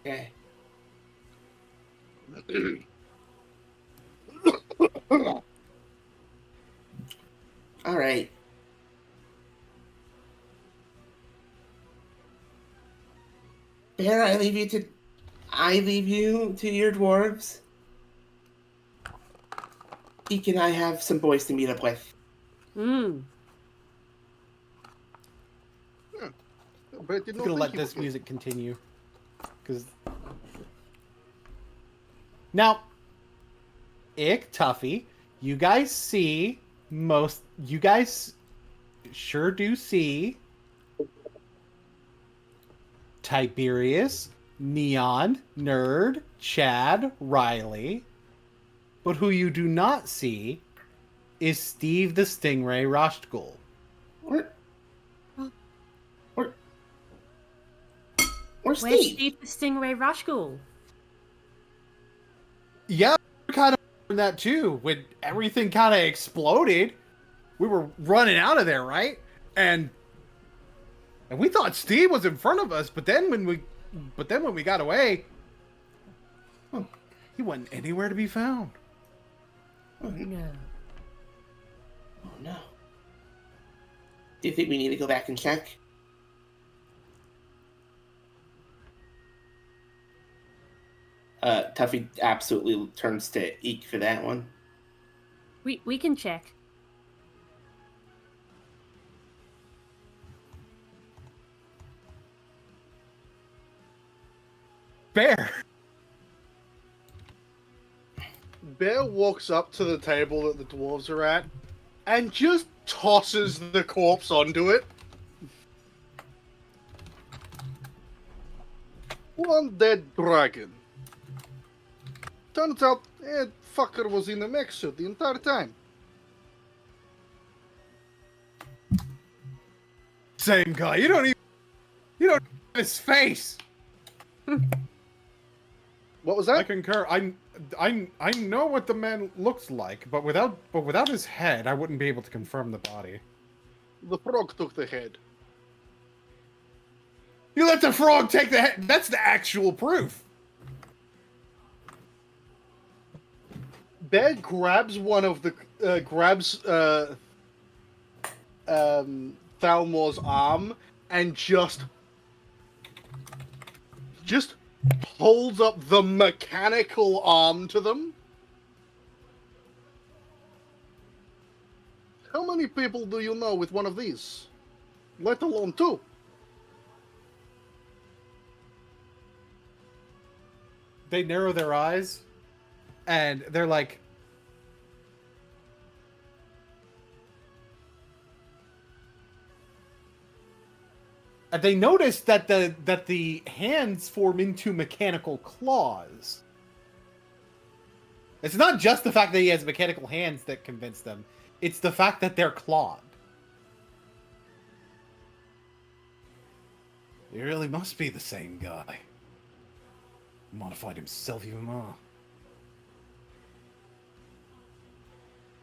[SPEAKER 11] Okay. All right. Bear, I leave you to your dwarves. Eek and I have some boys to meet up with.
[SPEAKER 8] Hmm.
[SPEAKER 7] But
[SPEAKER 1] I'm gonna let this music continue, because now, Ick, Tuffy, you guys sure do see Tiberius, Neon, Nerd, Chad, Riley. But who you do not see is Steve the Stingray Roshtgul.
[SPEAKER 11] Where's
[SPEAKER 8] Where's
[SPEAKER 11] Steve?
[SPEAKER 8] Steve the Stingray Rashgul?
[SPEAKER 1] Yeah, we kind of learned that too. When everything kind of exploded, we were running out of there, right? And we thought Steve was in front of us, but then when we But then when we got away, he wasn't anywhere to be found.
[SPEAKER 8] No.
[SPEAKER 11] Oh no. Do you think we need to go back and check? Tuffy absolutely turns to Eek for that one.
[SPEAKER 8] We can check.
[SPEAKER 1] Bear.
[SPEAKER 7] Bear walks up to the table that the dwarves are at and just tosses the corpse onto it. One dead dragon. Turns out that fucker was in the mech suit the entire time.
[SPEAKER 1] Same guy. You don't know his face.
[SPEAKER 7] What was
[SPEAKER 1] I
[SPEAKER 7] that?
[SPEAKER 1] concur. I know what the man looks like, but without his head, I wouldn't be able to confirm the body.
[SPEAKER 7] The frog took the head.
[SPEAKER 1] You let the frog take the head. That's the actual proof.
[SPEAKER 7] Bear grabs one of the Thalmor's arm and just holds up the mechanical arm to them. How many people do you know with one of these? Let alone two.
[SPEAKER 1] They narrow their eyes, and they're like, and they notice that the hands form into mechanical claws. It's not just the fact that he has mechanical hands that convince them. It's the fact that they're clawed. He really must be the same guy. Modified himself even more.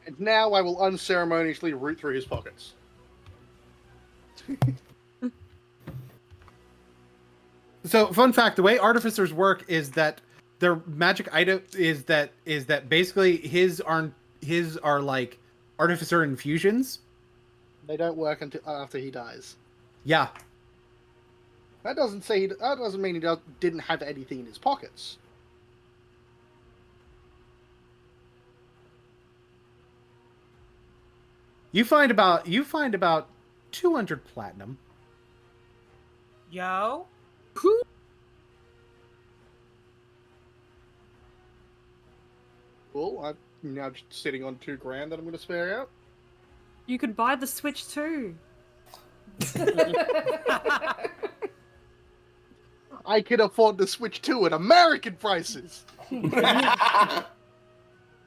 [SPEAKER 7] And now I will unceremoniously root through his pockets.
[SPEAKER 1] So, fun fact: the way artificers work is that their magic item is that basically his are like artificer infusions.
[SPEAKER 7] They don't work until after he dies.
[SPEAKER 1] Yeah.
[SPEAKER 7] That doesn't mean he didn't have anything in his pockets.
[SPEAKER 1] You find about 200 platinum.
[SPEAKER 4] Yo.
[SPEAKER 7] Cool. I'm now just sitting on $2,000 that I'm going to spare out.
[SPEAKER 8] You could buy the Switch too.
[SPEAKER 7] I can afford the Switch 2 at American prices.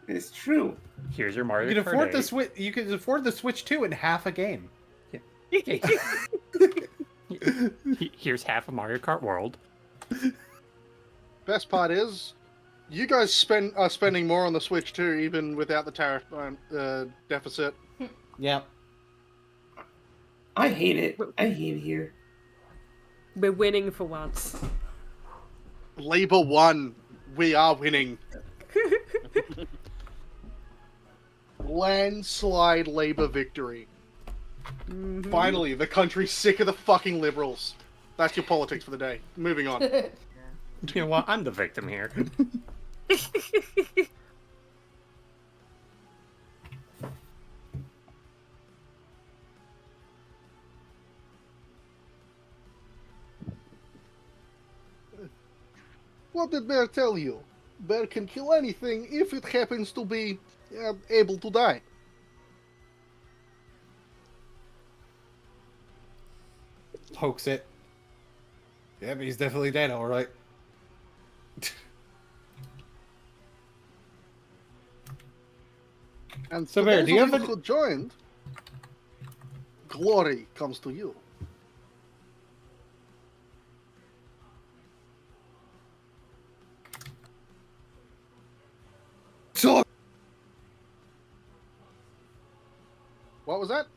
[SPEAKER 11] It's true.
[SPEAKER 6] Here's your Mario
[SPEAKER 1] You can
[SPEAKER 6] Kart
[SPEAKER 1] afford
[SPEAKER 6] 8.
[SPEAKER 1] the Switch. You can afford the Switch 2 in half a game.
[SPEAKER 6] Here's half of Mario Kart World.
[SPEAKER 7] Best part is, you guys are spending more on the Switch 2 even without the tariff deficit.
[SPEAKER 1] Yep.
[SPEAKER 11] I hate it. I hate it here.
[SPEAKER 8] We're winning for once.
[SPEAKER 7] Labour won. We are winning. Landslide Labour victory.
[SPEAKER 8] Mm-hmm.
[SPEAKER 7] Finally, the country's sick of the fucking Liberals. That's your politics for the day. Moving on.
[SPEAKER 6] You know what? I'm the victim here.
[SPEAKER 7] What did Bear tell you? Bear can kill anything if it happens to be able to die.
[SPEAKER 1] Pokes it. Yeah, but he's definitely dead, all right.
[SPEAKER 7] And
[SPEAKER 1] So,
[SPEAKER 7] for
[SPEAKER 1] Bear,
[SPEAKER 7] those
[SPEAKER 1] do you
[SPEAKER 7] of
[SPEAKER 1] have
[SPEAKER 7] who joined, glory comes to you.
[SPEAKER 1] So,
[SPEAKER 7] What was that?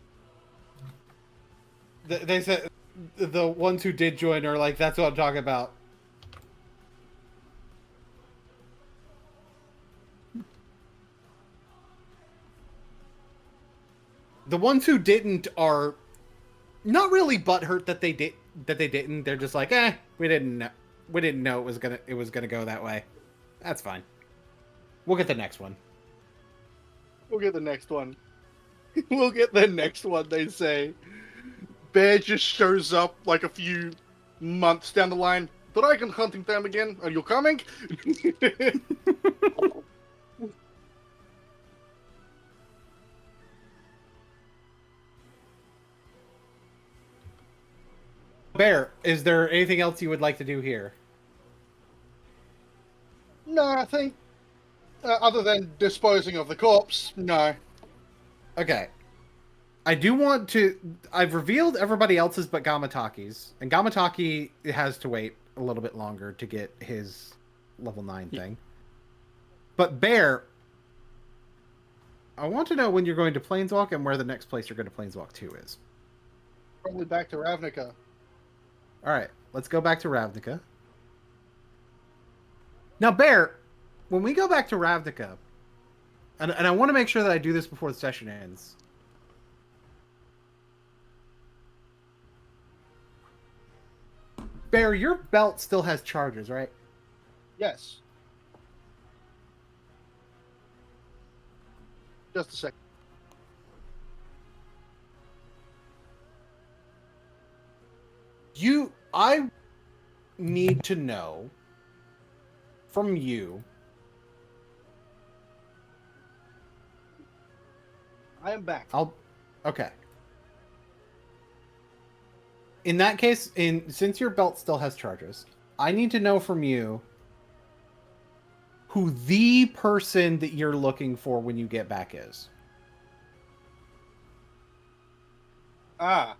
[SPEAKER 1] they said the ones who did join are like, that's what I'm talking about. the ones who didn't are not really butthurt that they didn't. They're just like, we didn't know it was gonna go that way. That's fine. We'll get the next one.
[SPEAKER 7] We'll get the next one. We'll get the next one, they say. Bear just shows up like a few months down the line. Dragon hunting time again. Are you coming?
[SPEAKER 1] Bear, is there anything else you would like to do here?
[SPEAKER 7] No, I think, other than disposing of the corpse, no.
[SPEAKER 1] Okay. I do want to... I've revealed everybody else's but Gamataki's. And Gamataki has to wait a little bit longer to get his level 9 thing. But Bear, I want to know when you're going to Planeswalk and where the next place you're going to Planeswalk to is.
[SPEAKER 7] Probably back to Ravnica.
[SPEAKER 1] Alright, let's go back to Ravnica. Now, Bear, when we go back to Ravnica, and I want to make sure that I do this before the session ends. Bear, your belt still has charges, right?
[SPEAKER 7] Yes. Just a second.
[SPEAKER 1] I need to know from you.
[SPEAKER 7] I am back.
[SPEAKER 1] Okay. In that case, since your belt still has charges, I need to know from you who the person that you're looking for when you get back is.
[SPEAKER 7] Ah.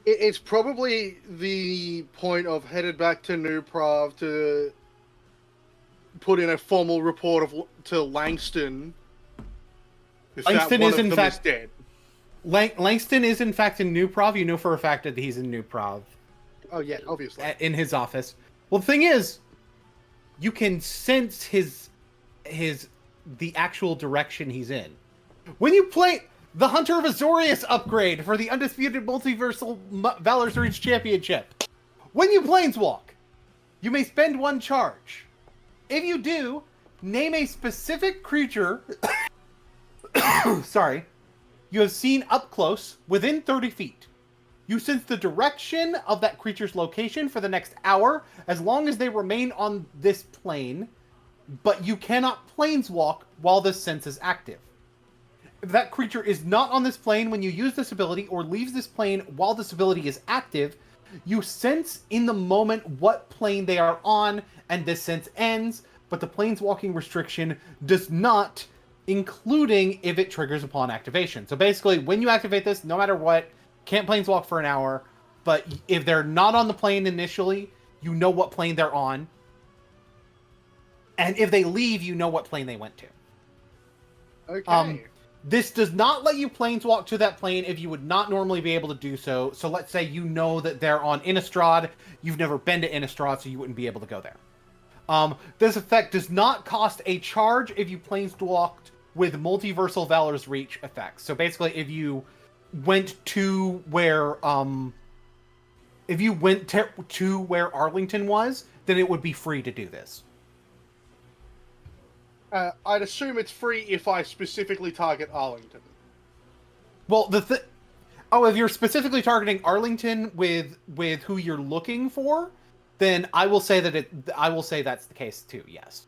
[SPEAKER 7] It's probably the point of headed back to New Prav to put in a formal report to Langston.
[SPEAKER 1] Langston is in fact dead. Langston is in fact in New Prav. You know for a fact that he's in New Prav.
[SPEAKER 7] Oh yeah, obviously.
[SPEAKER 1] In his office. Well, the thing is, you can sense the actual direction he's in. When you play the Hunter of Azorius upgrade for the Undisputed Multiversal Valor's Reach Championship, when you planeswalk, you may spend 1 charge. If you do, name a specific creature sorry, you have seen up close within 30 feet. You sense the direction of that creature's location for the next hour, as long as they remain on this plane, but you cannot planeswalk while this sense is active. If that creature is not on this plane when you use this ability, or leaves this plane while this ability is active, you sense in the moment what plane they are on, and this sense ends, but the planeswalking restriction does not, including if it triggers upon activation. So basically, when you activate this, no matter what, can't planeswalk for an hour, but if they're not on the plane initially, you know what plane they're on. And if they leave, you know what plane they went to.
[SPEAKER 7] Okay.
[SPEAKER 1] This does not let you planeswalk to that plane if you would not normally be able to do so. So let's say you know that they're on Innistrad. You've never been to Innistrad, so you wouldn't be able to go there. This effect does not cost a charge if you planeswalked with Multiversal Valor's Reach effects. So basically, if you went to where to where Arlington was, then it would be free to do this.
[SPEAKER 7] I'd assume it's free if I specifically target Arlington.
[SPEAKER 1] Well, if you're specifically targeting Arlington with who you're looking for, then I will say that's the case too. Yes,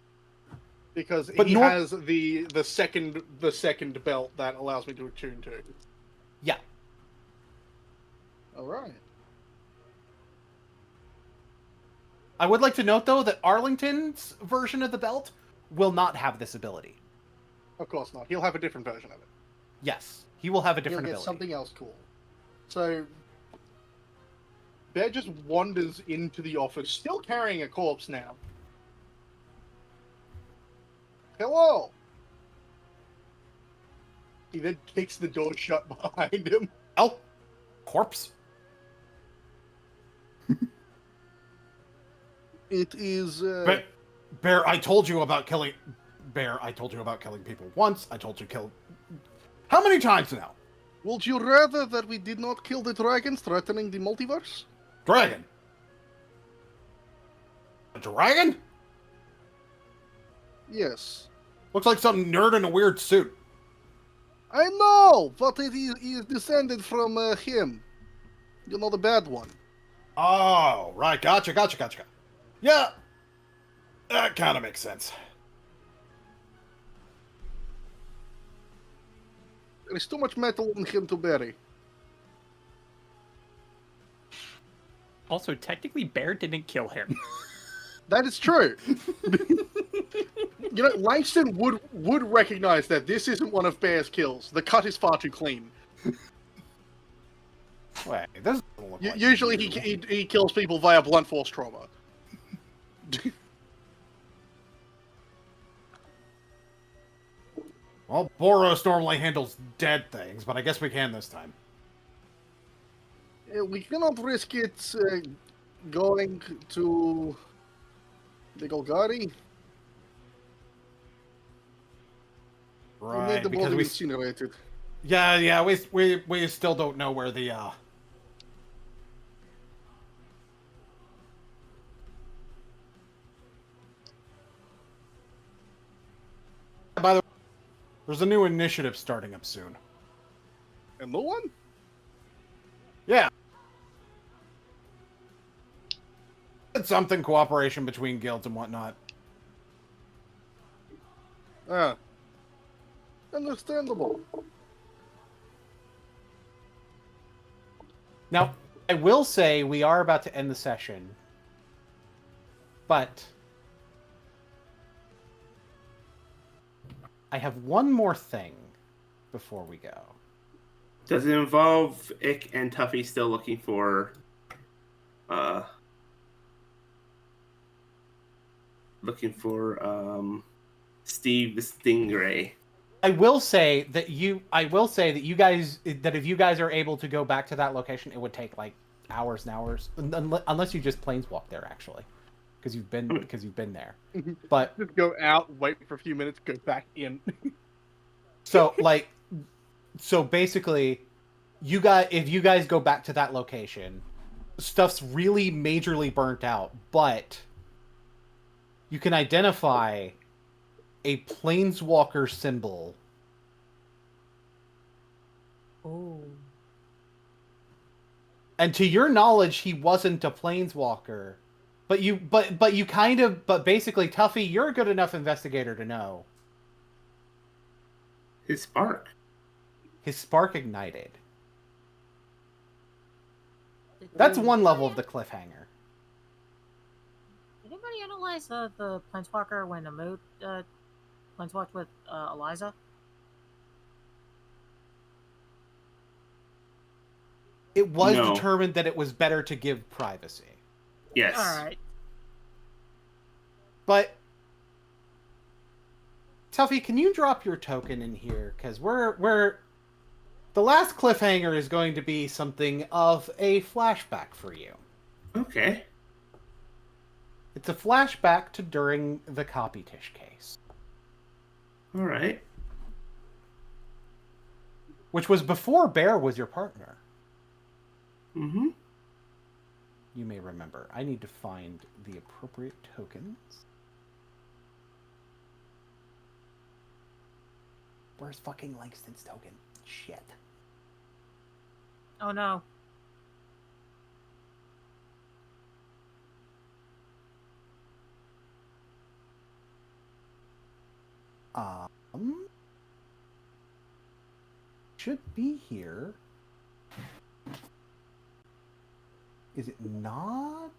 [SPEAKER 7] because he has the second belt that allows me to attune to.
[SPEAKER 1] Yeah.
[SPEAKER 7] All right.
[SPEAKER 1] I would like to note though that Arlington's version of the belt will not have this ability.
[SPEAKER 7] Of course not. He'll have a different version of it.
[SPEAKER 1] Yes, he will have a different
[SPEAKER 7] He'll get
[SPEAKER 1] ability.
[SPEAKER 7] something else cool. So Bear just wanders into the office, still carrying a corpse now. Hello! He then kicks the door shut behind him.
[SPEAKER 1] Oh, corpse.
[SPEAKER 7] It is.
[SPEAKER 1] Bear, I told you about killing. Bear, I told you about killing people once. I told you kill. How many times now?
[SPEAKER 7] Would you rather that we did not kill the dragons threatening the multiverse?
[SPEAKER 1] Dragon. A dragon?
[SPEAKER 7] Yes.
[SPEAKER 1] Looks like some nerd in a weird suit.
[SPEAKER 7] I know, but it is descended from him. You know, the bad one.
[SPEAKER 1] Oh, right. Gotcha. Yeah. That kind of makes sense.
[SPEAKER 7] There is too much metal in him to bury.
[SPEAKER 6] Also, technically, Bear didn't kill him.
[SPEAKER 7] That is true. You know, Langston would recognize that this isn't one of Bear's kills. The cut is far too clean.
[SPEAKER 1] Wait, this doesn't look like
[SPEAKER 7] Usually he kills people via blunt force trauma.
[SPEAKER 1] Well, Boros normally handles dead things, but I guess we can this time.
[SPEAKER 7] We cannot risk it going to the Golgari.
[SPEAKER 1] Right,
[SPEAKER 7] the
[SPEAKER 1] because
[SPEAKER 7] body
[SPEAKER 1] we
[SPEAKER 7] incinerated.
[SPEAKER 1] Yeah, we still don't know where the By the way, there's a new initiative starting up soon.
[SPEAKER 7] A new one?
[SPEAKER 1] Yeah. It's something cooperation between guilds and whatnot.
[SPEAKER 7] Understandable.
[SPEAKER 1] Now, I will say we are about to end the session, but I have one more thing before we go.
[SPEAKER 11] Does it involve Ick and Tuffy still looking for Steve the Stingray?
[SPEAKER 1] I will say that you guys, that if you guys are able to go back to that location, it would take like hours and hours, unless you just planeswalk there actually, because you've been there. But
[SPEAKER 7] Just go out, wait for a few minutes, go back in.
[SPEAKER 1] so basically, if you guys go back to that location, stuff's really majorly burnt out, but you can identify a planeswalker symbol.
[SPEAKER 8] Oh.
[SPEAKER 1] And to your knowledge, he wasn't a planeswalker. But basically, Tuffy, you're a good enough investigator to know.
[SPEAKER 11] His spark.
[SPEAKER 1] His spark ignited. That's one level of the cliffhanger.
[SPEAKER 4] Did anybody analyze the Planeswalker when Amud Planeswalked with Eliza?
[SPEAKER 1] It was
[SPEAKER 11] No.
[SPEAKER 1] determined that it was better to give privacy.
[SPEAKER 11] Yes.
[SPEAKER 4] Alright.
[SPEAKER 1] But Tuffy, can you drop your token in here? Because we're the last cliffhanger is going to be something of a flashback for you.
[SPEAKER 11] Okay.
[SPEAKER 1] It's a flashback to during the Copytish case,
[SPEAKER 11] All right.
[SPEAKER 1] which was before Bear was your partner.
[SPEAKER 11] Mm-hmm.
[SPEAKER 1] You may remember. I need to find the appropriate tokens. Where's fucking Langston's token? Shit.
[SPEAKER 4] Oh no.
[SPEAKER 1] Should be here. Is it not?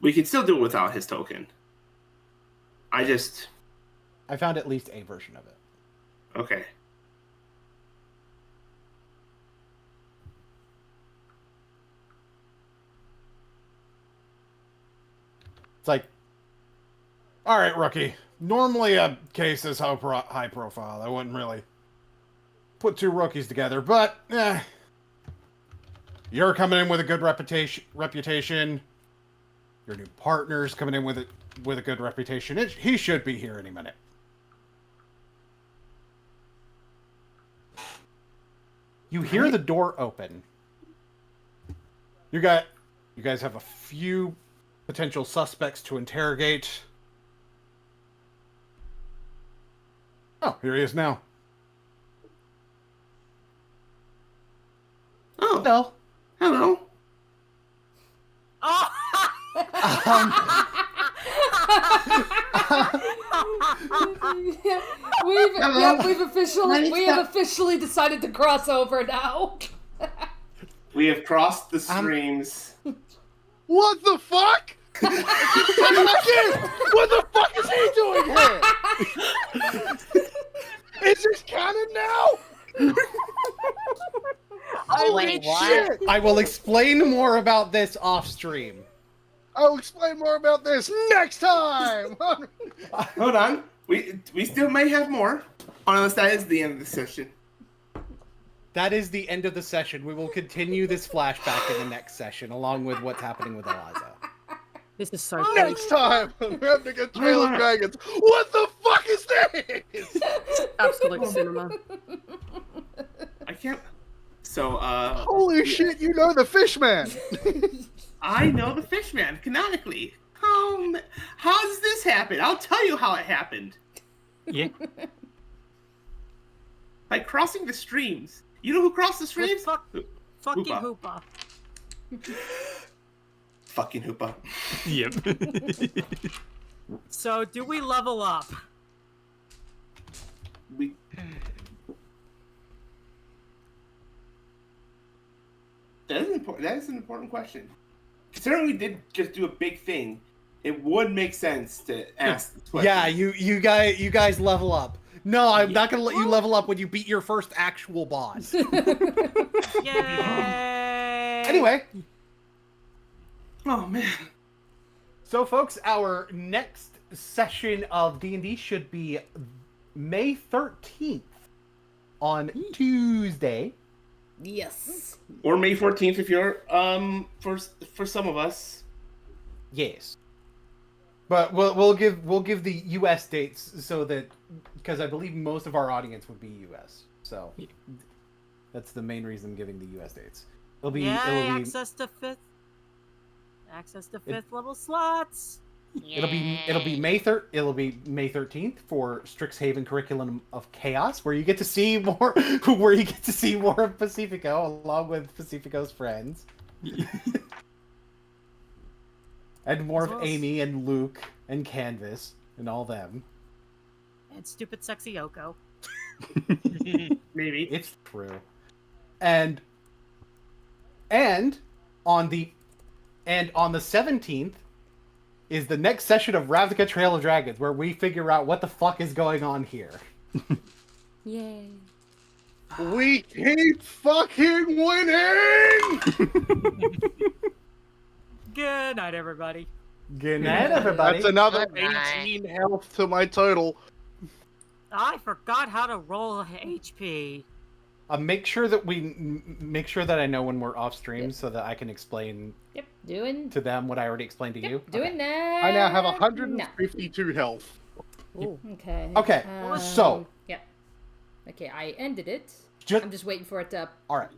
[SPEAKER 11] We can still do it without his token. I
[SPEAKER 1] found at least a version of it.
[SPEAKER 11] Okay.
[SPEAKER 1] It's like, all right, rookie. Normally a case is high profile. I wouldn't really put two rookies together, but you're coming in with a good reputation. Your new partner's coming in with a good reputation. He should be here any minute. You hear the door open. You guys have a few potential suspects to interrogate. Oh, here he is now.
[SPEAKER 11] Oh,
[SPEAKER 1] No.
[SPEAKER 11] hello.
[SPEAKER 3] We have officially decided to cross over now.
[SPEAKER 11] We have crossed the streams.
[SPEAKER 7] What the fuck? What the fuck is he doing here? Is this canon now? Holy
[SPEAKER 5] Wait, what?
[SPEAKER 7] shit!
[SPEAKER 1] I will explain more about this off stream.
[SPEAKER 7] I'll explain more about this next time.
[SPEAKER 11] Hold on. We still may have more. Unless that is the end of the session.
[SPEAKER 1] That is the end of the session. We will continue this flashback in the next session, along with what's happening with Eliza.
[SPEAKER 8] This is so
[SPEAKER 7] Next time on Ravnica Trail of Dragons. What the fuck is this?
[SPEAKER 8] absolute cinema.
[SPEAKER 11] I can't. So,
[SPEAKER 7] Holy shit, you know the Fishman.
[SPEAKER 11] I know the Fishman canonically. How does this happen? I'll tell you how it happened.
[SPEAKER 6] Yeah.
[SPEAKER 11] By crossing the streams. You know who crossed the streams?
[SPEAKER 4] Fucking
[SPEAKER 11] Hoopa.
[SPEAKER 4] Hoopa.
[SPEAKER 11] Fucking Hoopa.
[SPEAKER 6] Yep.
[SPEAKER 4] So, do we level up?
[SPEAKER 11] We. That is important. That is an important question. Considering we did just do a big thing, it would make sense to ask this question.
[SPEAKER 1] Yeah, you guys level up. No, I'm not gonna let you level up when you beat your first actual boss.
[SPEAKER 4] Yay!
[SPEAKER 1] Anyway,
[SPEAKER 11] Oh man.
[SPEAKER 1] so folks, our next session of D&D should be May 13th on Tuesday.
[SPEAKER 3] Yes.
[SPEAKER 11] Or May 14th if you're for some of us.
[SPEAKER 1] Yes. But we'll give the US dates so that, because I believe most of our audience would be US. So that's the main reason I'm giving the US dates. It'll be
[SPEAKER 4] access to fifth level slots.
[SPEAKER 1] It'll be May 13th for Strixhaven Curriculum of Chaos, where you get to see more of Pacifico along with Pacifico's friends. And more of Amy and Luke and Canvas and all them.
[SPEAKER 4] And stupid sexy Yoko.
[SPEAKER 11] Maybe.
[SPEAKER 1] It's true. And on the 17th is the next session of Ravnica Trail of Dragons, where we figure out what the fuck is going on here.
[SPEAKER 8] Yay.
[SPEAKER 7] We keep fucking winning!
[SPEAKER 4] Good night, everybody.
[SPEAKER 1] Good night, everybody.
[SPEAKER 7] That's another
[SPEAKER 5] Good night.
[SPEAKER 7] 18 health to my total.
[SPEAKER 4] I forgot how to roll HP.
[SPEAKER 1] Make sure that I know when we're off stream so that I can explain
[SPEAKER 3] Yep. Doing.
[SPEAKER 1] to them what I already explained to you.
[SPEAKER 3] Doing that.
[SPEAKER 7] I now have 152 health.
[SPEAKER 8] Ooh.
[SPEAKER 3] Okay.
[SPEAKER 1] Okay, so-
[SPEAKER 3] Yeah. Okay, I ended it.
[SPEAKER 1] Just,
[SPEAKER 3] I'm just waiting for it to.
[SPEAKER 1] all right.